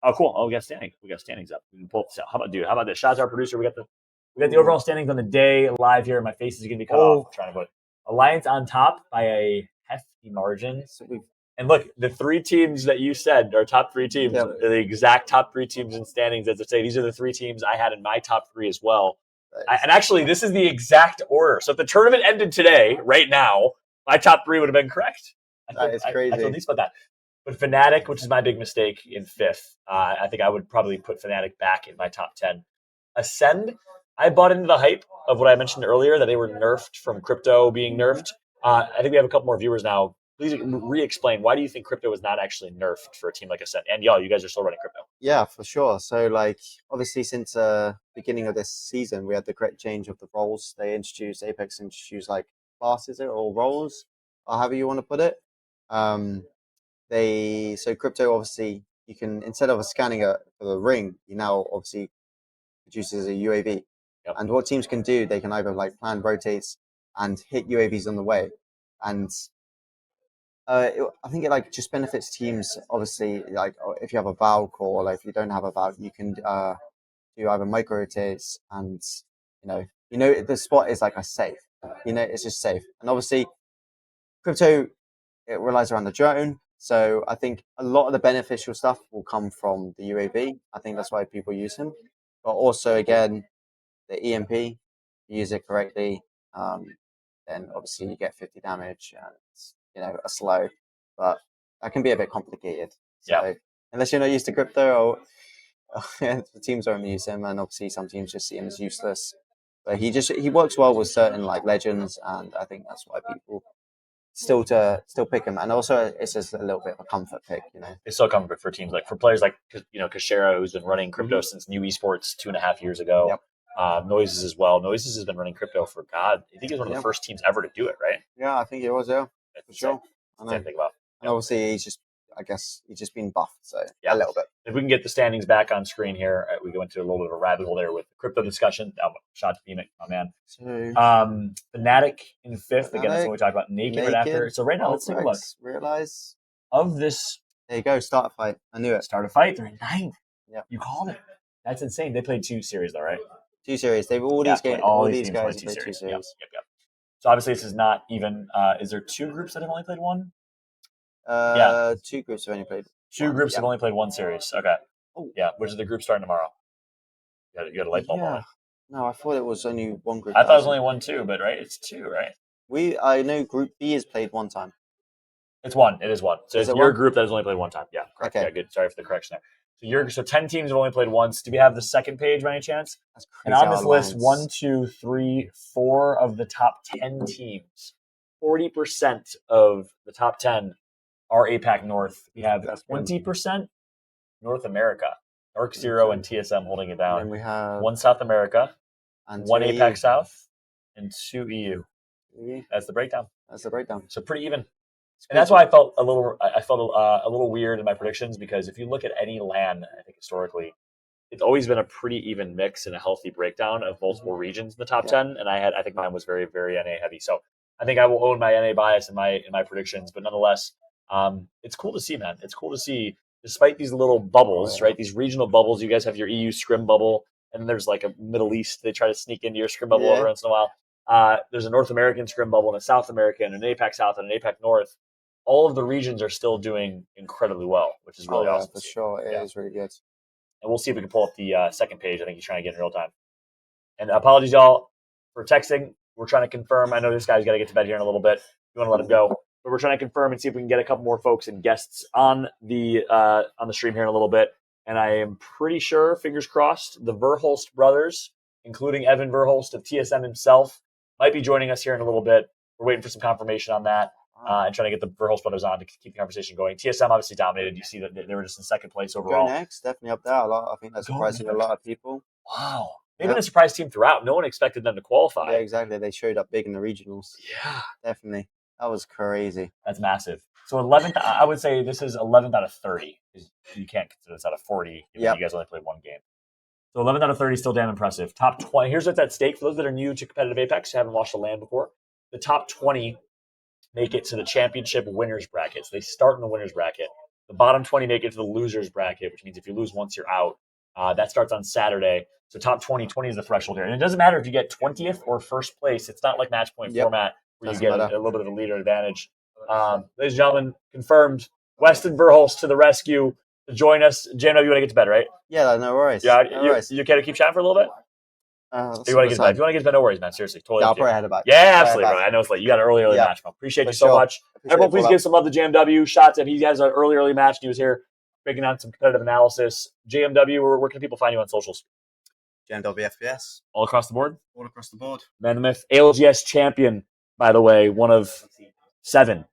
Oh, cool. Oh, we got standings. We got standings up. We can pull this out. How about this? Shout out to our producer. We got the overall standings on the day live here. My face is going to be cut off. I'm trying to put Alliance on top by a hefty margin. And look, the 3 teams that you said are top 3 teams are the exact top 3 teams in standings. As I say, these are the 3 teams I had in my top 3 as well. And actually, this is the exact order. So if the tournament ended today, right now, my top 3 would have been correct. That is crazy. I feel decent about that. But Fnatic, which is my big mistake, in 5th. I think I would probably put Fnatic back in my top 10. Acend, I bought into the hype of what I mentioned earlier, that they were nerfed from crypto being nerfed. I think we have a couple more viewers now. Please re-explain, why do you think crypto is not actually nerfed for a team like Acend? And y'all, you guys are still running crypto. Yeah, for sure. So, obviously, since beginning of this season, we had the correct change of the roles. Apex introduced, classes or roles, or however you want to put it. So crypto, obviously, you can, instead of scanning for the ring, you now obviously produces a UAV. Yep. And what teams can do, they can either plan rotates and hit UAVs on the way. And I think it just benefits teams. Obviously, if you have a Valk or if you don't have a Valk, you can do either micro rotates, and the spot is a safe. It's just safe. And obviously, crypto, it relies around the drone. So I think a lot of the beneficial stuff will come from the UAV. I think that's why people use him. But also, again, the EMP, you use it correctly, then obviously you get 50 damage and a slow. But that can be a bit complicated. So unless you're not used to crypto, or the teams don't use him, and obviously some teams just see him as useless. But he works well with certain legends, and I think that's why people still pick him. And also it's just a little bit of a comfort pick. It's still comfort for teams for players like Kashera, who's been running crypto since New Esports 2.5 years ago. Yep. Noises as well. Noises has been running crypto for I think he's one of the first teams ever to do it, right? Yeah, I think he was. Yeah, for sure. Same thing about. And obviously he's just been buffed, so a little bit. If we can get the standings back on screen here, we go into a little bit of a rabbit hole there with the crypto discussion. Shout to Phoenix, my man. Fnatic in 5th. Again, that's what we talked about. Naked right after. So right now, let's take a look. Realize of this. There you go. Start a fight. I knew it. Start a fight. They're in 9th. Yeah, you called it. That's insane. They played 2 series though, right? 2 series. They've all these games. All these guys played 2 series. Yep. So obviously this is not even. Is there 2 groups that have only played 1? 2 groups have only played. 2 groups have only played 1 series. Okay. Oh. Yeah. Which is the group starting tomorrow? You got a light bulb on it. No, I thought it was only 1 group. I thought it was only 1 too, but right, it's 2, right? I know Group B has played 1 time. It's 1. It is 1. So it's your group that has only played 1 time. Yeah. Correct. Okay. Yeah. Good. Sorry for the correction there. So 10 teams have only played once. Do we have the second page by any chance? That's crazy. And on this list, 1, 2, 3, 4 of the top 10 teams, 40% of the top 10 are APAC North. We have 20% North America. Arc Zero and TSM holding it down. And we have 1 South America, and 1 2 APAC EU. South, and 2 EU. That's the breakdown. That's the breakdown. So pretty even. And that's why I felt a little weird in my predictions, because if you look at any LAN, I think historically, it's always been a pretty even mix and a healthy breakdown of multiple regions in the top 10. And I think mine was very, very NA heavy. So I think I will own my NA bias in my predictions. But nonetheless, it's cool to see, man. It's cool to see, despite these little bubbles, right? These regional bubbles. You guys have your EU scrim bubble, and then there's like a Middle East. They try to sneak into your scrim bubble every once in a while. There's a North American scrim bubble and a South American, an APAC South and an APAC North. All of the regions are still doing incredibly well, which is really awesome. For sure. It is really good. And we'll see if we can pull up the second page. I think he's trying to get in real time. And apologies, y'all, for texting. We're trying to confirm. I know this guy's got to get to bed here in a little bit. You want to let him go. But we're trying to confirm and see if we can get a couple more folks and guests on the stream here in a little bit. And I am pretty sure, fingers crossed, the Verhulst brothers, including Evan Verhulst of TSM himself, might be joining us here in a little bit. We're waiting for some confirmation on that. And trying to get the Verhulst brothers on to keep the conversation going. TSM obviously dominated. You see that they were just in second place overall. Go next, definitely up there. I think that's surprising a lot of people. Wow. They've been a surprise team throughout. No one expected them to qualify. Yeah, exactly. They showed up big in the regionals. Yeah. Definitely. That was crazy. That's massive. So 11th, I would say this is 11th out of 30. You can't consider this out of 40. You guys only played one game. So 11th out of 30 is still damn impressive. Top 20. Here's what's at stake. For those that are new to competitive Apex, who haven't watched the LAN before, the top 20 make it to the championship winners bracket. So they start in the winners bracket. The bottom 20 make it to the losers bracket, which means if you lose once, you're out. That starts on Saturday. So top 20 is the threshold here. And it doesn't matter if you get 20th or first place. It's not like match point format where you get a little bit of a leader advantage. Ladies and gentlemen, confirmed. Weston Verhulst to the rescue to join us. JLINGZ, you want to get to bed, right? Yeah, no worries. Yeah, no worries. you okay to keep chatting for a little bit? You want to get to bed? If you want to get to bed, no worries, man. Seriously, totally. Yeah, I'll probably head back. Yeah, absolutely, bro. I know it's late. You got an early match, bro. Appreciate you so much. Everyone, please give some love to JMW. Shots if he has an early match. He was here breaking down some competitive analysis. JMW, where can people find you on socials? JMW FPS. All across the board? All across the board. Man the Myth. ALGS champion, by the way, one of 7.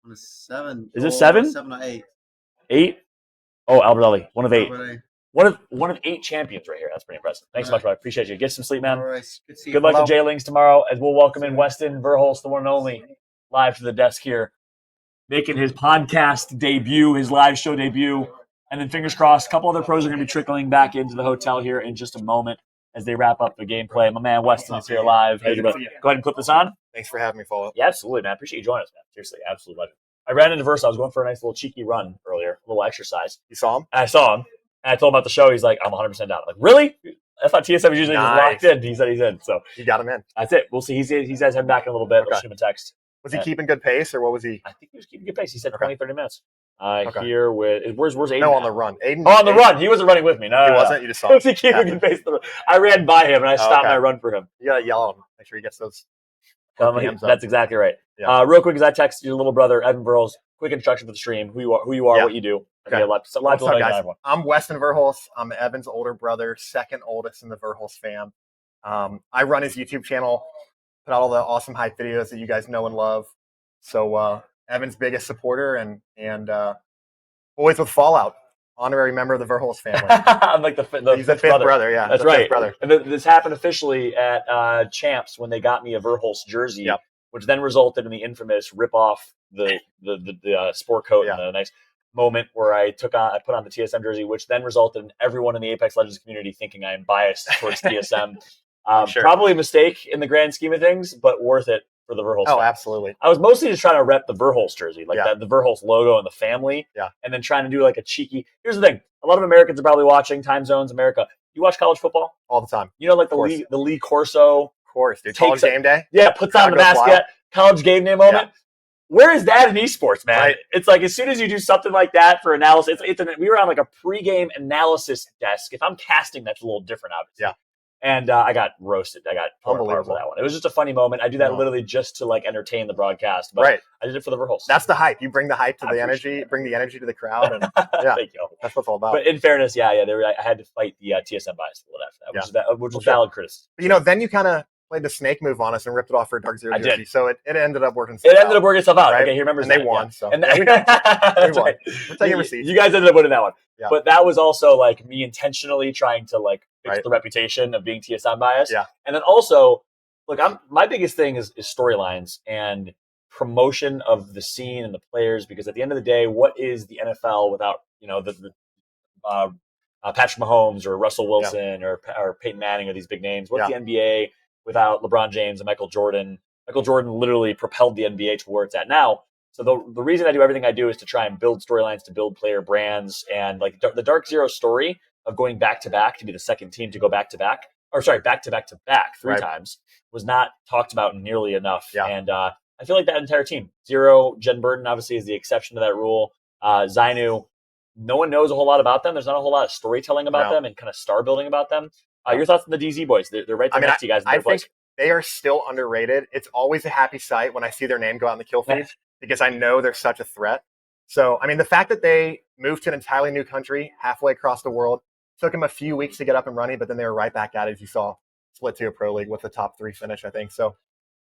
One of 7. Is it 7? 7 or 8. 8? Oh, Albert Ellie, one of 8. Albert. One of 8 champions right here. That's pretty impressive. Thanks so much, bro. I appreciate you. Get some sleep, man. Good luck to JLINGZ tomorrow as we'll welcome in Weston Verhulst, the one and only, live to the desk here, making his podcast debut, his live show debut. And then fingers crossed, a couple other pros are going to be trickling back into the hotel here in just a moment as they wrap up the gameplay. My man Weston is here live. Hey, go ahead and put this on. Thanks for having me, Falloutt. Yeah, absolutely, man. I appreciate you joining us, man. Seriously, absolute legend. I ran into Versa. I was going for a nice little cheeky run earlier, a little exercise. You saw him? And I saw him. And I told him about the show. He's like, I'm 100% down. I'm like, really? I thought TSM was usually just locked in. He said he's in. So you got him in. That's it. We'll see. He's heading back in a little bit. Okay. I'll shoot him a text. Was he keeping good pace, or what was he? I think he was keeping good pace. He said 20, 30 minutes. Here with where's Aiden? No, on the run. Aiden. Oh, on the run. He wasn't running with me. No, he wasn't. You just saw him. Was he keeping good pace? I ran by him and I stopped my run for him. You gotta yell at him. Make sure he gets those. That's exactly right. Yeah. Real quick, as I texted your little brother Evan Verhulst, quick introduction for the stream. Who you are, what you do. Okay. What's up, guys? I'm Weston Verhulst. I'm Evan's older brother, second oldest in the Verhulst fam. I run his YouTube channel, put out all the awesome hype videos that you guys know and love. So Evan's biggest supporter and always with Fallout, honorary member of the Verhulst family. I'm like he's the fifth brother. Yeah, that's right. Brother. And this happened officially at Champs when they got me a Verhulst jersey, which then resulted in the infamous rip off the sport coat and a nice moment where I put on the TSM jersey, which then resulted in everyone in the Apex Legends community thinking I am biased towards TSM. Sure. Probably a mistake in the grand scheme of things, but worth it for the Verhulst. Oh, absolutely. I was mostly just trying to rep the Verhulst jersey, like the Verhulst logo and the family. Yeah. And then trying to do like a cheeky. Here's the thing: a lot of Americans are probably watching Time Zones America. You watch college football all the time. You know, like the Lee Corso. Of course, dude. College game day. Yeah, puts on the basket. College game day moment. Yeah. Where is that in esports, man? Right. It's like as soon as you do something like that for analysis, we were on like a pregame analysis desk. If I'm casting, that's a little different, obviously. Yeah. And I got roasted. I got torn apart for that one. It was just a funny moment. I do that literally just to like entertain the broadcast. But I did it for the Verhulst. That's the hype. You bring the hype to the energy, bring the energy to the crowd. And Thank you. That's what it's all about. But in fairness, I had to fight the TSM bias a little after that, which was valid criticism. But, then you kind of played the snake move on us and ripped it off for a Dark Zero jersey. So it ended up working. It ended up working itself out. Right? Okay, he remembers and that. They won. Yeah. So and we won. Right. We're taking receipts. You guys ended up winning that one. Yeah. But that was also like me intentionally trying to like fix the reputation of being TSM biased. Yeah. And then also, look, my biggest thing is storylines. And promotion of the scene and the players, because at the end of the day, what is the NFL without the Patrick Mahomes or Russell Wilson or Peyton Manning or these big names? What's the NBA without LeBron James and Michael Jordan? Michael Jordan literally propelled the NBA to where it's at now. So the reason I do everything I do is to try and build storylines, to build player brands, and like the Dark Zero story of going back to back to be the second team to go back to back, or sorry, back to back three times, was not talked about nearly enough. And I feel like that entire team, Zero, Genburten obviously is the exception to that rule. Xynew, no one knows a whole lot about them. There's not a whole lot of storytelling about them and kind of star building about them. Your thoughts on the DZ boys? They're right there next to you guys. I think they are still underrated. It's always a happy sight when I see their name go out in the kill feed because I know they're such a threat. So, I mean, the fact that they moved to an entirely new country halfway across the world, took them a few weeks to get up and running, but then they were right back at it, as you saw, split to a Pro League with the top 3 finish, I think. So,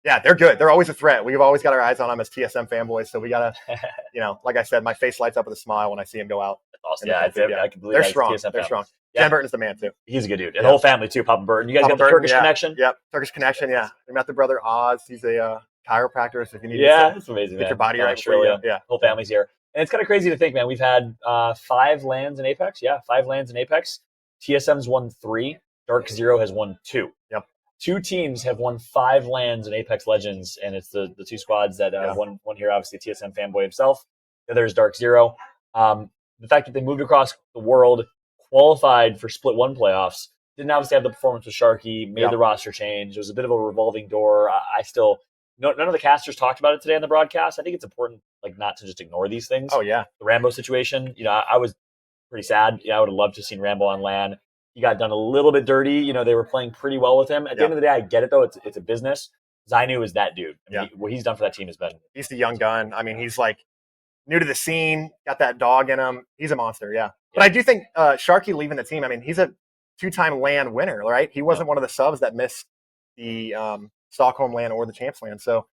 yeah, they're good. They're always a threat. We've always got our eyes on them as TSM fanboys. So we got to, like I said, my face lights up with a smile when I see them go out. That's awesome. Yeah, I can believe they're strong. They're strong. Yeah. Genburten's the man, too. He's a good dude. And the whole family, too, Papa Burton. You guys got the Turkish connection? Yep, Turkish connection, yeah. We met the brother Oz. He's a chiropractor, so if you need it's amazing, get your body right. Australia. Whole family's here. And it's kind of crazy to think, man, we've had 5 lands in Apex. Yeah, 5 lands in Apex. TSM's won 3. Dark Zero has won 2. Yep. 2 teams have won 5 lands in Apex Legends, and it's the 2 squads that one here, obviously TSM fanboy himself. The other is Dark Zero. The fact that they moved across the world, qualified for Split 1 playoffs, didn't obviously have the performance with Sharky, made the roster change. It was a bit of a revolving door. I still, none of the casters talked about it today on the broadcast. I think it's important, like, not to just ignore these things. Oh, yeah. The Rambo situation, I was pretty sad. I would have loved to have seen Rambo on LAN. He got done a little bit dirty. They were playing pretty well with him. At the end of the day, I get it, though. It's a business. Xynew is that dude. What he's done for that team has been. He's the young gun. I mean, he's like new to the scene, got that dog in him. He's a monster, But I do think Sharky leaving the team, I mean, he's a 2-time LAN winner, right? He wasn't one of the subs that missed the Stockholm LAN or the Champs LAN. So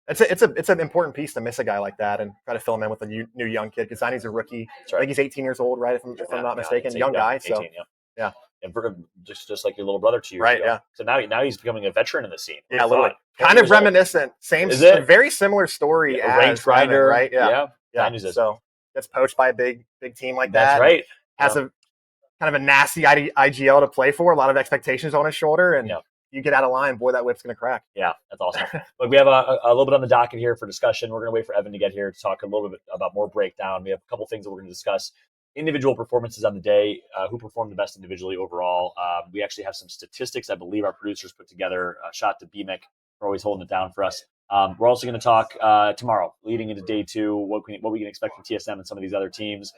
it's an important piece to miss a guy like that and try to fill him in with a new young kid because Xynew's a rookie. I think he's 18 years old, right? If I'm not mistaken. Young guy. 18, so yeah. And just like your little brother 2 years right, ago. Yeah. So now he's becoming a veteran in the scene. Yeah, literally. Kind of reminiscent. Very similar story as range grinder, right? Yeah. So gets poached by a big team like that. That's right. Has a kind of a nasty IGL to play for, a lot of expectations on his shoulder, and you get out of line, boy, that whip's going to crack. Yeah, that's awesome. Look, we have a little bit on the docket here for discussion. We're going to wait for Evan to get here to talk a little bit about more breakdown. We have a couple things that we're going to discuss. Individual performances on the day, who performed the best individually overall. We actually have some statistics I believe our producers put together. Shout to BMIC for always holding it down for us. We're also going to talk tomorrow, leading into day 2, what we can expect from TSM and some of these other teams.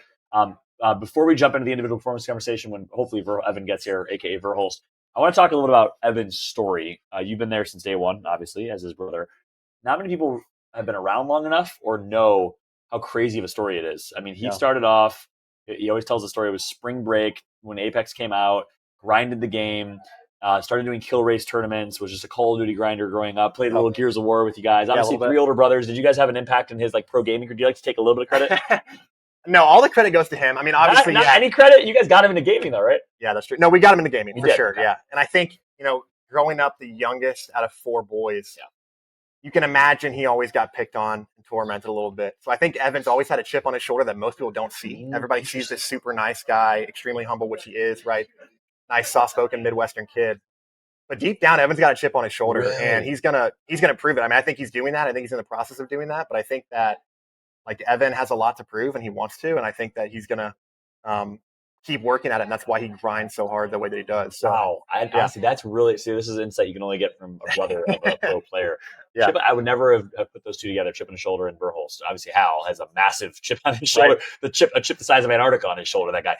Before we jump into the individual performance conversation, when hopefully Evan gets here, aka Verhulst, I want to talk a little bit about Evan's story. You've been there since day 1, obviously, as his brother. Not many people have been around long enough or know how crazy of a story it is. I mean, he started off, he always tells the story, it was spring break when Apex came out, grinded the game, started doing kill race tournaments, was just a Call of Duty grinder growing up, played a little Gears of War with you guys. Obviously, 3 older brothers. Did you guys have an impact in his pro gaming? Or do you like to take a little bit of credit? No, all the credit goes to him. I mean, obviously, not any credit. You guys got him into gaming, though, right? Yeah, that's true. No, we got him into gaming for sure. Okay. Yeah, and I think growing up the youngest out of 4 boys, you can imagine he always got picked on and tormented a little bit. So I think Evan's always had a chip on his shoulder that most people don't see. Everybody sees this super nice guy, extremely humble, which he is, right? Nice, soft-spoken Midwestern kid. But deep down, Evan's got a chip on his shoulder, and he's gonna prove it. I mean, I think he's doing that. I think he's in the process of doing that. But I think that Evan has a lot to prove, and he wants to. And I think that he's gonna keep working at it, and that's why he grinds so hard the way that he does. So, wow, honestly, that's really this is insight you can only get from a brother of a pro player. Chip, I would never have put those two together. Chip on his shoulder and Verhulst. Obviously, Hal has a massive chip on his shoulder. Right. A chip the size of Antarctica on his shoulder. That guy.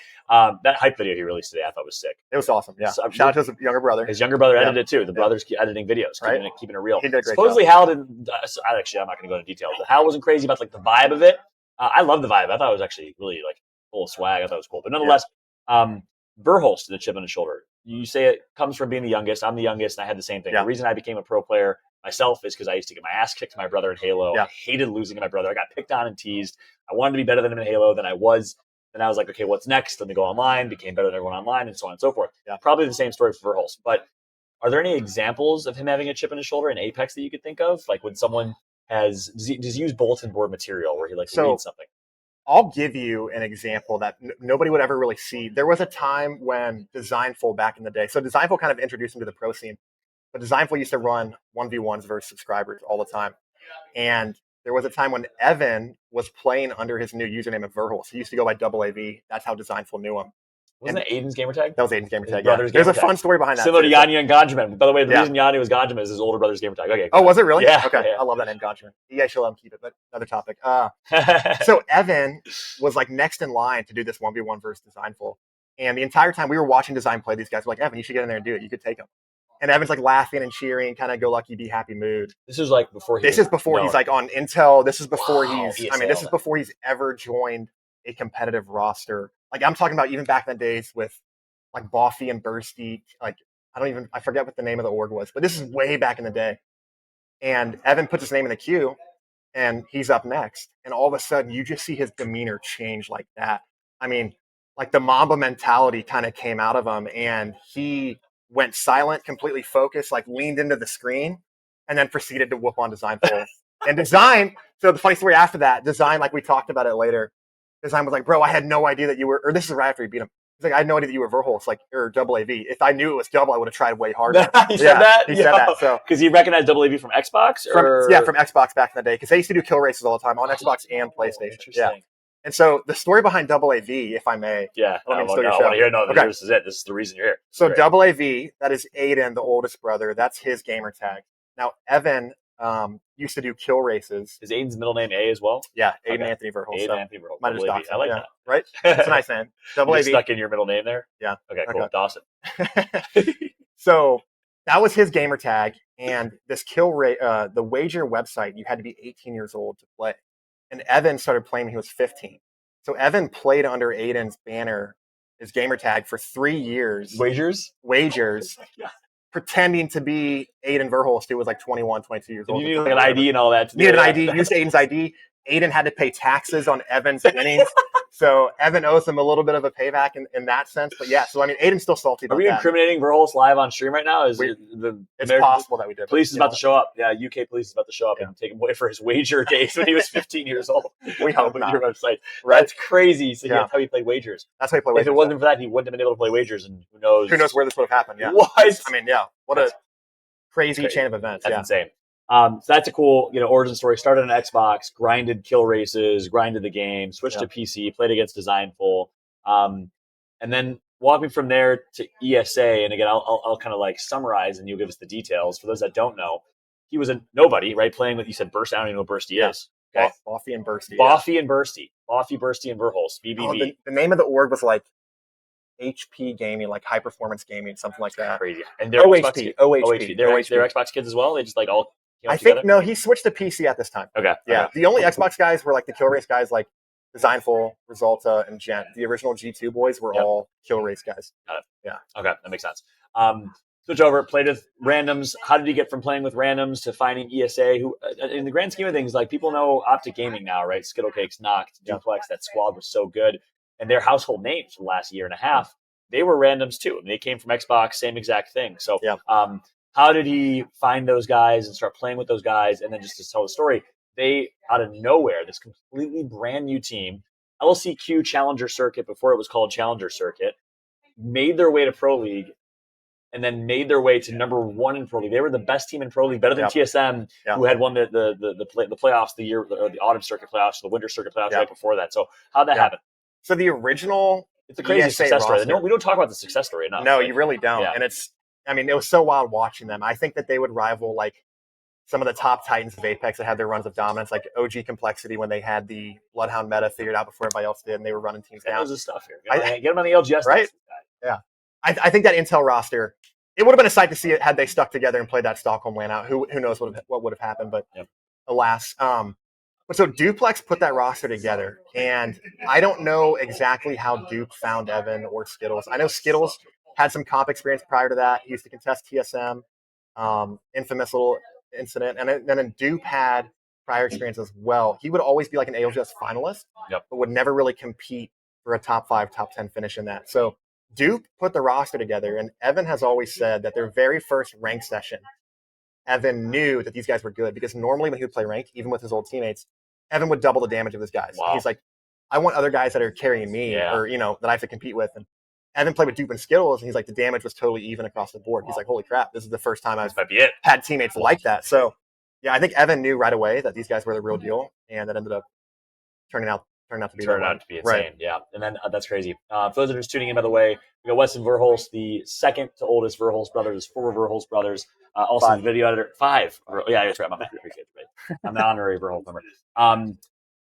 That hype video he released today, I thought was sick. It was awesome. Yeah. So, shout out to his younger brother. His younger brother edited it too. The brothers keep editing videos, keeping it real. He did a great Supposedly, job. Hal didn't. Actually, I'm not going to go into details. But Hal wasn't crazy about the vibe of it. I love the vibe. I thought it was actually really full of swag. I thought it was cool. But nonetheless, Verhulst did a chip on his shoulder. You say it comes from being the youngest. I'm the youngest, and I had the same thing. The reason I became a pro player myself is because I used to get my ass kicked to my brother in Halo. I hated losing to my brother. I got picked on and teased. I wanted to be better than him in Halo than I was. And I was like, okay, what's next? Let me go online, became better than everyone online, and so on and so forth. Probably the same story for Verhulst. But are there any examples of him having a chip on his shoulder in Apex that you could think of? Like when someone does he use bulletin board material where he like So- reads something? I'll give you an example that nobody would ever really see. There was a time when Designful back in the day. So Designful kind of introduced him to the pro scene. But Designful used to run 1v1s versus subscribers all the time. And there was a time when Evan was playing under his new username of Verhults. He used to go by AAV. That's how Designful knew him. Wasn't it Aiden's gamertag? That was Aiden's gamertag. Yeah. brother's There's a gamertag. fun story behind that. Similar to too. Yanya and Ganjaman. By the way, the Yeah. reason Yanya was Ganjaman is his older brother's gamertag. Okay. Oh, was it really? Yeah. Okay. Yeah. I love that name, Ganjaman. You guys should let him keep it, but another topic. So So Evan was like next in line to do this 1v1 versus Designful. And the entire time we were watching Design play these guys, we're like, Evan, you should get in there and do it. You could take him. And Evan's like laughing and cheering, kind of go lucky, be happy mood. this is like before he. This is before he's like on Intel. This is before Wow, this is before he's ever joined a competitive roster. Like I'm talking about even back in the days with like Boffy and Bursty. Like I forget what the name of the org was, but this is way back in the day. And Evan puts his name in the queue and he's up next. And all of a sudden you just see his demeanor change like that. I mean, like the Mamba mentality kind of came out of him and he went silent, completely focused, like leaned into the screen and then proceeded to whoop on Designful. And Design, so the funny story after that, Design, like we talked about it later, Design was like, bro, I had no idea that you were, or this is right after he beat him. He's like, I had no idea that you were Verhulst, like, or AAV. If I knew it was double, I would have tried way harder. He said that? He said that. So because he recognized AAV from Xbox? Or? from Xbox back in the day, because they used to do kill races all the time on Xbox and PlayStation. Yeah. Interesting. And so the story behind AAV, if I may. Yeah. Let me I steal your want show. to hear. No, Okay. this is it. This is the reason you're here. So Great. AAV, that is Aiden, the oldest brother. That's his gamer tag. Now Evan used to do kill races. Is Aiden's middle name A as well? Yeah, Aiden Okay. Anthony Verhulst. Aiden So Anthony Verhulst. might have just AAV. doxed I him, like yeah. that. Right? That's a nice name. You AAV. stuck in your middle name there? Yeah. Okay, cool. Okay. Dawson. So that was his gamer tag, and this the wager website, you had to be 18 years old to play. And Evan started playing when he was 15. So Evan played under Aiden's banner, his gamer tag, for 3 years. Wagers? Yeah. Pretending to be Aiden Verhulst, who was like 21, 22 years And old. you need like an ID and all that. Needed an ID, used Aiden's ID. Aiden had to pay taxes on Evan's winnings. So Evan owes him a little bit of a payback in that sense. But yeah, so I mean, Aiden's still salty Are about we that. incriminating Verhulst live on stream right now? Is We- it the It's American possible that we did. police is but, about to show up? Yeah, UK police is about to show up and take him away for his wager days when he was 15 years old. We hope on not. your website. Right? That's crazy. So Yeah. that's how he played wagers. That's how he played If wagers. it wasn't for that, he wouldn't have been able to play wagers, and who knows? Who knows where this would have happened? Yeah. What? I mean, yeah. What a crazy Crazy. chain of events. That's Yeah. insane. So that's a cool, origin story. Started on Xbox, grinded kill races, grinded the game, switched to PC, played against Designful, and then walk me from there to ESA. And again, I'll kind of like summarize, and you'll give us the details. For those that don't know, he was a nobody, right? Playing with, you said Burst. I don't even know what Bursty is. Okay, Boffy and Bursty. Boffy and Bursty, Boffy, Bursty, and Verhulst. BBB. Oh, the name of the org was like HP Gaming, like High Performance Gaming, something like that. Crazy. And they're OHP. OHP. They're OHP. Xbox kids as well. They just like all. I think no, he switched to PC at this time. Okay. Yeah, Okay. the only Xbox guys were like the kill race guys, like Designful, Resulta, and Gent. The original G2 boys were all kill race guys. Got it. Yeah. Okay, that makes sense. Switch over, played with randoms. How did he get from playing with randoms to finding ESA? Who, in the grand scheme of things, like people know Optic Gaming now, right? Skittlecakes, Noct, Duplex. That squad was so good, and they're household names for the last year and a half. They were randoms too. I mean, they came from Xbox, same exact thing. So, how did he find those guys and start playing with those guys? And then just to tell the story, they, out of nowhere, this completely brand new team, LCQ Challenger Circuit, before it was called Challenger Circuit, made their way to Pro League and then made their way to number one in Pro League. They were the best team in Pro League, better than TSM, who had won the playoffs the year, or the autumn circuit playoffs, the winter circuit playoffs right before that. So how'd that happen? So the original, it's a crazy ESA success story. roster. We don't talk about the success story enough. No, Like, you really don't. Yeah. And it was so wild watching them. I think that they would rival like some of the top titans of Apex that had their runs of dominance, like OG Complexity when they had the Bloodhound meta figured out before everybody else did, and they were running teams Get down. those his stuff here. Get him on the LGS. Right? Yeah. I think that Intel roster, it would have been a sight to see it had they stuck together and played that Stockholm LAN out. Who knows what would have happened, but alas. But so Duplex put that roster together, and I don't know exactly how Duke found Evan or Skittles. I know Skittles had some comp experience prior to that. He used to contest TSM, infamous little incident, and then Duke had prior experience as well. He would always be like an ALGS finalist, but would never really compete for a top 5, top 10 finish in that. So Duke put the roster together, and Evan has always said that their very first rank session, Evan knew that these guys were good because normally when he would play ranked, even with his old teammates, Evan would double the damage of his guys. Wow. He's like, I want other guys that are carrying me or, that I have to compete with. And Evan played with Dupe and Skittles, and he's like, the damage was totally even across the board. He's like, holy crap, this is the first time I've had teammates like that. So, yeah, I think Evan knew right away that these guys were the real deal, and that ended up turning out to be insane. Right. Yeah, and then that's crazy. For those that are just tuning in, by the way, we got Weston Verhulst, the second to oldest Verhulst brothers. There's 4 Verhulst brothers. Also, the video editor, 5. Yeah, that's right. I appreciate it. I'm the honorary Verhulst member.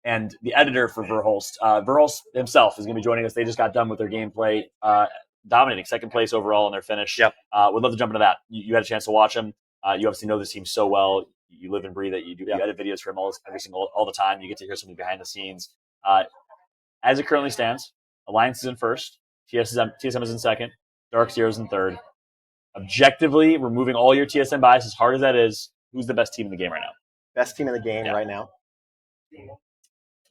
And the editor for Verhulst, Verhulst himself is going to be joining us. They just got done with their gameplay, dominating second place overall in their finish. Yep. Would love to jump into that. You had a chance to watch them. You obviously know this team so well. You live and breathe it. You edit videos for him all the time. You get to hear something behind the scenes. As it currently stands, Alliance is in first. TSM is in second. Dark Zero is in third. Objectively, removing all your TSM bias, as hard as that is, who's the best team in the game right now? Best team in the game right now.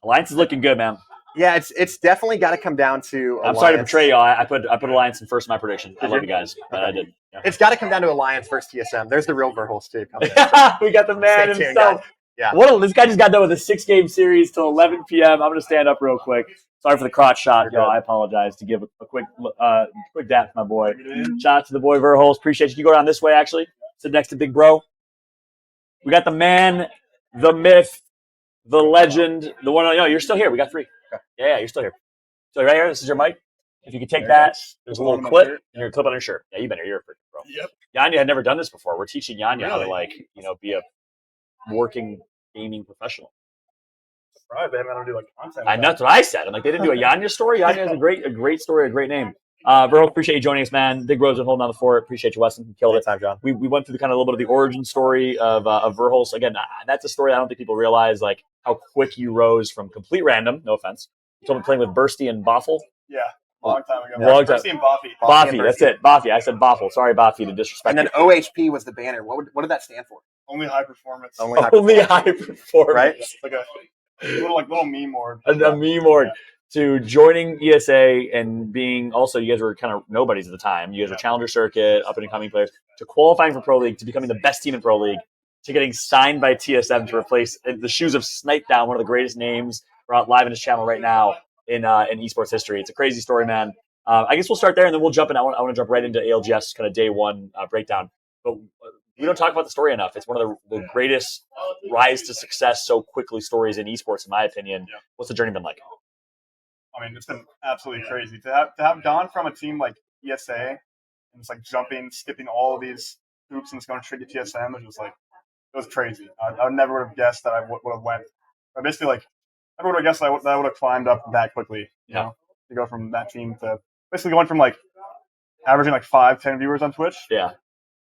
Alliance is looking good, man. Yeah, it's definitely got to come down to Alliance. I'm sorry to betray y'all. I put Alliance in first in my prediction. I love you guys. I did. Yeah. It's got to come down to Alliance versus TSM. There's the real Verhulst too. We got the man himself. Yeah. This guy just got done with a 6-game series till 11 p.m. I'm going to stand up real quick. Sorry for the crotch shot, y'all. I apologize. To give a quick dap to my boy. Shout out to the boy Verhulst. Appreciate you. You go down this way, actually. Sit next to Big Bro. We got the man, the myth, the legend, the one. No, you're still here. We got 3. Yeah, you're still here. So right here, this is your mic. If you could take that, there's a little clip, and you're gonna clip on your shirt. Yeah, you've been here. You're a freaking pro. Yep. Yanya had never done this before. We're teaching Yanya how to be a working gaming professional. Surprised they haven't had to do content. That's what I said. I'm like, they didn't do a Yanya story. Yanya has a great story, a great name. Verhulst, appreciate you joining us, man. Big Bros are holding down the fort. Appreciate you, Weston. You killed it. Time, John. We went through the kind of a little bit of the origin story of Verhulst. Again, that's a story I don't think people realize, like how quick you rose from complete random. No offense. You told me playing with Bursty and Boffle. Yeah, long time ago. Long time. Bursty and Boffy. Boffy, that's it. Boffy. I said Boffle. Sorry, Boffy, to disrespect. And then OHP was the banner. What did that stand for? Only high performance. Only high performance. Right? Like a little meme org. A meme org. To joining ESA and being also, you guys were kind of nobodies at the time. You guys were Challenger Circuit, up and coming players, to qualifying for Pro League, to becoming the best team in Pro League, to getting signed by TSM to replace the shoes of Snip3down, one of the greatest names live in his channel right now in esports history. It's a crazy story, man. I guess we'll start there and then we'll jump in. I want to jump right into ALGS kind of day one breakdown. But we don't talk about the story enough. It's one of the greatest rise to success so quickly stories in esports, in my opinion. Yeah. What's the journey been like? I mean, it's been absolutely crazy to have gone from a team like ESA and it's like skipping all of these hoops and just going straight to TSM. It was crazy. I never would have guessed that I would have went. I basically never would have guessed that I would have climbed up that quickly. You know, to go from that team to basically going from averaging 5-10 viewers on Twitch. Yeah.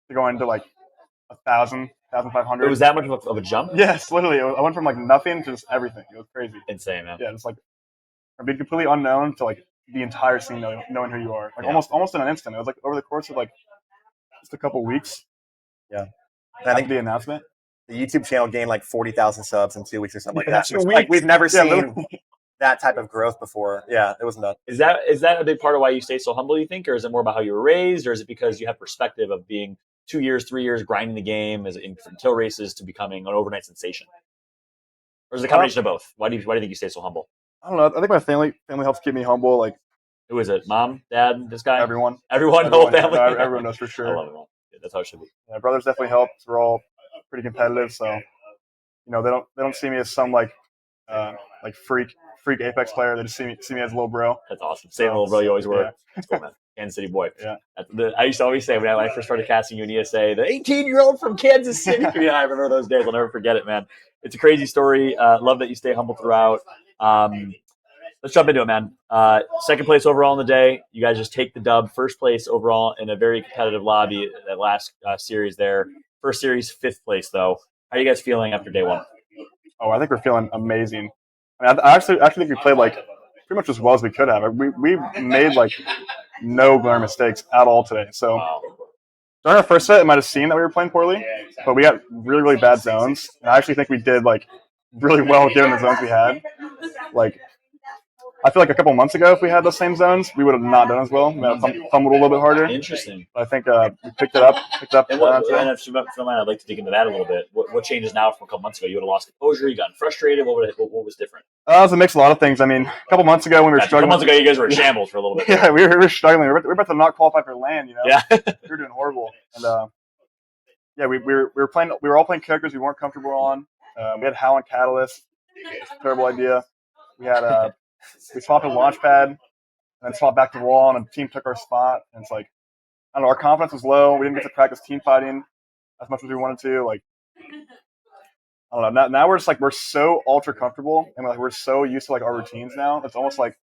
To going to 1,000, 1,500. It was that much of a jump? Yes, literally. I went from nothing to just everything. It was crazy. Insane, man. Yeah, it's being completely unknown to the entire scene knowing who you are. Almost in an instant. It was over the course of just a couple weeks. Yeah. I think the announcement. The YouTube channel gained 40,000 subs in 2 weeks or something like that. We've never seen that type of growth before. Yeah, it was nuts. Is that a big part of why you stay so humble, you think? Or is it more about how you were raised? Or is it because you have perspective of being 2 years, 3 years grinding the game from till races to becoming an overnight sensation? Or is it a combination of both? Why do you think you stay so humble? I don't know. I think my family helps keep me humble. Who is it? Mom, dad, this guy? Everyone, the whole family. Everyone knows for sure. I love it all. Yeah, that's how it should be. My brothers definitely helped. We're all pretty competitive, so they don't see me as some freak Apex player. They just see me as a little bro. That's awesome. Same little bro you always were. That's cool, man. Kansas City boy. Yeah. I used to always say when I first started casting you in ESA, the 18-year-old from Kansas City. Yeah, I remember those days. I'll never forget it, man. It's a crazy story. Love that you stay humble throughout. Let's jump into it, man. Second place overall in the day. You guys just take the dub. First place overall in a very competitive lobby. That last series there. First series, 5th place though. How are you guys feeling after day one? Oh, I think we're feeling amazing. I actually think we played pretty much as well as we could have. We made no glaring mistakes at all today. So during our first set, it might have seemed that we were playing poorly, but we got really, really bad zones. And I actually think we did really well given the zones we had. I feel like a couple months ago, if we had those same zones, we would have not done as well. We would have fumbled a little bit harder. Interesting. But I think we picked it up. And if you don't mind, I'd like to dig into that a little bit. What changes now from a couple months ago? You would have lost composure. You got frustrated. What was different? It was a mix of a lot of things. I mean, a couple months ago when we were struggling. A couple months ago, you guys were in shambles for a little bit. Yeah, we were struggling. We were about to not qualify for LAN. Yeah. We were doing horrible. And yeah, we were playing. We were all playing characters we weren't comfortable on. We had Hal and Catalyst. Terrible idea. We had we swapped a Launchpad and then swapped back to Wall, and the team took our spot. And it's like, I don't know, our confidence was low. We didn't get to practice team fighting as much as we wanted to. Like, I don't know. Now we're just like, we're so ultra comfortable, and we're so used to like our routines now. It's almost like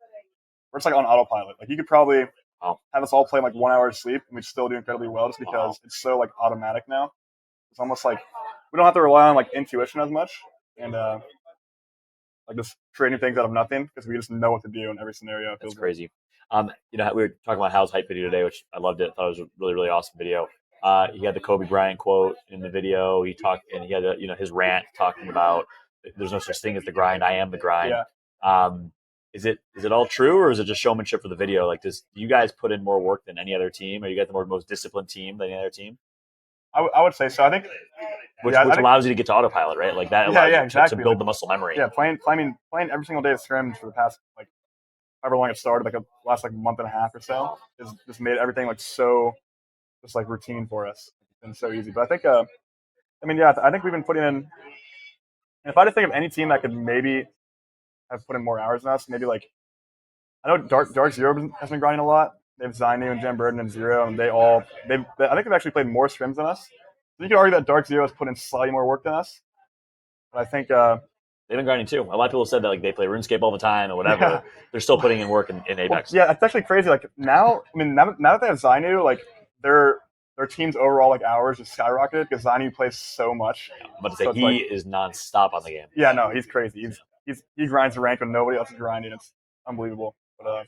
we're just like on autopilot. Like, you could probably have us all play like 1 hour of sleep, and we'd still do incredibly well just because it's so like automatic now. It's almost like we don't have to rely on like intuition as much, and like just creating things out of nothing because we just know what to do in every scenario. That's crazy. We were talking about Hal's hype video today, which I loved it. I thought it was a really, really awesome video. He had the Kobe Bryant quote in the video. He talked, and he had his rant talking about there's no such thing as the grind. I am the grind. Yeah. Is it all true, or is it just showmanship for the video? Like, do you guys put in more work than any other team? Are you guys the most disciplined team than any other team? I would say so. I think which allows you to get to autopilot, right? Like that allows you exactly. to build the muscle memory. Yeah, playing every single day of scrims for the past like however long it started, like last like month and a half or so, has just made everything like so just like routine for us. It's been so easy. But I think I think we've been putting in. And if I had to think of any team that could maybe have put in more hours than us, maybe like I know Dark Zero has been grinding a lot. They have Xynew and Genburten and Zero, and I think they've actually played more scrims than us. So you could argue that Dark Zero has put in slightly more work than us. But I think they've been grinding too. A lot of people said that like they play RuneScape all the time or whatever. Yeah. They're still putting in work in Apex. Well, yeah, it's actually crazy. Like now that they have Xynew, like their team's overall like hours just skyrocketed because Xynew plays so much. Yeah, but he is nonstop on the game. Yeah, no, he's crazy. He grinds the rank when nobody else is grinding. It's unbelievable. But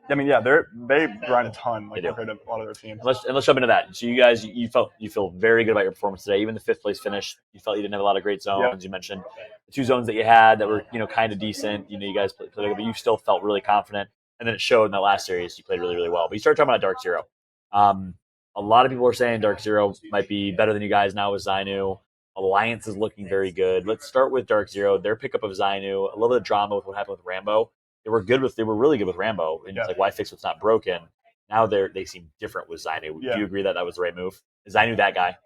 they grind a ton compared to a lot of their teams. Let's jump into that. So you guys, you feel very good about your performance today. Even the 5th place finish, you felt you didn't have a lot of great zones. Yep. You mentioned the 2 zones that you had that were kind of decent. You guys played good, but you still felt really confident. And then it showed in that last series. You played really, really well. But you started talking about Dark Zero. A lot of people are saying Dark Zero might be better than you guys now with Xynew. Alliance is looking very good. Let's start with Dark Zero. Their pickup of Xynew, a little bit of drama with what happened with Rambo. They were really good with Rambo, and it's like, why fix what's not broken? Now they seem different with Xynew. Yeah. Do you agree that was the right move? Is Xynew that guy?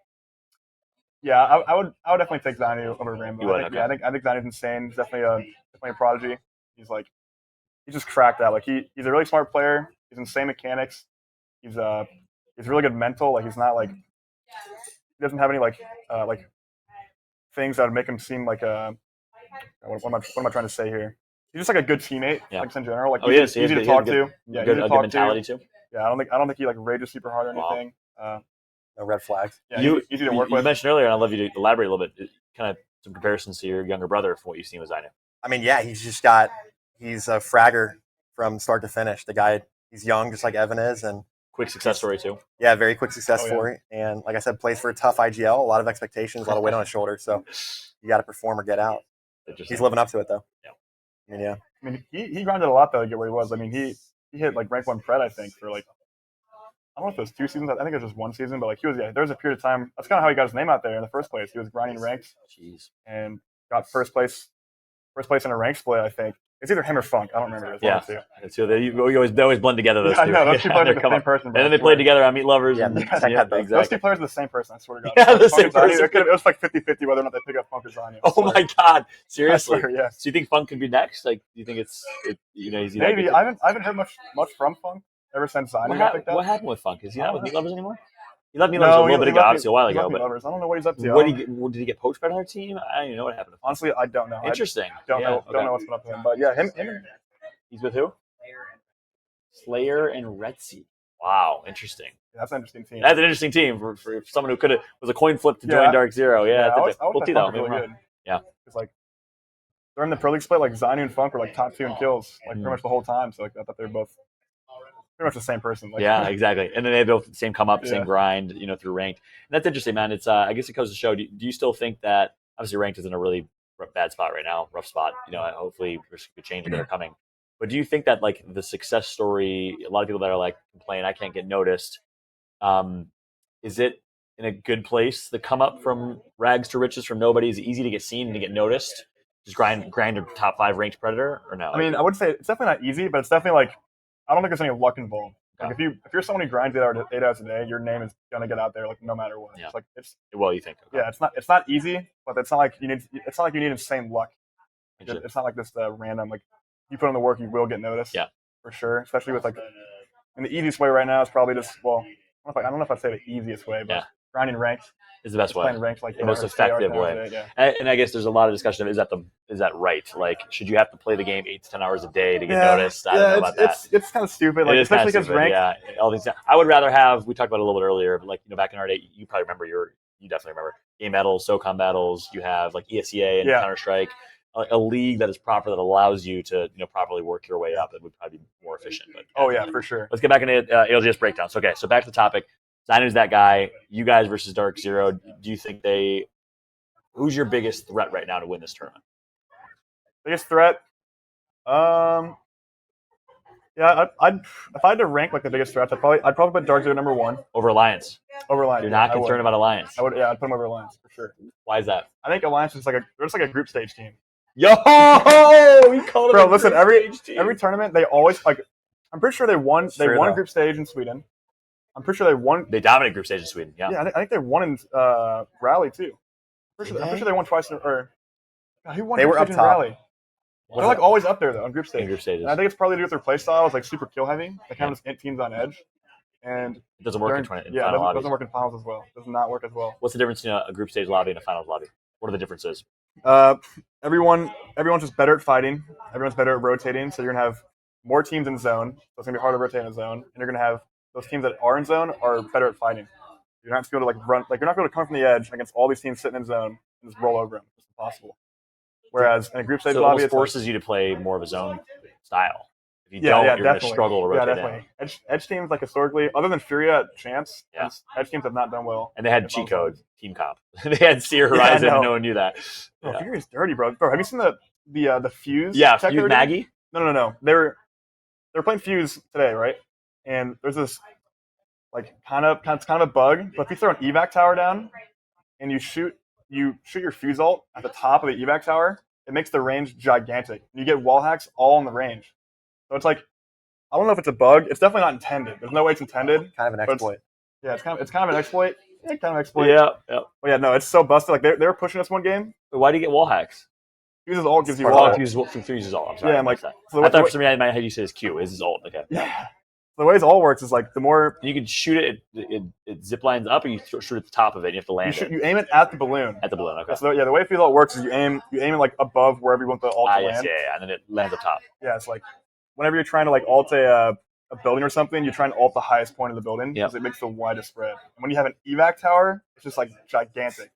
Yeah, I would definitely take Xynew over Rambo. I think Xynew's insane. He's definitely a prodigy. He just cracked that. Like he's a really smart player. He's insane mechanics. He's really good mental. Like he's not like he doesn't have any like things that would make him seem like what am I trying to say here? He's just like a good teammate, like in general. Like easy to talk to. Yeah, good mentality too. Yeah, I don't think he like rages super hard or anything. No red flags. Yeah, easy to work with. You mentioned earlier, and I'd love you to elaborate a little bit. Kind of some comparisons to your younger brother from what you've seen with Xynew. I mean, yeah, he's a fragger from start to finish. The guy, he's young, just like Evan is, and quick success story too. Yeah, very quick success story, and like I said, plays for a tough IGL. A lot of expectations, a lot of weight on his shoulders. So you got to perform or get out. He's living up to it though. Yeah. I mean, he grinded a lot though to get where he was. I mean, he hit like rank 1 pred, I think, for like I don't know if it was 2 seasons. I think it was just 1 season, but like there was a period of time. That's kind of how he got his name out there in the first place. He was grinding ranks, and got first place in a rank split. I think it's either him or Funk. I don't remember. So they always blend together. Those two. I know those 2 players are the same person. And then they played together on Meat Lovers. Yeah, exactly. Those 2 players are the same person. I swear to God. Yeah, the same person. It was like 50-50 whether or not they pick up Funk or Xynew. Oh my God! Seriously? I swear, yeah. So you think Funk could be next? Like, do you think he's maybe? I haven't heard much from Funk ever since Xynew got picked up. What happened with Funk? Is he not with Meat Lovers anymore? He left Meat Lovers a little bit ago, obviously a while ago. But I don't know what he's up to. Did he get poached by another team? I don't even know what happened. Honestly, I don't know. Interesting. Don't know what's been up to him. But yeah, him. He's with who? Slayer and Retzi. Wow, interesting. Yeah, that's an interesting team. That's an interesting team for someone who was a coin flip to join Dark Zero. Yeah, I would think really good. Yeah, it's like during the Pro League split, like Xynew and Funk were like top 2 in kills, like pretty much the whole time. So like I thought they were both pretty much the same person. Like, yeah, exactly. And then they both the same come up, same grind, through ranked. And that's interesting, man. It's I guess it goes to show. Do you still think that obviously ranked is in a really bad spot right now, rough spot? Hopefully there's a good changes that are coming. But do you think that like the success story, a lot of people that are like complain, I can't get noticed, is it in a good place to come up from rags to riches from nobody? Is it easy to get seen and to get noticed? Just grind your top 5 ranked predator or no? I mean, I would say it's definitely not easy, but it's definitely like I don't think there's any luck involved. Like if you're someone who grinds 8 hours a day, your name is gonna get out there like no matter what. Yeah. It's like it's well, you think? Yeah, it's not easy, but it's not like you need insane luck. It's not like this random like you put in the work, you will get noticed. Yeah, for sure. Especially with like, and the easiest way right now is probably just I don't know if I'd say the easiest way, but grinding ranked is the best way. Playing ranked like the most effective way. Yeah. And I guess there's a lot of discussion of is that right? Like, should you have to play the game 8 to 10 hours a day to get noticed? I don't know about that. It's kind of stupid. Like, especially because ranked. Yeah, all these. I would rather have. We talked about it a little bit earlier, but like back in our day, you probably remember. You definitely remember game battles, SOCOM battles. You have like ESEA and Counter Strike. A league that is proper that allows you to properly work your way up. It would probably be more efficient. But for sure. Let's get back into ALGS breakdowns. Okay, so back to the topic. Xynew's that guy. You guys versus Dark Zero. Do you think who's your biggest threat right now to win this tournament? Biggest threat? I'd if I had to rank like the biggest threats, I'd probably put Dark Zero number 1 over Alliance. You're not concerned about Alliance. I would. Yeah, I'd put him over Alliance for sure. Why is that? I think Alliance is they're just like a group stage team. Yo, we call it. Bro, listen. Every tournament they always like. I'm pretty sure they won. They won a group stage in Sweden. I'm pretty sure they won. They dominated group stage in Sweden. Yeah. Yeah, I think they won in Rally too. I'm pretty sure they won twice. Who won? They were up top. Rally. They're like always up there though on group stage. In group stages. And I think it's probably to do with their play style. It's like super kill heavy. They kind of just int teams on edge. And it doesn't work in final it doesn't work in finals as well. It does not work as well. What's the difference between a group stage lobby and a finals lobby? What are the differences? Everyone's just better at fighting. Everyone's better at rotating. So you're gonna have more teams in zone. So it's gonna be harder to rotate in a zone. And you're gonna have those teams that are in zone are better at fighting. You're not going to like run. Like you're not going to come from the edge against all these teams sitting in zone and just roll over them. It's impossible. Whereas in a group stage lobby, it forces you to play more of a zone style. If you don't, you're going to struggle to rotate definitely. Edge teams, like historically, other than Furia Chance, edge teams have not done well. And they had cheat code team comp. They had Seer Horizon, and no one knew that. Bro, Furia's dirty, bro. Bro, have you seen the Fuse? Yeah, Fuse Maggie. No. They were playing Fuse today, right? And there's this like kind of a bug, but if you throw an evac tower down and you shoot your fuse ult at the top of the evac tower, it makes the range gigantic. And you get wall hacks all in the range. So it's like, I don't know if it's a bug. It's definitely not intended. There's no way it's intended. Kind of an exploit. It's kind of an exploit. Yeah, kind of an exploit. Yeah. But yeah, no, it's so busted. Like they were pushing us one game. But why do you get wall hacks? Fuse's ult gives you wall. Fuse's ult. I'm sorry. Yeah, I'm like. So I thought for some reason in my head you said his Q. Is his ult? Okay. Yeah. The way his ult works is like the more you can shoot it zip lines up, and you shoot at the top of it. And you have to land. You aim it at the balloon. At the balloon. Okay. So the way Fuse ult works is you aim it like above wherever you want the ult to land. Yeah, and then it lands up top. Yeah, it's like whenever you're trying to like ult a building or something, you're trying to ult the highest point of the building because it makes the widest spread. And when you have an evac tower, it's just like gigantic.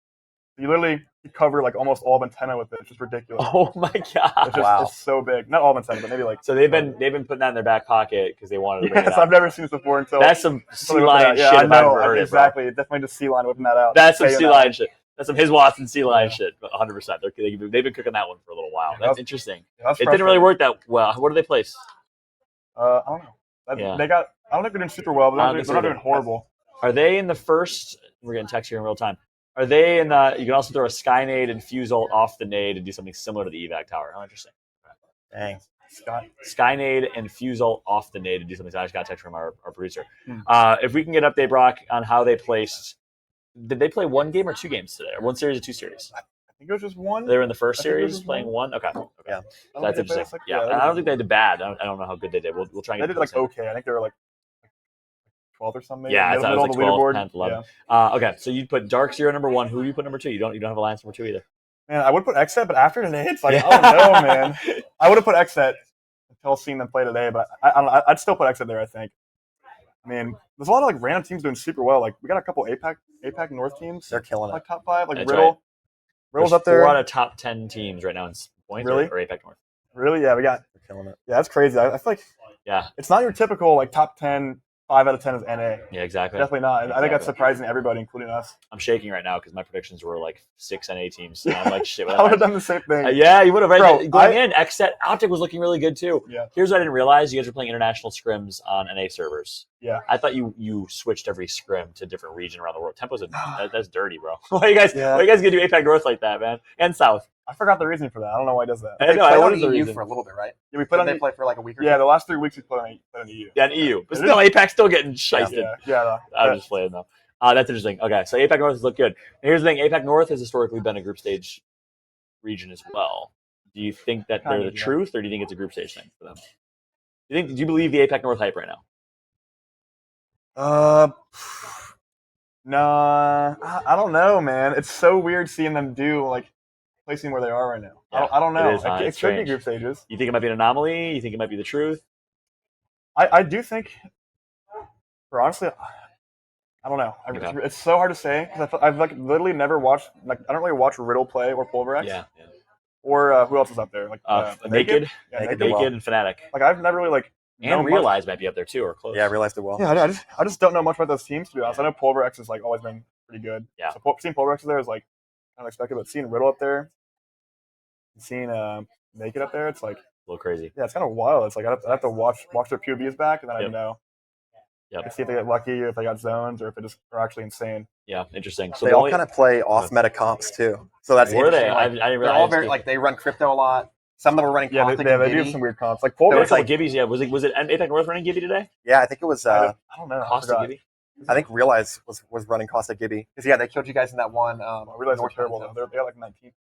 You literally cover like almost all of antenna with it. It's just ridiculous. Oh my god! It's so big. Not all of antenna, but maybe like. So they've been putting that in their back pocket because they wanted to bring it out. I've never seen this before until. That's some sea lion shit. I know, I've ever heard exactly. It, definitely just sea lion whipping that out. That's some sea lion shit. That's some his Watson sea lion shit. 100%. They've been cooking that one for a little while. That's interesting. It didn't really work that well. What do they place? I don't know. They got. I don't think they're doing super well, but they're not doing horrible. Are they in the first? We're getting text here in real time. Are they in the? You can also throw a sky nade and fuse ult off the nade and do something similar to the evac tower. How interesting. Dang. Sky nade and fuse ult off the nade to do something. So I just got a text from our producer. If we can get update, Brock, on how they placed. Did they play one game or 2 games today? Or 1 series or 2 series? I think it was just 1. They were in the first series playing 1? Okay. Yeah. So that's interesting. I don't think they did bad. I don't know how good they did. We'll try and get. They did like okay. I think they were like 12th or something. Yeah, I thought it was like 12, 10th, 11th. Yeah. Okay, so you'd put Dark Zero number 1. Who do you put number 2? You don't have Alliance number 2 either. Man, I would put Xset, but after today, it's like, I don't know, man. I would have put Xset until seeing them play today, but I'd still put Xset there, I think. I mean, there's a lot of like random teams doing super well. Like we got a couple APAC North teams. They're killing it. Like top 5. Like That's Riddle. Right. Riddle's up there. 4 out of top 10 teams right now in points. Really? Or APAC North. Really? Yeah, we got. They're killing it. Yeah, that's crazy. I feel like. Yeah. It's not your typical like top 10 5 out of 10 is NA. Yeah, exactly. Definitely not. Exactly. I think that's surprising everybody, including us. I'm shaking right now because my predictions were like 6 NA teams. And I'm like, shit. I would have done the same thing. Yeah, you would have. Right? Bro, Going in, Xset, Optic was looking really good too. Yeah. Here's what I didn't realize: you guys were playing international scrims on NA servers. Yeah. I thought you switched every scrim to a different region around the world. Tempo's that's dirty, bro. Why you guys gonna do APAC North like that, man? And South. I forgot the reason for that. I don't know why he does that. They know, played what on is the EU reason? for a little bit, right? Yeah, we played on. They play for like a week or two. Yeah, the last 3 weeks we played on EU. Yeah, an EU. But still, APAC's still getting shysted. Yeah. I'm just playing though. That's interesting. Okay, so APAC North has looked good. And here's the thing: APAC North has historically been a group stage region as well. Do you think that they're the truth, or do you think it's a group stage thing for them? Do you believe the APAC North hype right now? Nah, I don't know, man. It's so weird seeing them placing where they are right now. Yeah, I don't know. It It could be group stages. You think it might be an anomaly? You think it might be the truth? I do think, or honestly, I don't know. It's so hard to say because I've literally never watched. I don't really watch Riddle play or Pulverex. Yeah. Or who else is up there? Naked, yeah, Naked, and Fnatic. I've never really and Realize might be up there too, or close. Yeah, I realized it well. Yeah, I just don't know much about those teams to be honest. I know Pulverex has always been pretty good. Yeah. So seeing Pulverex there is unexpected, but seeing Riddle up there, seeing Naked up there, it's a little crazy. Yeah, it's kind of wild. It's I have to watch their POVs back, and then I know. Yep. I see if they get lucky, or if they got zones, or if they're actually insane. Yeah, interesting. So they all kind of play off meta comps too. So that's were they? I didn't realize they're all very they run crypto a lot. Some of them were running. Yeah, they do have some weird comps. Pulverex, Gibbies. Yeah, was it APAC North running Gibby today? Yeah, I think it was. I don't know. Costa Gibby. I think Realize was running Costa Gibby because they killed you guys in that one. Realize they're terrible though. They got 19th.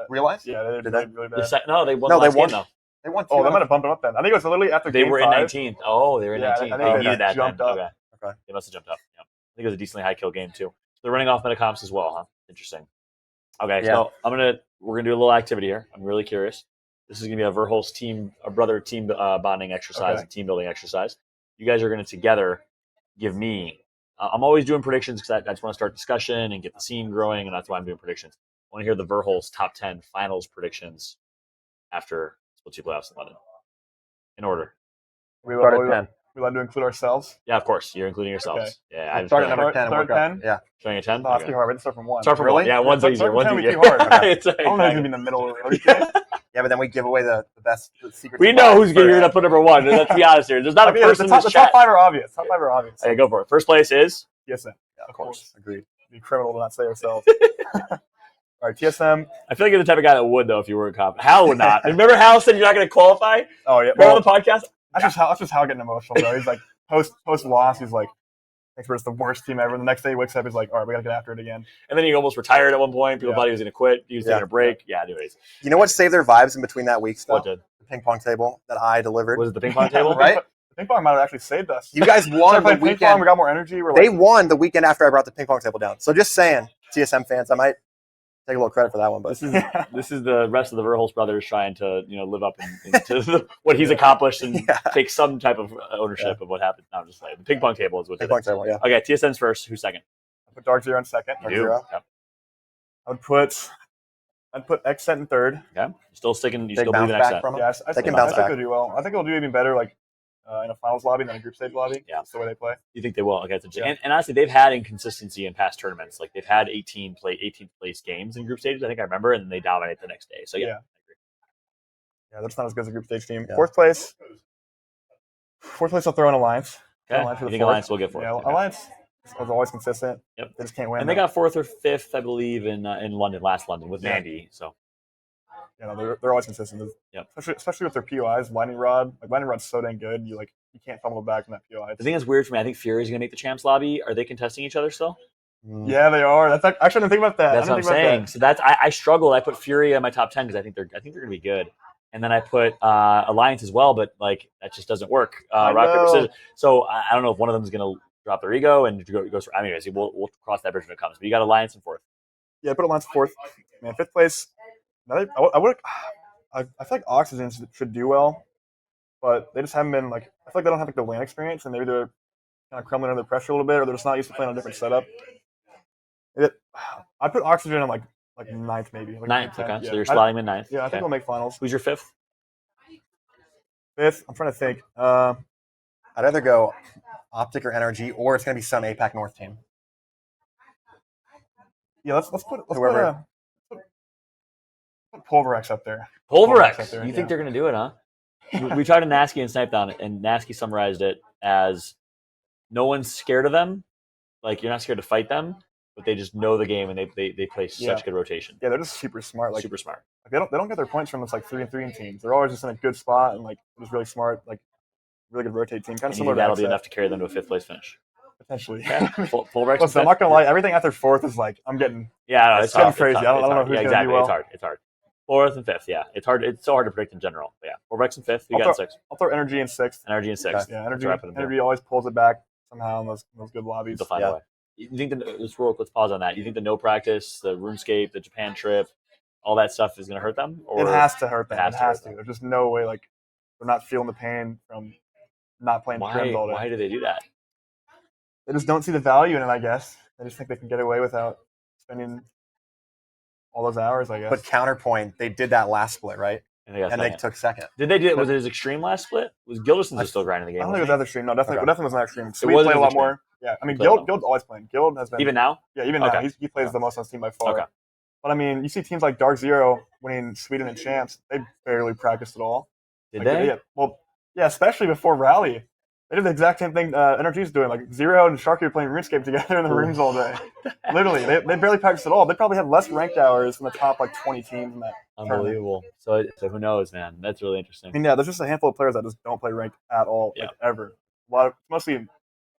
Realize? Yeah, they did really bad. No, they won. No, the they won. Game, though. They won. Oh, they might have bumped them up then. I think it was literally after they game were 5. in 19th. Oh, they were in 19th. I think They needed that. jumped then. up. Okay. They must have jumped up. Yeah. I think it was a decently high kill game too. They're running off meta comps as well, huh? Interesting. Okay, so we're gonna do a little activity here. I'm really curious. This is gonna be a Verhulst brother team bonding exercise, and team building exercise. You guys are gonna together give me. I'm always doing predictions because I just want to start discussion and get the scene growing, and that's why I'm doing predictions. I want to hear the Verhulst top 10 finals predictions after Split 2 playoffs in London. In order. We allowed to include ourselves? Yeah, of course. You're including yourselves. Okay. Yeah, I start at number 10. Start at 10? Yeah. Starting at 10? No, that's too hard. We have to start from 1. Start from 1. Yeah, one's easier. One's easier. Too hard. Okay. I don't know who's going to be in the middle. Are you kidding? Yeah, but then we give away the best secret. We know who's going to put number 1. Let's be honest here. There's not a person in this the chat. top 5 are obvious. Top 5 are obvious. Okay, go for it. First place is? TSM. Yeah, of course. Agreed. It'd be criminal to not say ourselves. All right, TSM. I feel like you're the type of guy that would, though, if you were a cop. Hal would not. Remember Hal said you're not going to qualify? Oh, yeah. Remember on the podcast? That's just Hal getting emotional, bro. He's post loss, he's like, thanks for it's the worst team ever. The next day he wakes up, he's like, all right, we got to get after it again. And then he almost retired at one point. People thought he was going to quit. He was taking a break. Yeah, anyways. You know what saved their vibes in between that week stuff? What did? The ping pong table that I delivered. Was it the ping pong table? Right? The ping pong might have actually saved us. You guys won the ping weekend. pong, we got more energy. They won the weekend after I brought the ping pong table down. So just saying, TSM fans, I might take a little credit for that one. But this is the rest of the Verhulst brothers trying to live up to what he's accomplished and take some type of ownership of what happened. No, I'm just saying. The ping pong table is what. Ping pong table, yeah. Okay, TSM's first. Who's second? I put Dark Zero in second. You do? Yep. I'd put Acend in third. Okay. Still sticking. You They still believe in bounce back Acend? from it? Yes, I They think can bounce back. they'll do well. I think they'll do even better, in a finals lobby than a group stage lobby. Yeah, that's the way they play. You think they will? Okay, that's interesting. And honestly, they've had inconsistency in past tournaments. Like they've had 18th place games in group stages. I think I remember, and then they dominate the next day. So yeah. Yeah, that's not as good as a group stage team. Yeah. Fourth place, I'll throw in Alliance. Okay. Alliance for You the think fourth. Alliance will get fourth? Yeah, Okay. Alliance is always consistent. Yep. They just can't win. And they got fourth or fifth, I believe, in London, last London with Mandy. So they're always consistent. Yep. Especially with their POIs, Lightning Rod. Lightning Rod's so dang good. You can't fumble back from that POI. The thing that's weird for me, I think Fury's going to make the champs lobby. Are they contesting each other still? Yeah, they are. That's actually I didn't think about that. That's what I'm saying. So I struggled. I put Fury in my top 10 because I think they're going to be good. And then I put Alliance as well, but that just doesn't work. Rock paper scissors. So I don't know if one of them is going to drop their ego and go. Anyways, we'll cross that bridge when it comes. But you got Alliance in fourth. Yeah, I put Alliance fourth. Man, fifth place. I feel like Oxygen should do well, but they just haven't been I feel like they don't have the LAN experience, and maybe they're kind of crumbling under pressure a little bit, or they're just not used to playing on a different setup. I put Oxygen in ninth maybe. Ninth, okay. Yeah. So you're slotting them in ninth. Yeah, I think we'll make finals. Who's your fifth? Fifth, I'm trying to think. I'd either go Optic or Energy, or it's going to be some APAC North team. Yeah, let's put Whoever. put Pulverex up there. Pulverex. up there, You yeah. think they're going to do it, huh? We tried to Gnaske and Snip3down, and Gnaske summarized it as no one's scared of them. Like, you're not scared to fight them, but they just know the game, and they play such good rotation. Yeah, they're just super smart. Like, super smart. Like, they don't get their points from this like 3-3 teams. They're always just in a good spot and like just really smart, like really good rotate team. Kind of similar. That'll be enough to carry them to a 5th place finish. Potentially. Pulverex. Listen, I'm not gonna lie. Everything after 4th is like I'm getting. Yeah, no, it's getting crazy. I don't know who's exactly. gonna do well. It's hard. 4th and 5th. Yeah, it's hard. It's so hard to predict in general. But yeah, Pulverex in 5th. You got 6th. I'll throw Energy in 6th. Energy in 6th. Yeah, Energy always pulls it back somehow in those good lobbies. They'll find a way. You think let's pause on that. You think the no practice, the RuneScape, the Japan trip, all that stuff is going to hurt them? Or it has to hurt them. It has to. There's just no way like they're not feeling the pain from not playing scrims all day. Why do they do that? They just don't see the value in it, I guess. They just think they can get away without spending all those hours, I guess. But counterpoint, they did that last split, right? And they took 2nd. Did they do it? Was it his extreme last split? Was Gilderson's still grinding the game? I don't think it was other stream. No, definitely was not extreme. So It we wasn't played a lot extreme. more. Yeah, I mean, Guild's always playing. Guild has been Even now? Yeah, even now. He plays the most on his team by far. Okay. But I mean, you see teams like Dark Zero winning Sweden and champs. They barely practiced at all. Did they? Yeah. Well, yeah, especially before Rally. They did the exact same thing Energy's doing. Like Zero and Sharky are playing RuneScape together in the rooms all day. Literally, they barely practiced at all. They probably have less ranked hours than the top like 20 teams in that. Unbelievable. So who knows, man? That's really interesting. I mean, yeah, there's just a handful of players that just don't play ranked at all, like ever. A lot of mostly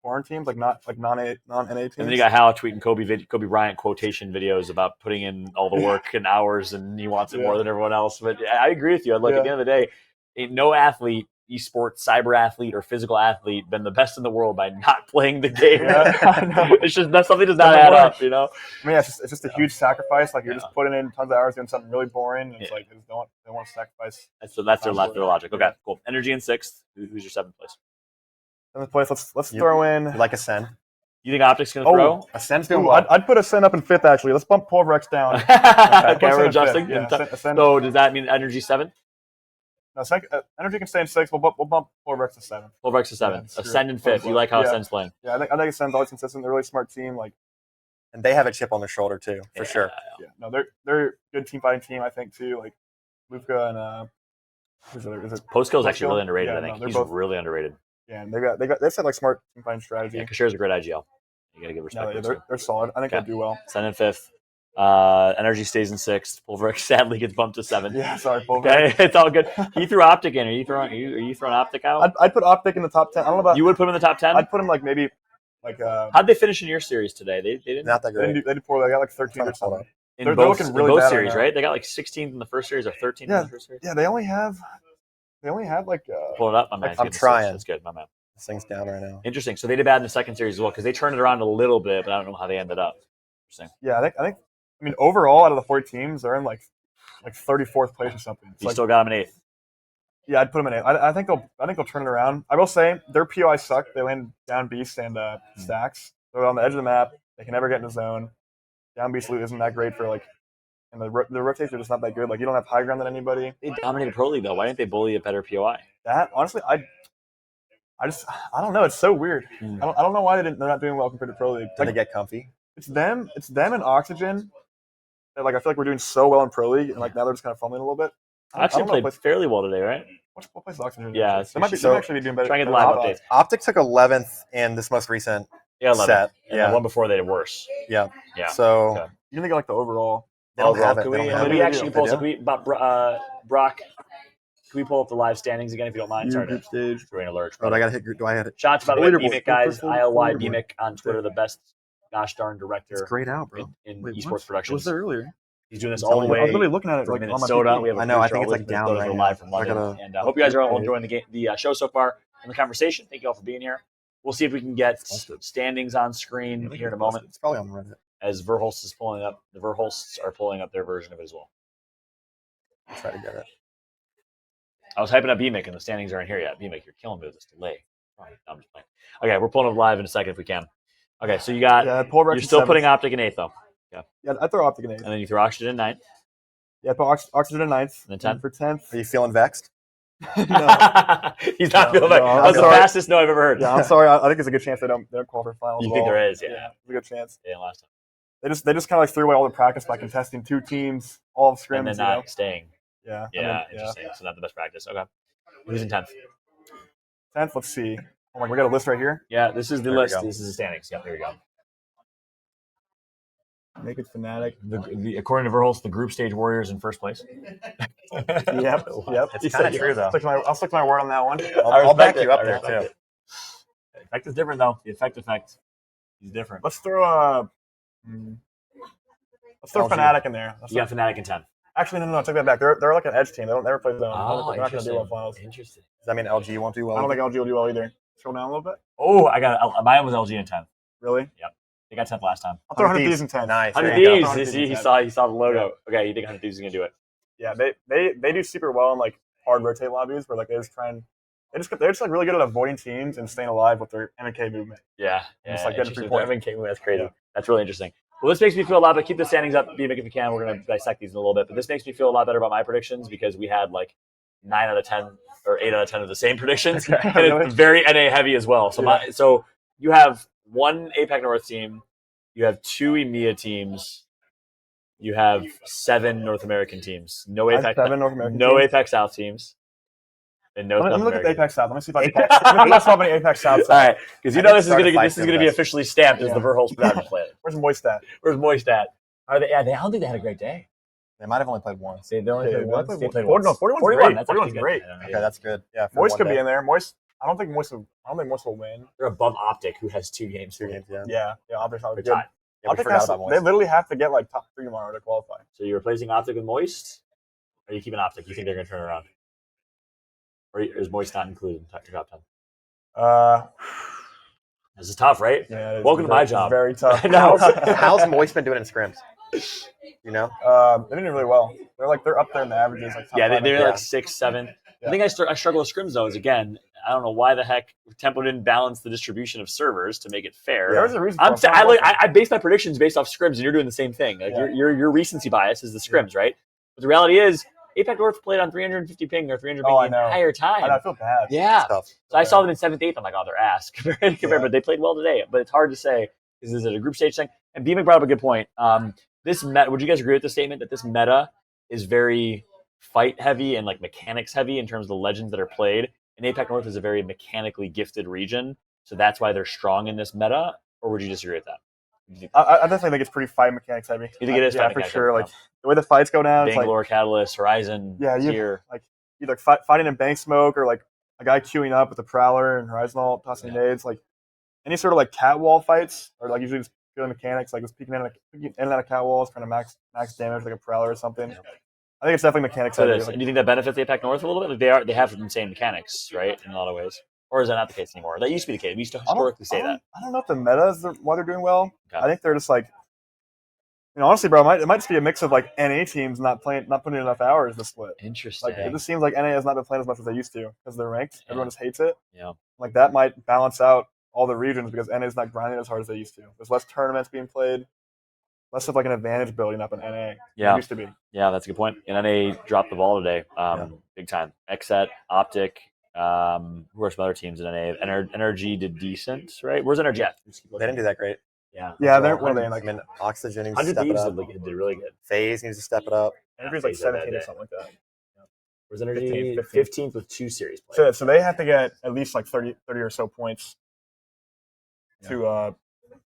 foreign teams, like non-NA teams. And then you got Hal tweeting Kobe Bryant quotation videos about putting in all the work and hours, and he wants it more than everyone else. But I agree with you. Like at the end of the day, ain't no athlete, esports, cyber athlete, or physical athlete been the best in the world by not playing the game. It's just something does not add up, you know. I mean, it's just a huge sacrifice. Like you're just putting in tons of hours doing something really boring. And it's like they want to sacrifice. So that's their logic. Okay, cool. Energy in 6th. Who's your 7th place? 7th place. Let's throw in. You like Acend? You think Optic's gonna throw? Ascend's doing well. I'd put Acend up in 5th actually. Let's bump Pulverex down. Okay, we're adjusting. Yeah, so does that mean Energy 7th? No, Energy can stay in 6th. We'll bump Pulverex to 7th. Pulverex to 7th. Ascend in 5th. You like how Ascend's playing? Yeah, I think Ascend's always consistent. They're a really smart team. Like, and they have a chip on their shoulder too, for sure. Yeah, no, they're a good team fighting team. I think too. Like Luca and is it Postkill is actually really underrated. I think he's really underrated. Yeah, and they said like smart team fighting strategy. Yeah, Kasher's a great IGL. You gotta give respect. No, they're solid. I think they'll do well. Ascend in 5th. Energy stays in 6th. Pulverex sadly gets bumped to 7th. Yeah, sorry, Pulverex. Okay, it's all good. You threw Optic in. Are you throwing Optic out? I'd put Optic in the top 10. I don't know about. You would put him in the top 10? I'd put him like maybe like. How'd they finish in your series today? They didn't. Not that great. They did poorly. They got like 13 or something. They're looking really bad series, right? They got like 16th in the first series or 13th in the first series. Yeah, they only have like. Pull it up, my man. I'm trying. That's good, my man. This thing's down right now. Interesting. So they did bad in the second series as well because they turned it around a little bit, but I don't know how they ended up. Interesting. Yeah, I think. I mean, overall, out of the 4 teams, they're in like 34th place or something. You still got them in 8th. Yeah, I'd put them in 8th. I think they'll turn it around. I will say their POI suck. They land down beast and stacks. They're on the edge of the map. They can never get in the zone. Down beast loot isn't that great for like, and the rotations are just not that good. Like you don't have high ground than anybody. They dominated Pro League though. Why didn't they bully a better POI? That honestly, I don't know. It's so weird. I don't know why they're not doing well compared to Pro League. Did they get comfy? It's them and Oxygen. Like I feel like we're doing so well in Pro League, and like now they're just kind of fumbling a little bit. Oxygen played fairly well today, right? What place is Oxygen? Yeah, they might actually be doing better. Try and get the live updates. Optic took 11th in this most recent set. And the one before they did worse. Yeah. Yeah. So you think like the overall? They don't have it. Can we actually pull? Brock. Can we pull up the live standings again if you don't mind? Sorry, group stage. Doing alerts. Oh, I gotta hit. Do I hit it? Shots by the way, Leaderboard. BMIC guys. ILY Leaderboard. BMIC on Twitter, the best gosh darn director. It's grayed out, bro. In Wait, esports what? productions. It was there earlier. He's doing this all the way. I was literally looking at it from like on my Minnesota. PC. We have I know. I think it's like down right live from London. And I hope you guys are all enjoying the show so far and the conversation. Thank you all for being here. We'll see if we can get standings on screen here in a moment. It's probably on Reddit. As Verhulst is pulling up, the Verhulsts are pulling up their version of it as well. I'll try to get it. I was hyping up BMIC and the standings aren't here yet. BMIC, you're killing me with this delay. I'm just playing. Okay, we're pulling up live in a second if we can. Okay, so you got. You're still putting Optic in 8th though. Yeah, I throw Optic in 8th. And then you throw Oxygen in 9th. Yeah, I put Oxygen in 9th. And then 10th. For 10th. Are you feeling vexed? He's not feeling back. I'm That's the sorry. fastest no I've ever heard. Yeah, I'm sorry. I think there's a good chance they don't qualify for finals. You as think well. there is? Yeah. There's a good chance. Yeah, last time. They just kind of like threw away all the practice by contesting 2 teams, all of scrims. And then not staying. Yeah. Yeah, interesting. So not the best practice. Okay. Who's in 10th? 10th, let's see. Oh my, we got a list right here. Yeah, this is the There we list. go. This is the standings. Yep, there we go. Naked Fnatic. According to Verhulst, the group stage Warriors in first place. Yep. It's kind of true though. I'll stick my word on that one. I'll back you up I there respect too. it. The effect is different though. The effect is different. Let's throw Fnatic in there. You got Fnatic in 10. Actually, no, take that back. They're like an edge team. They don't never play them. Oh, they're not going to do well in interesting. finals. Interesting. Does that mean LG won't do well? I don't think LG will do well either. Scroll down a little bit. Oh, mine was LG in 10th. Really? They got 10th last time. I'll throw 100 Thieves in 10. Nice. 100 There you go. Thieves. He saw the logo. Okay, you think 100 Thieves is gonna do it? Yeah, they do super well in like hard rotate lobbies where like they're just like really good at avoiding teams and staying alive with their MK movement. Yeah. Just, like, getting interesting. 3 points. Evan came with that's crazy. Yeah. That's really interesting. Well, this makes me feel a lot better. Keep the standings up, BMIC, if you can. We're gonna dissect these in a little bit, but this makes me feel a lot better about my predictions because we had like 9 out of 10 or 8 out of 10 of the same predictions, and it's very NA heavy as well. So so you have 1 APAC North team, you have 2 EMEA teams, you have 7 North American teams, no APAC, 7 North American no teams. APAC South teams, and no. Let me South look at the American. APAC South. Let me see if I can. Let's swap any APAC South. All right, because you know this is gonna be fight officially stamped as the Verhulst production player. Where's Moist at? Where's Moist at? Are they? Yeah, I don't think they had a great day. They might have only played once. They only played once. They played 41. once. 41's great. That's 41's actually great. good. Okay, that's good. Yeah, for Moist one could be day. in there. Moist. I don't think Moist will win. They're above Optic, who has 2 games. 2 games. Yeah. Yeah. Optic's not They're good. tied. Yeah, we Optic forgot has about they Moist. literally have to get like top 3 tomorrow to qualify. So you're replacing Optic with Moist? Or are you keeping Optic? You think they're going to turn around? Or is Moist not included in your top 10? This is tough, right? Yeah. Welcome to my job. Very tough. How's Moist been doing in scrims? You know? They're doing really well. They're up there in the averages. Like top Yeah, 5. they're like 6, 7. Yeah. I think I struggle with scrims though. Is again, I don't know why the heck Tempo didn't balance the distribution of servers to make it fair. There's a reason. I base my predictions based off scrims, and you're doing the same thing. Like Yeah. your recency bias is the scrims, right? But the reality is, APAC North played on 350 ping or 300 ping Oh, the I know. entire time. I feel bad. Yeah. It's tough. So I saw them in 7th, 8th. I'm like, oh, they're ass compared, Yeah. but they played well today. But it's hard to say because this is a group stage thing. And BMIC brought up a good point. Would you guys agree with the statement that this meta is very fight heavy and like mechanics heavy in terms of the legends that are played? And APAC North is a very mechanically gifted region, so that's why they're strong in this meta. Or would you disagree with that? I definitely think it's pretty fight mechanics heavy. You think it is Yeah, fight for mechanics sure. heavy? Like the way the fights go down, it's like Bangalore, Catalyst, Horizon, Yeah, you- here. like either fighting in bank smoke or like a guy queuing up with a prowler and Horizon all tossing nades. Like any sort of like cat wall fights or like usually just good mechanics, like just peeking in and out of cat walls, trying to max damage like a prowler or something. I think it's definitely mechanics So heavy. it is. Like, And do you think that benefits APAC North a little bit? Like they have insane mechanics, right? In a lot of ways. Or is that not the case anymore? That used to be the case. We used to historically say that. I don't know if the meta is why they're doing well. Okay. I think they're just like, honestly, bro, it might just be a mix of like NA teams not putting in enough hours to split. Interesting. Like it just seems like NA has not been playing as much as they used to because they're ranked. Yeah. Everyone just hates it. Yeah. Like that might balance out all the regions because NA is not grinding as hard as they used to. There's less tournaments being played, less of like an advantage building up in NA. Yeah. It used to be. Yeah, that's a good point. And NA dropped the ball today, big time. Xset, Optic, who are some other teams in NA? NRG did decent, right? Where's NRG at? They didn't do that great. Yeah. Yeah, they're Well, they I mean, Oxygen needs to 100 step it Thieves up. did really good. FaZe needs to step it up. Energy's like FaZe had a bad 17 or day. something like that. Where's NRG? 15th. 15th with 2 series played. So they have to get at least like 30 or so points to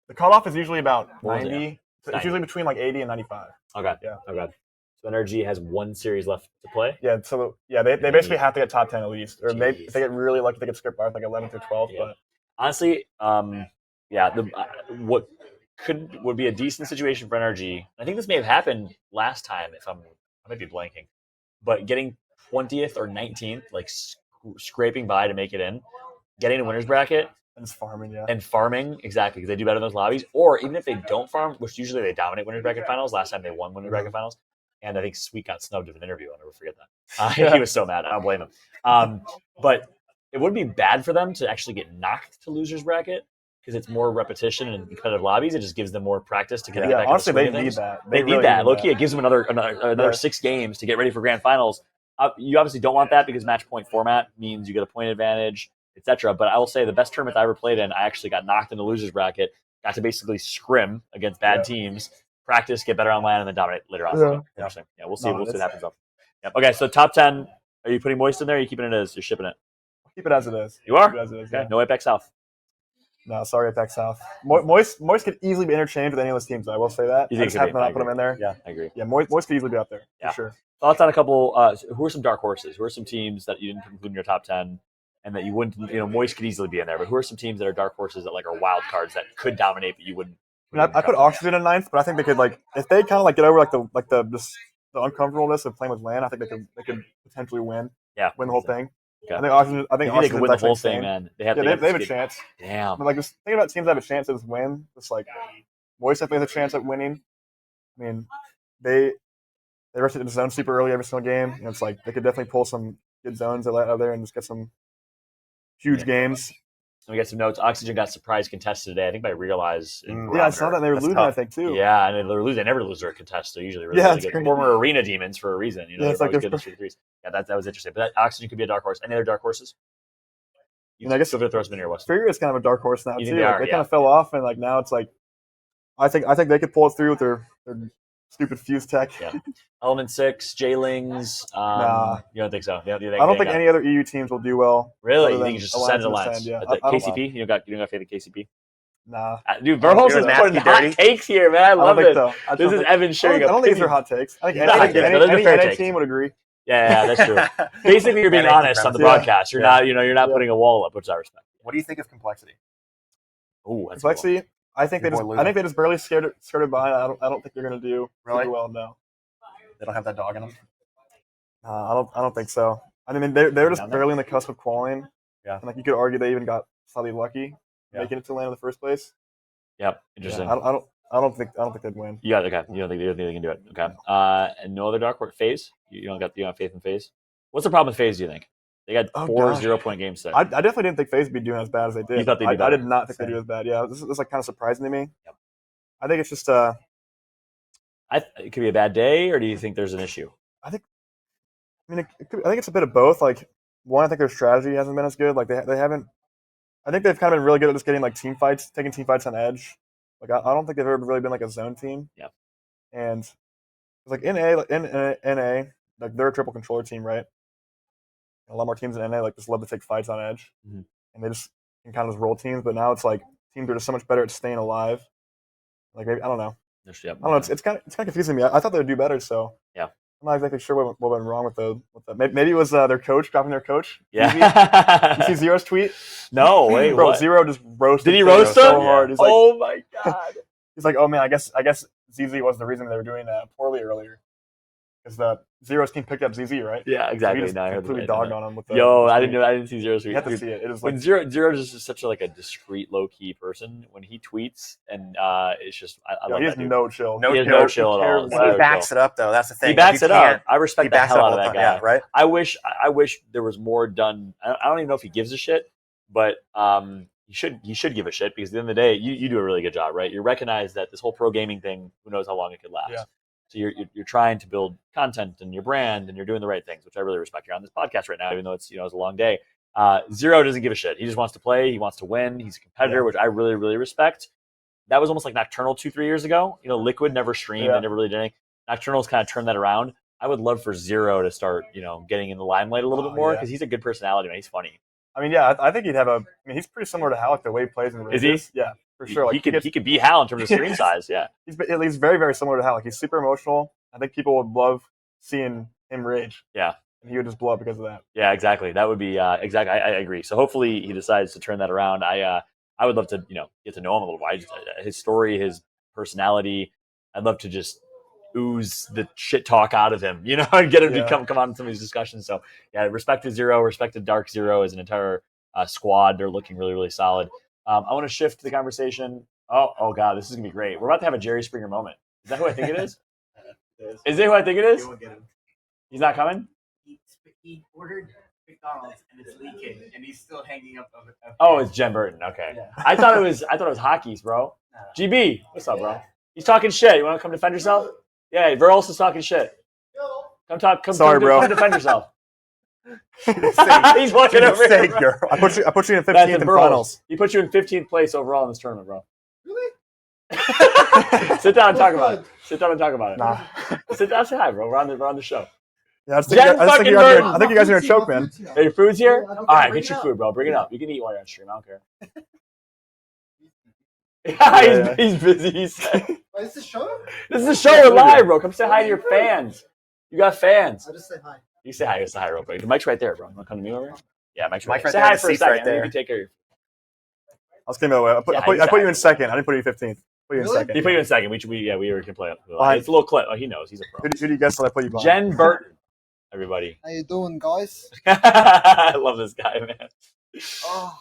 the cutoff is usually about What was it? 90. So 90. it's usually between like 80 and 95. Okay. Yeah. Okay. So NRG has 1 series left to play. Yeah, so they basically have to get top 10 at least. Or Jeez. if they get really lucky, they get script bar like 11 through 12. Yeah. But Honestly, what would be a decent situation for NRG. I think this may have happened last time. I might be blanking, but getting 20th or 19th, like scraping by to make it in, getting a winners bracket and it's farming, yeah. and farming exactly because they do better in those lobbies. Or even if they don't farm, which usually they dominate winners bracket finals. Last time they won winners bracket finals, and I think Sweet got snubbed of an interview. I'll never forget that. He was so mad. I don't blame him. But it wouldn't be bad for them to actually get knocked to losers bracket because it's more repetition and competitive lobbies. It just gives them more practice to get back. Honestly, in the swing they of need things. that. They need really that. need Low-key, it gives them another 6 games to get ready for grand finals. You obviously don't want that because match point format means you get a point advantage, etc. But I will say the best tournament I ever played in, I actually got knocked in the losers bracket, got to basically scrim against bad teams, practice, get better on land, and then dominate later on. Interesting. Yeah, we'll see. We'll see what happens though. Yep. Okay, so top 10. Are you putting Moist in there? Or are you keeping it as you're shipping it? Keep it as it is. You are? Keep it as it is, okay. Yeah. No Apex South. No, sorry, Apex South. Moist could easily be interchanged with any of those teams. I will say that. You I think just happen to not put them in there. Yeah, I agree. Yeah, Moist could easily be up there. Yeah. For sure. Thoughts on a couple? Who are some dark horses? Who are some teams that you didn't include in your top 10, and that you wouldn't? Moist could easily be in there, but who are some teams that are dark horses that are wild cards that could dominate, but you wouldn't? I put Oxygen in 9th, but I think they could if they kind of get over the uncomfortableness of playing with land. I think they could potentially win. Yeah, win the whole thing. Okay. I think Oxygen. They could win the whole thing, man. They have a chance. Damn. Just think about teams that have a chance to just win. Just Moist definitely has a chance at winning. I mean, they rested the zone super early every single game. It's they could definitely pull some good zones out there and just get some huge games. So we got some notes. Oxygen got surprise contested today. I think by Realize. Yeah, I saw that they were losing. I think too. Yeah, and they're losing. They never lose their contest. They're usually really good. Former arena demons for a reason. They're always good at 3-3s. Yeah, that was interesting. But Oxygen could be a dark horse. Any other dark horses? I guess throw some in here. Weston. Fear is kind of a dark horse now too. They kind of fell off, and now it's I think they could pull it through with their stupid fuse tech. Yeah. Element 6, JLINGZ. Nah. You don't think so? I don't think any other EU teams will do well. Really? You think you just Ascend Alliance? Yeah. KCP? You don't got faith in KCP? Nah. Dude, Verhults is putting hot takes here, man. I love it. So. This is Evan sharing I don't think these are hot takes. I think any team would agree. Yeah, that's true. Basically, you're being honest on the broadcast. You're not, you're not putting a wall up, which I respect. What do you think of Complexity? Ooh, Complexity. I think they just barely skirted by. I don't think they're gonna do really well. No, they don't have that dog in them. I don't think so. I mean, they're just barely in the cusp of qualifying. Yeah, and you could argue they even got slightly lucky making it to land in the first place. Yep, interesting. Yeah, I don't think they'd win. Yeah, okay. You don't think they can do it? Okay. And no other dark horse. FaZe. You don't have faith in FaZe. What's the problem with FaZe? Do you think they got 4 0-point games today? I definitely didn't think FaZe would be doing as bad as they did. You thought they'd do better? I did not think they'd do as bad. Yeah, this is kind of surprising to me. Yep. I think it's just it could be a bad day, or do you think there's an issue? I think it's a bit of both. One, I think their strategy hasn't been as good. They haven't. I think they've kind of been really good at just getting team fights, taking team fights on edge. I don't think they've ever really been a zone team. Yeah. And in NA, they're a triple controller team, right? A lot more teams in NA just love to take fights on edge, and they just can kind of just roll teams. But now it's teams are just so much better at staying alive. Maybe I don't know. I don't know. It's kind of confusing me. I thought they would do better. So yeah, I'm not exactly sure what went wrong with that. Maybe it was their coach dropping their coach. Yeah. You see Zero's tweet? No, wait, bro. what? Zero just roasted. Did he roast him so hard? He's oh my god. He's oh man, I guess ZZ was the reason they were doing poorly earlier. Because the Zero's team picked up ZZ, right? Yeah, exactly. So he just completely dogged on him with I didn't see Zero's tweet. You have to see it. It was when Zero is just such a discreet, low key person. When he tweets, and it's just I love he has that dude. no chill. He has no chill at all. He backs it up though. That's the thing. He backs it up. I respect the hell out of that guy. Yeah, right. I wish there was more done. I don't even know if he gives a shit, but he should give a shit because at the end of the day, you do a really good job, right? You recognize that this whole pro gaming thing, who knows how long it could last. Yeah. So you're trying to build content and your brand, and you're doing the right things, which I really respect. You're on this podcast right now, even though it's it's a long day. Zero doesn't give a shit. He just wants to play. He wants to win. He's a competitor, which I really, really respect. That was almost like Nocturnal 2-3 years ago. Liquid never streamed. They never really did anything. Nocturnal's kind of turned that around. I would love for Zero to start, getting in the limelight a little bit more because he's a good personality, man. He's funny. I mean, yeah, I think he'd have he's pretty similar to Halleck the way he plays in the races. Is he? Yeah, for sure. He could be Hal in terms of screen size. Yeah, he's very, very similar to Halleck. He's super emotional. I think people would love seeing him rage. Yeah. And he would just blow up because of that. Yeah, exactly. That would be exactly. I agree. So hopefully he decides to turn that around. I would love to get to know him a little bit. His story, his personality. I'd love to just ooze the shit talk out of him, and get him to come on some of these discussions. So yeah, respect to Zero, respect to Dark Zero as an entire squad. They're looking really, really solid. I want to shift the conversation. Oh God, this is gonna be great. We're about to have a Jerry Springer moment. Is that who I think it is? Is it who I think it is? He's not coming? He ordered McDonald's and it's leaking and he's still hanging up of it. Oh, it's Genburten. Okay. Yeah. I thought it was Hockey's, bro. GB, what's up, bro? He's talking shit. You want to come defend yourself? Yeah, Verhulst is talking shit. Come Sorry, bro. Come defend yourself. He's walking over here. here. I put you in 15th in finals. He put you in 15th place overall in this tournament, bro. Really? Sit down and talk about it. Sit down and talk about it. Nah. Sit down, say hi, bro. We're on the show. Yeah, I think you guys are gonna choke, man. Hey, your food's here? All right, get your food, bro. Bring it up. You can eat while you're on stream. I don't care. He's busy. He said. Wait, is this a show? This is a show. We're live, bro. Come say hi to your fans. You got fans. I'll just say hi. You say hi. You say hi real quick. The mic's right there, bro. You want to come to me over? Yeah, mic's right there. Say hi for a second. Right there. You can take care of your. I was kidding, by the way. I put you in second. I didn't put you in 15th. Put you in second. He put you in second. We can play. It's a little clip. Oh, he knows. He's a pro. Who do you guess that I put you behind? Genburten. Everybody. How you doing, guys? I love this guy, man. Oh.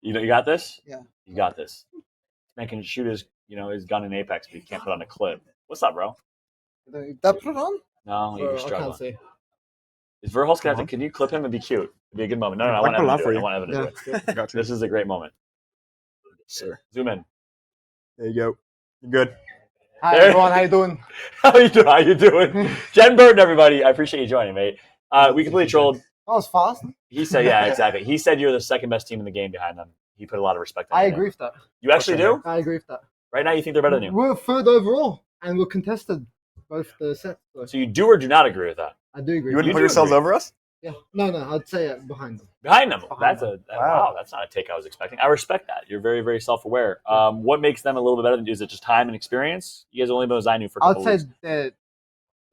You got this? Yeah. You got this. Man can shoot his gun in Apex, but he can't put on a clip. What's up, bro? That put on? No, you're struggling. I can't see. Is Verhults gonna have to? Can you clip him and be cute? It'd be a good moment. No, I want Evan to do it. I want Evan to do it. Got you. This is a great moment. Sure. Zoom in. There you go. You're good. Hi everyone, how you doing? How you doing? Genburten, everybody. I appreciate you joining, mate. We completely trolled. That was fast. He said, yeah, exactly. He said you're the second best team in the game behind them. He put a lot of respect on I you. agree with that. You actually do? I agree with that. Right now, you think they're better than you? We're third overall, and we're contested both the sets. So you do or do not agree with that? I do agree. You wouldn't put yourselves over us? Yeah. No, I'd say behind them. Behind them. Behind Wow. That's not a take I was expecting. I respect that. You're very, very self-aware. What makes them a little bit better than you? Is it just time and experience? You guys only been with Xynew for a couple I'd weeks. say they're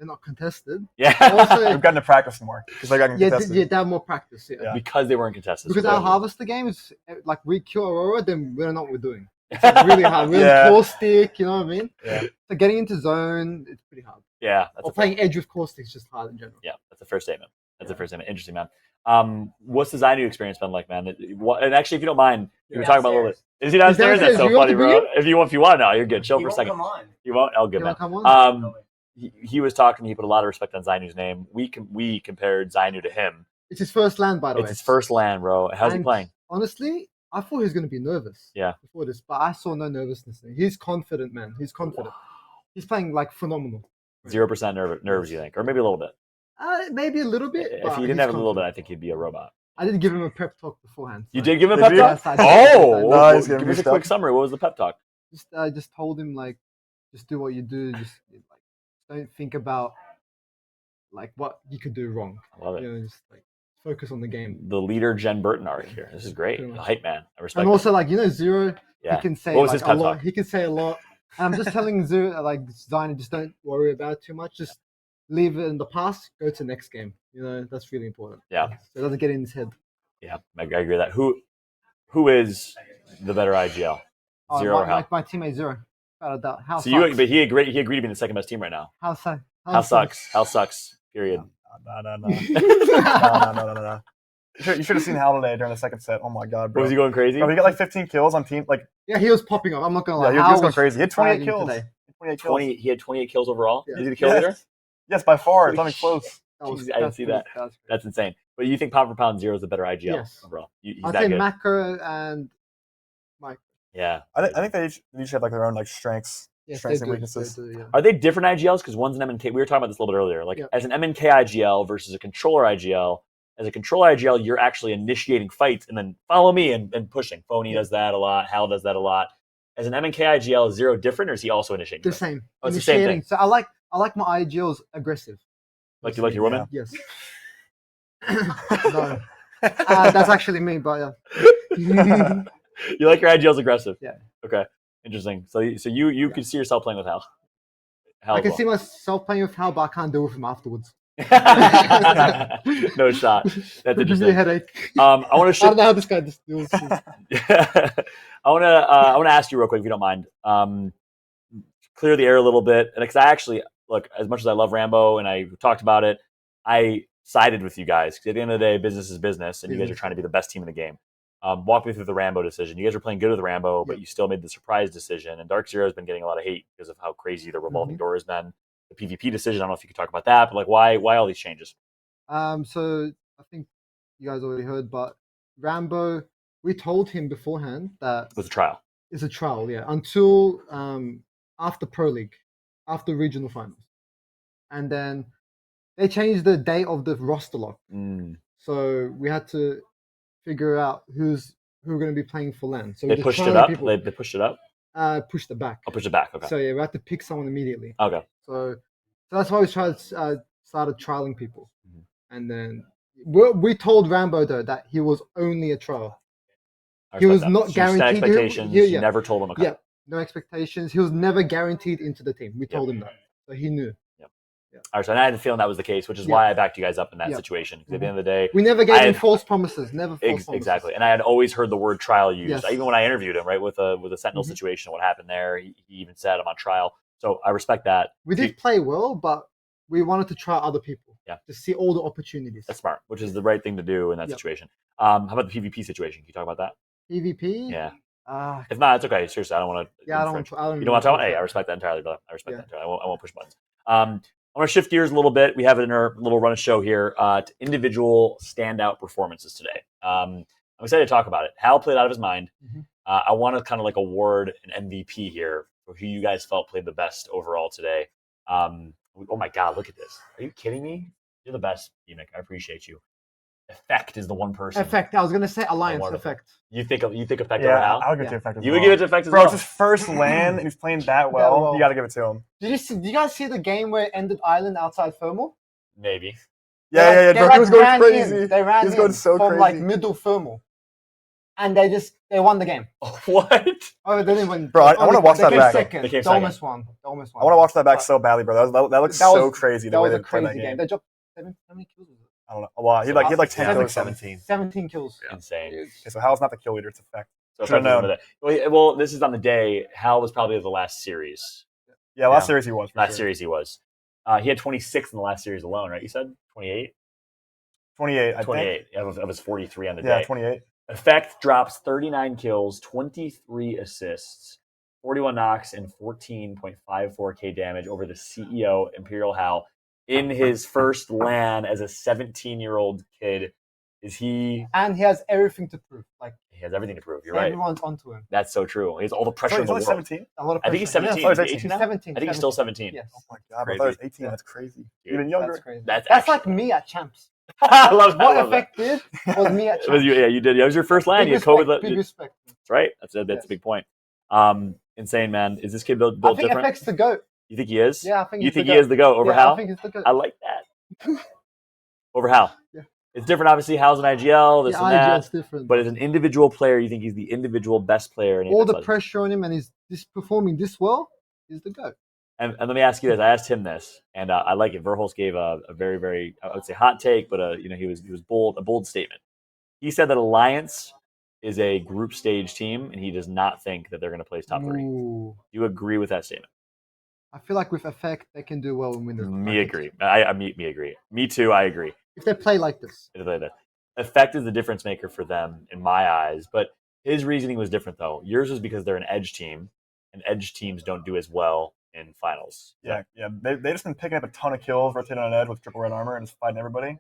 not contested. Yeah. Also, We've gotten to practice more because they got contested. Yeah, they have more practice. Yeah. Because they weren't contested. Because our harvester game is like we kill Aurora, then we don't know what we're doing. It's like really hard. We're in caustic, you know what I mean? Yeah. So getting into zone, it's pretty hard. Yeah. Or playing edge with caustic is just hard in general. Yeah, that's a fair statement. Interesting, man. What's the Xynew experience been like, man? And actually, if you don't mind, you can talk about a little bit. Is he downstairs? That's so funny, bro. If you want to, no, you're good. Chill for a second. You won't? Oh, good, man. He was talking. He put a lot of respect on Xynew's name. We compared Xynew to him. It's his first LAN, by the way. It's his first LAN, bro. How's he playing? Honestly, I thought he was going to be nervous. Yeah. Before this, but I saw no nervousness. He's confident, man. He's confident. He's playing like phenomenal. 0% nerves, you think, or maybe a little bit. Maybe a little bit. If he didn't have a little bit, I think he'd be a robot. I didn't give him a pep talk beforehand. So. You did give him a pep talk? Yes, oh, give me a quick summary. What was the pep talk? I just told him like, just do what you do. Just like, don't think about like what you could do wrong. I love it. You know, just like focus on the game. The leader Genburten art here. This is great. The hype man. I respect. And also like Zero. Yeah. He can say what was like, his pep a lot. talk? He can say a lot. And I'm just telling Zero like Xynew, just don't worry about it too much. Just leave it in the past. Go to the next game. You know, that's really important. Yeah. So it doesn't get in his head. Yeah, I agree with that. Who is the better IGL? Zero or Hal? My teammate Zero. Without a doubt. Hal so sucks. but he agreed to be in the second best team right now. Hal sucks. Hal sucks. Hal sucks. Period. No. You should have seen Hal today during the second set. Oh my god, bro. Was he going crazy? Bro, he got like 15 kills on team. Like, yeah, he was popping up. I'm not gonna lie. Yeah, he was going crazy. He had 28 kills. Today. 28 kills. He had 28 kills overall. Yeah. Is he the kill leader? Yes, by far. It's not even close. Jeez, I didn't see that. That's insane. But you think pound for pound Zero is the better IGL Yes. overall? He's I that think good. Macro and Mike. Yeah. I think they each have like their own like strengths, strengths and weaknesses. They do, yeah. Are they different IGLs? Because one's an MNK. We were talking about this a little bit earlier. Like as an MNK IGL versus a controller IGL. As a controller IGL, you're actually initiating fights and then follow me and pushing. Phony does that a lot. Hal does that a lot. As an MNK IGL, is Zero different, or is he also initiating? The same. Oh, it's the same thing. So I like my IGLs aggressive. Like you like your women? Yes. No. That's actually me, but yeah. You like your IGLs aggressive? Yeah. Okay. Interesting. So you could see yourself playing with Hal. I can see myself playing with Hal, but I can't deal with him afterwards. No shot. That's It gives me interesting. a headache. I want to. I don't know how this guy just deals. I want to ask you real quick, if you don't mind. Clear the air a little bit, and because I actually look, as much as I love Rambo and I talked about it, I sided with you guys because at the end of the day, business is business, and you guys are trying to be the best team in the game. Walk me through the Rambo decision. You guys were playing good with Rambo, but you still made the surprise decision. And Dark Zero has been getting a lot of hate because of how crazy the revolving door has been. The PvP decision. I don't know if you could talk about that, but like, why all these changes? So I think you guys already heard, but Rambo, we told him beforehand that It was a trial. it's a trial, yeah, until after Pro League, after regional finals, and then they changed the date of the roster lock. Mm. So we had to figure out who we're going to be playing for LAN. So They we pushed just it up. people. They pushed it up. Pushed it back. I'll push it back. Okay. So yeah, we had to pick someone immediately. Okay. So that's why we started trialing people, and then we told Rambo though that he was only a trial. He was not So guaranteed. Expectations. You never told him. Okay. Yeah, no expectations. He was never guaranteed into the team. We told him that, so he knew. All right, so I had a feeling that was the case, which is why I backed you guys up in that situation. Because at the end of the day, we never gave him false promises. Never false promises. Exactly. And I had always heard the word trial used. Yes. Even when I interviewed him, right, with a Sentinel situation, what happened there, he even said I'm on trial. So I respect that. We did play well, but we wanted to try other people. Yeah. To see all the opportunities. That's smart, which is the right thing to do in that situation. How about the PvP situation? Can you talk about that? PvP? Yeah. If not, it's okay. Seriously, I don't want to. Yeah, I don't want to. You don't want to talk about it? Hey, I respect that entirely, brother. I respect that entirely. I won't push buttons. I want to shift gears a little bit. We have it in our little run of show here to individual standout performances today. I'm excited to talk about it. Hal played out of his mind. I want to kind of like award an MVP here for who you guys felt played the best overall today. Oh my God, look at this. Are you kidding me? You're the best, Emic. I appreciate you. Effect is the one person. Effect. I was gonna say Alliance Effect. You think Effect yeah, over Hal? I'll give it to Effect as You well. would give it to Effect as Bro, well? it's his first LAN, and he's playing that well. You got to give it to him. Did you guys see the game where it ended Island outside Thermal? Maybe. Yeah. Bro, he was going crazy. They ran he was going so from crazy. like middle Thermal. And they won the game. What? Oh, they didn't win. Bro, I want to watch that back. Second. They almost won. I want to watch that back so badly, bro. That looks so crazy. That was a crazy crazy game. They dropped how many kills? I don't know. A lot. He had like 10 kills. 17 kills. Yeah. Insane. Okay, so Hal's not the kill leader. It's Effect. So Effect was on the day. Well, this is on the day. Hal was probably the last series. Yeah, last series he was. Last series he was. He had 26 in the last series alone, right? You said 28? 28, I 28. Yeah, that was 43 on the day. Yeah, 28. Effect drops 39 kills, 23 assists, 41 knocks, and 14.54k damage over the CEO, Imperial Hal, in his first LAN as a 17-year-old kid. And he has everything to prove. Like he has everything to prove. You're right. Everyone's onto him. That's so true. He has all the pressure in the world. 17? A lot of pressure. I think he's 17. Yes. Is he 18 now? 17. I think he's still 17. Yes. Oh my God, I thought it was 18. That's crazy. Dude, even younger. That's crazy. That's That's like me at Champs. I love that. What Effect did was me at Champs. Yeah, you did. That was your first LAN. Big You had COVID. Big respect. That's right. That's a big point. Insane, man. Is this kid built I think different? Effect's the GOAT. You think he is? Yeah, I think you he's think the he GOAT. is the GOAT over Yeah, Hal? I think he's the GOAT. I like that. Over Hal. Yeah. It's different, obviously. Hal's an IGL, this and that. IGL's different. But as an individual player, you think he's the individual best player in all Apex the Legends. pressure on him, and he's performing this well. He's the GOAT. And let me ask you this: I asked him this, and I like it. Verhulst gave a very, very, I would say, hot take, but he was bold, a bold statement. He said that Alliance is a group stage team, and he does not think that they're going to place top 3. Ooh. Do you agree with that statement? I feel like with Effect, they can do well in Windows. Me agree. Me agree. Me too. I agree. If they play like this. Effect is the difference maker for them in my eyes, but his reasoning was different though. Yours was because they're an edge team, and edge teams don't do as well in finals. Yeah. They just been picking up a ton of kills, rotating on edge with triple red armor and just fighting everybody.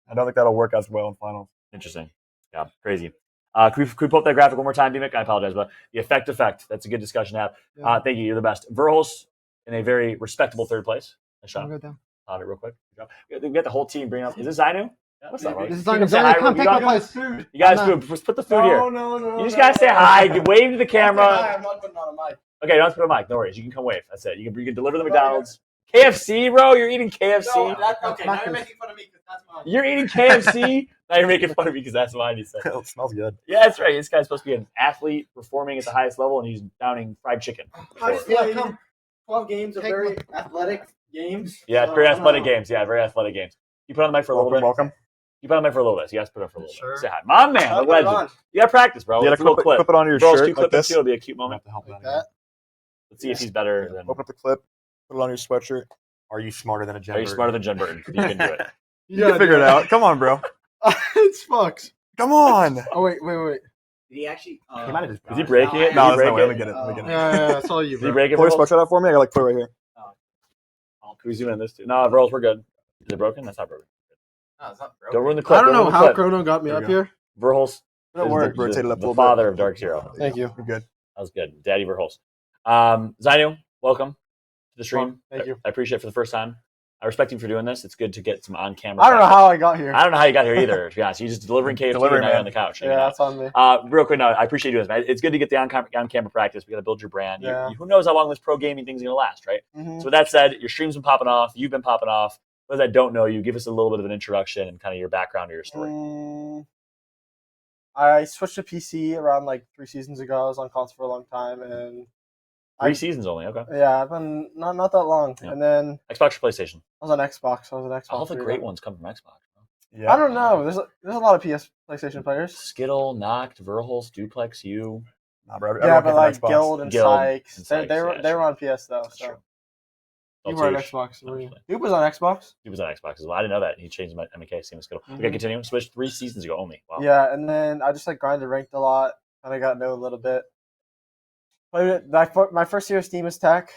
I don't think that'll work as well in finals. Interesting. Yeah, crazy. Can we pull up that graphic one more time, D-Mick? I apologize, but the effect. That's a good discussion to have. Yeah. Thank you. You're the best. Verhulst in a very respectable third place. Nice shot. Go down. On it real quick. Good job. We got the whole team bringing up. Is this Xynew? What's up, This is Xynew. Come take my place. You guys put the food here. No. You just gotta say hi. Wave to the camera. I'm not putting on a mic. Okay, don't have to put a mic. No worries. You can come wave. That's it. You can deliver the McDonald's. KFC, bro. You're eating KFC. No, okay, now you're making fun of me because that's mine. You're eating KFC. Now you're making fun of me because that's mine. You said. It smells good. Yeah, that's right. This guy's supposed to be an athlete performing at the highest level, and he's downing fried chicken. Yeah, come. 12 games of very athletic games. Yeah, very athletic games. Yeah, very athletic games. You put on the mic for a little bit. Welcome. You put on the mic for a little bit. So you guys put on for a little Sure. bit. Say hi, my man, the legend. You got to practice, bro. You got It's to a little clip. clip it onto your Bro, shirt like this. It'll be a cute moment. To help Let's see if he's better than. Open up the clip. Put it on your sweatshirt. Are you smarter than a Genburten? Are you smarter than Genburten? You can do it. You can figure it out. Come on, bro. It's fucked. Come on. Oh wait. Did he actually? He might have just. Is he breaking it? No, Did he there's no way. break Let me get it. Yeah, it's all you, Did he bro. break it? Pull your Verhulst? sweatshirt out for me. I got like put it right here. Can we zoom in on this too? No, Verhulst, we're good. Is it broken? That's not broken. No, it's not broken. Don't ruin the clip. I don't know how clip. Chrono got me There up you go. here. Verhulst Don't is worry. the, Rotate it up a the little father bit. of Dark Zero. Thank you. You're good. That was good. Daddy Verhulst. Xynew, welcome to the stream. Thank you. I appreciate it for the first time. I respect you for doing this. It's good to get some on-camera. I don't know how I got here. I don't know how you got here either. To be honest, you just delivering KFC and now you're on the couch. Yeah, that's on me. Real quick, no, I appreciate you doing this, man. It's good to get the on-camera practice. We got to build your brand. Yeah. Who knows how long this pro gaming thing's gonna last, right? So with that said, your stream's been popping off. You've been popping off. For those that don't know you, give us a little bit of an introduction and kind of your background or your story. I switched to PC around like 3 seasons ago. I was on console for a long time, and 3 seasons only. Okay. Yeah, I've been not that long, and then Xbox or PlayStation? I was on Xbox. All the great ones come from Xbox. Yeah. I don't know. There's a lot of PlayStation players. Skittle, Noct, Verhulst, Duplex, you. Yeah, but like Guild and Sykes, they were on PS though. So. You were on Xbox. Dupe was on Xbox. He was on Xbox as well. I didn't know that. He changed my MK. Same as Skittle. Okay, continue. Switched 3 seasons ago only. Wow. Yeah, and then I just like grinded ranked a lot. Kind of got to know a little bit. My first year of Steam is Tech,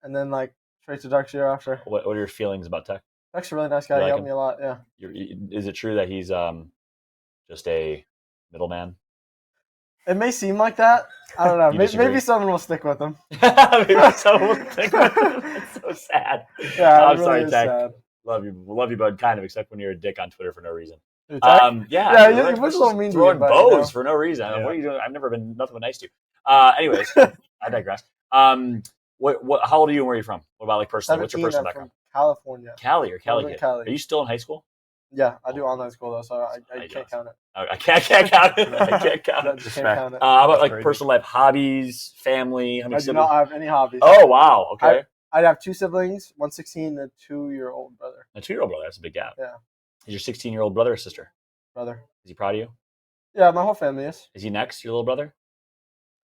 and then like straight to Dark Zero after. What are your feelings about Tech? Tech's a really nice guy. He helped me a lot. Yeah. Is it true that he's just a middleman? It may seem like that. I don't know. Maybe someone will stick with him. Maybe someone will stick with him. It's so sad. Yeah, I'm really sorry, Tech. sad. Love you, bud. Kind of, except when you're a dick on Twitter for no reason. Yeah, you was a little mean to throwing me, but, bows for no reason. What are you doing? I've never been nothing but nice to you. Anyways, I digress. What? How old are you and where are you from? What about like personally? What's your personal background? California. Cali or Cali kid? Cali. Are you still in high school? Yeah, I do online school though, so I can't count it. I can't count it. I can't count it. Just can't count it. How about like personal life, hobbies, family? How many I do siblings? not have any hobbies. Oh wow, okay. I have 2 siblings, 1 16 and a 2-year-old brother. A 2-year-old brother. That's a big gap. Yeah. Is your 16-year-old brother or sister? Brother. Is he proud of you? Yeah, my whole family is. Is he next? Your little brother?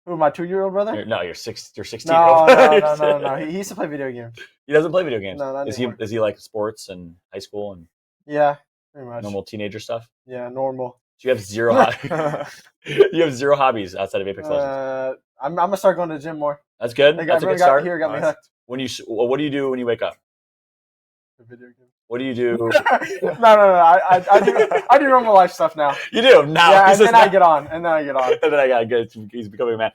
Who, my 2-year-old brother? No, your 16-year-old. No. He used to play video games. He doesn't play video games. No, not anymore. Is he like sports and high school and? Yeah, pretty much. Normal teenager stuff. Yeah, normal. So you have zero hobbies. You have 0 hobbies outside of Apex Legends. I'm gonna start going to the gym more. That's good. That's a good start. Here got me hooked. What do you do when you wake up? Video games. What do you do? No. I do normal life stuff now. You do now. Yeah, and then I get on. And then I got good. He's becoming a man.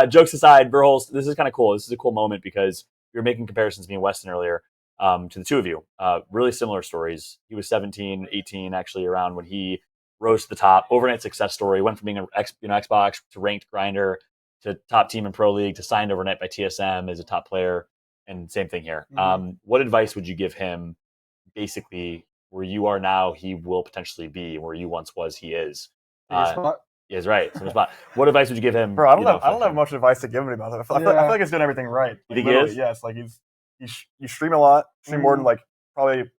Jokes aside, Verhulst, this is kind of cool. This is a cool moment because you were making comparisons, me and Weston earlier, to the two of you. Really similar stories. He was 17, 18, actually around when he rose to the top. Overnight success story. Went from being an Xbox to ranked grinder to top team in Pro League to signed overnight by TSM as a top player. And same thing here. What advice would you give him? Basically, where you are now, he will potentially be. Where you once was, he is. He is right. What advice would you give him? Bro, I don't have much advice to give him about it. I feel like he's doing everything right. You think he is? Yes. Like you stream a lot. Stream more than like probably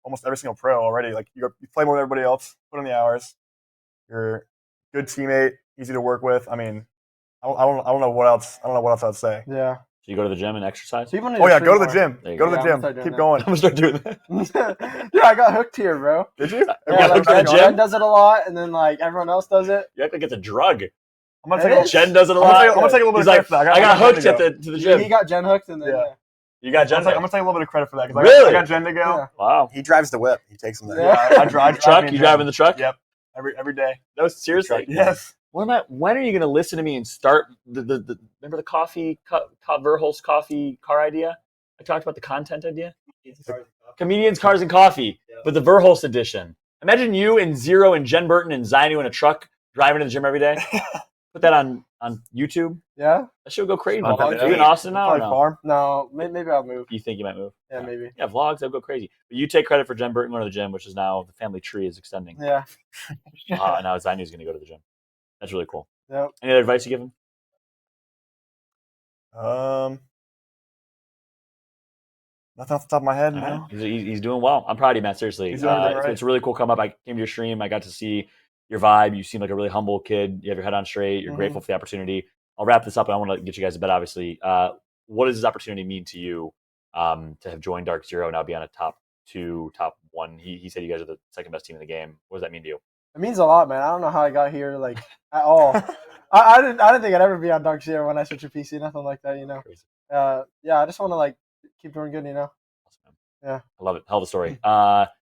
almost every single pro already. Like you play more than everybody else. Put in the hours. You're a good teammate. Easy to work with. I mean, I don't know what else. I don't know what else I'd say. Yeah. So you go to the gym and exercise? Go to the gym. Go to the gym. Keep going. I'm gonna start doing that. Yeah, I got hooked here, bro. Did you? Yeah, like Jen does it a lot, and then like everyone else does it. You act like it's a drug. I'm gonna take Jen does it a lot. I'm gonna take a little bit of credit for that. I got hooked to the gym. He got Jen hooked, and then you got Jen. I'm gonna take a little bit of credit for that. Really? I got Jen to go. Yeah. Wow. He drives the whip. He takes him there. Yeah, I drive the truck. You driving the truck? Yep. Every day. No, seriously. Yes. When are you going to listen to me and start the remember the Verhulst coffee car idea? I talked about the content idea. Comedians, cars, and coffee, but the Verhulst edition. Imagine you and Zero and Genburten and Xynew in a truck driving to the gym every day. Put that on YouTube. Yeah, that should go crazy. Are you in Austin now? Or no? Farm? No, maybe I'll move. You think you might move? Yeah, maybe. Yeah, vlogs, they'll go crazy. But you take credit for Genburten going to the gym, which is now the family tree is extending. Yeah. And now Xynew's going to go to the gym. That's really cool. Yep. Any other advice you give him? Nothing off the top of my head, man. He's doing well. I'm proud of you, man. Seriously. He's doing right. It's a really cool come up. I came to your stream. I got to see your vibe. You seem like a really humble kid. You have your head on straight. You're grateful for the opportunity. I'll wrap this up, and I want to get you guys to bed, obviously. What does this opportunity mean to you to have joined Dark Zero, now be on a top 2, top 1? He said you guys are the second best team in the game. What does that mean to you? It means a lot, man. I don't know how I got here, like, at all. I didn't think I'd ever be on Dark Zero when I switched to PC. Nothing like that, you know. Yeah, I just want to like keep doing good, you know. Awesome, man. Yeah, I love it. Hell of a story.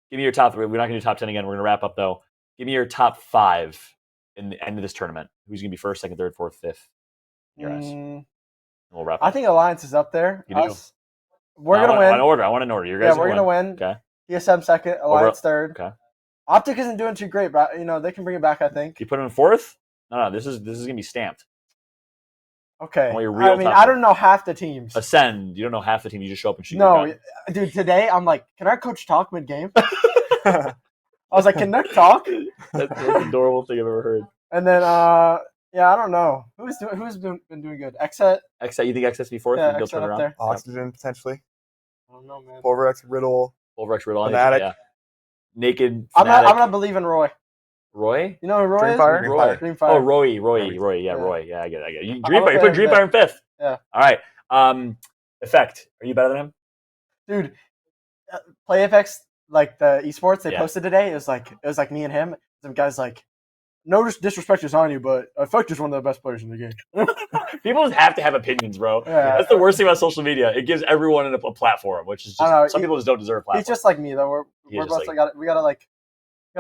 Give me your top 3. We're not going to do top 10 again. We're going to wrap up though. Give me your top 5 in the end of this tournament. Who's going to be first, second, third, fourth, fifth? Your eyes. We'll wrap up. I think Alliance is up there. You do. We're gonna win. I want an order. You guys we're gonna win. Okay. TSM second, Alliance third. Okay. Optic isn't doing too great, but they can bring it back. I think. You put him in fourth? No. This is gonna be stamped. Okay. I I don't know half the teams. Ascend. You don't know half the team. You just show up and shoot. No, dude. Today I'm like, can our coach talk mid game? I was like, can Nick talk? That's the most adorable thing I've ever heard. And then, I don't know who's been doing good. Xset. You think Xset be fourth? Yeah, You'll turn around. Oxygen potentially. I don't know, man. Pulverex, Riddle. Fanatic. Yeah. Naked. I'm gonna believe in Roy. Roy? You know who Roy Dreamfire? is? Roy. Dreamfire. Oh, Roy. Yeah, Roy. Yeah, I get it. You put Dreamfire in fifth. Yeah. All right. Effect. Are you better than him? Dude, PlayFX, like the esports they posted today, it was like me and him. Some guys like, no disrespect to Xynew, but Effect is one of the best players in the game. People just have to have opinions, bro. Yeah. That's the worst thing about social media. It gives everyone a platform, which is just, some people just don't deserve platforms. He's just like me, though. We're both we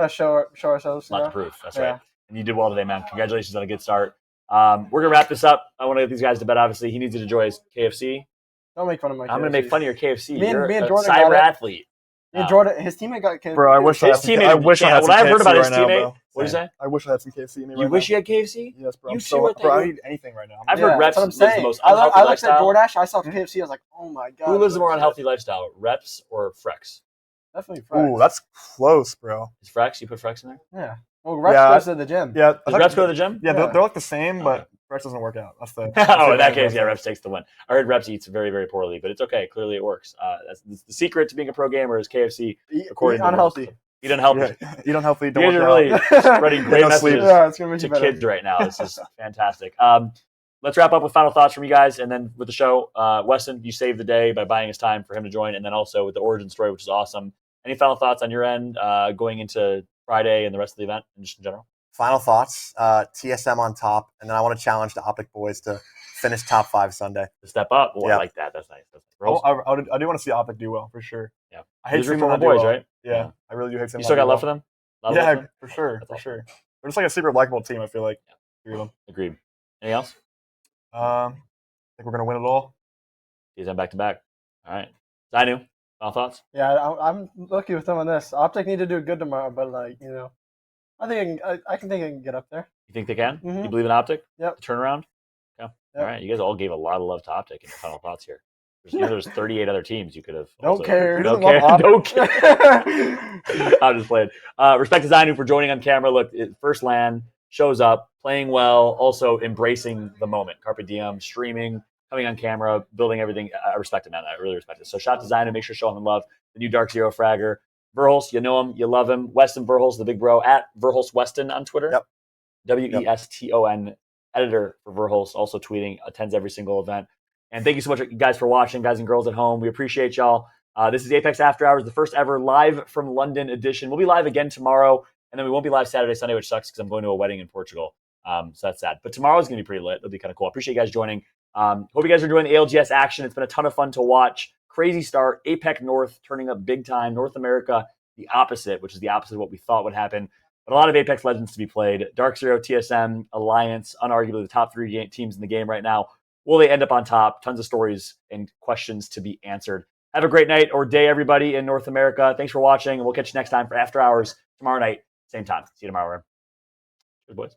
gotta show ourselves. Not to prove. That's right. And you did well today, man. Congratulations on a good start. We're gonna wrap this up. I want to get these guys to bed. Obviously, he needs to enjoy his KFC. Don't make fun of my. I'm gonna make fun of your KFC. Me You're and a Jordan cyber athlete. Me and Jordan, his teamate got KFC. Bro, I wish I had some teammate. What did you say? I wish I had some KFC in me. You wish you had KFC? Yes, bro. I need anything right now. I've heard Reps that's what I'm lives the saying. most unhealthy I looked at lifestyle. DoorDash. I saw KFC. I was like, oh my god. Who lives the more unhealthy lifestyle, Reps or Frex? Definitely Frex. Ooh, that's close, bro. Is Frex? You put Frex in there? Yeah. Well, Reps goes to the gym. Yeah. Does Reps go to the gym? Yeah, they're like the same, but Reps doesn't work out. That's the. In that case, Reps takes the win. I heard Reps eats very, very poorly, but it's okay. Clearly, it works. That's the secret to being a pro gamer is KFC. Eat unhealthy. Eat unhealthy. Eat unhealthy. You guys are really spreading great messages to kids right now. This is fantastic. Let's wrap up with final thoughts from you guys, and then with the show. Weston, you saved the day by buying us time for him to join, and then also with the origin story, which is awesome. Any final thoughts on your end going into Friday and the rest of the event, and just in general? Final thoughts. TSM on top, and then I want to challenge the Optic boys to finish top 5 Sunday. To step up. I like that. That's nice. I do want to see Optic do well for sure. Yeah, I hate seeing them the boys, right? Yeah, I really do hate seeing them. You still got love for them? Yeah, for sure, for sure. They're just like a super likable team. I feel like. Agreed. Anything else? I think we're gonna win it all. TSM back to back. All right. Xynew, final thoughts? Yeah, I'm lucky with them on this. Optic need to do good tomorrow, but I think I can get up there. You think they can? Mm-hmm. You believe in Optic? Yep. Turnaround? Yeah. Yep. All right. You guys all gave a lot of love to Optic in your final thoughts here. There's 38 other teams you could have. Don't care. Don't care. I'm just playing. Respect to Xynew for joining on camera. Look, first LAN, shows up, playing well, also embracing the moment. Carpe diem, streaming, coming on camera, building everything. I respect it, man. I really respect it. So shout out to Xynew. Make sure to show him love. The new Dark Zero fragger. Verhulst, you know him, you love him. Weston Verhulst, the big bro, at Verhulst Weston on Twitter. Yep. Weston, editor for Verhulst, also tweeting, attends every single event. And thank you so much, guys, for watching, guys and girls at home. We appreciate y'all. This is Apex After Hours, the first ever live from London edition. We'll be live again tomorrow, and then we won't be live Saturday, Sunday, which sucks because I'm going to a wedding in Portugal. So that's sad. But tomorrow's going to be pretty lit. It'll be kind of cool. I appreciate you guys joining. Hope you guys are enjoying the ALGS action. It's been a ton of fun to watch. Crazy start. APEC North turning up big time. North America, the opposite, which is the opposite of what we thought would happen. But a lot of Apex legends to be played. Dark Zero, TSM, Alliance, unarguably the top 3 teams in the game right now. Will they end up on top? Tons of stories and questions to be answered. Have a great night or day, everybody in North America. Thanks for watching, and we'll catch you next time for After Hours tomorrow night, same time. See you tomorrow. Good boys.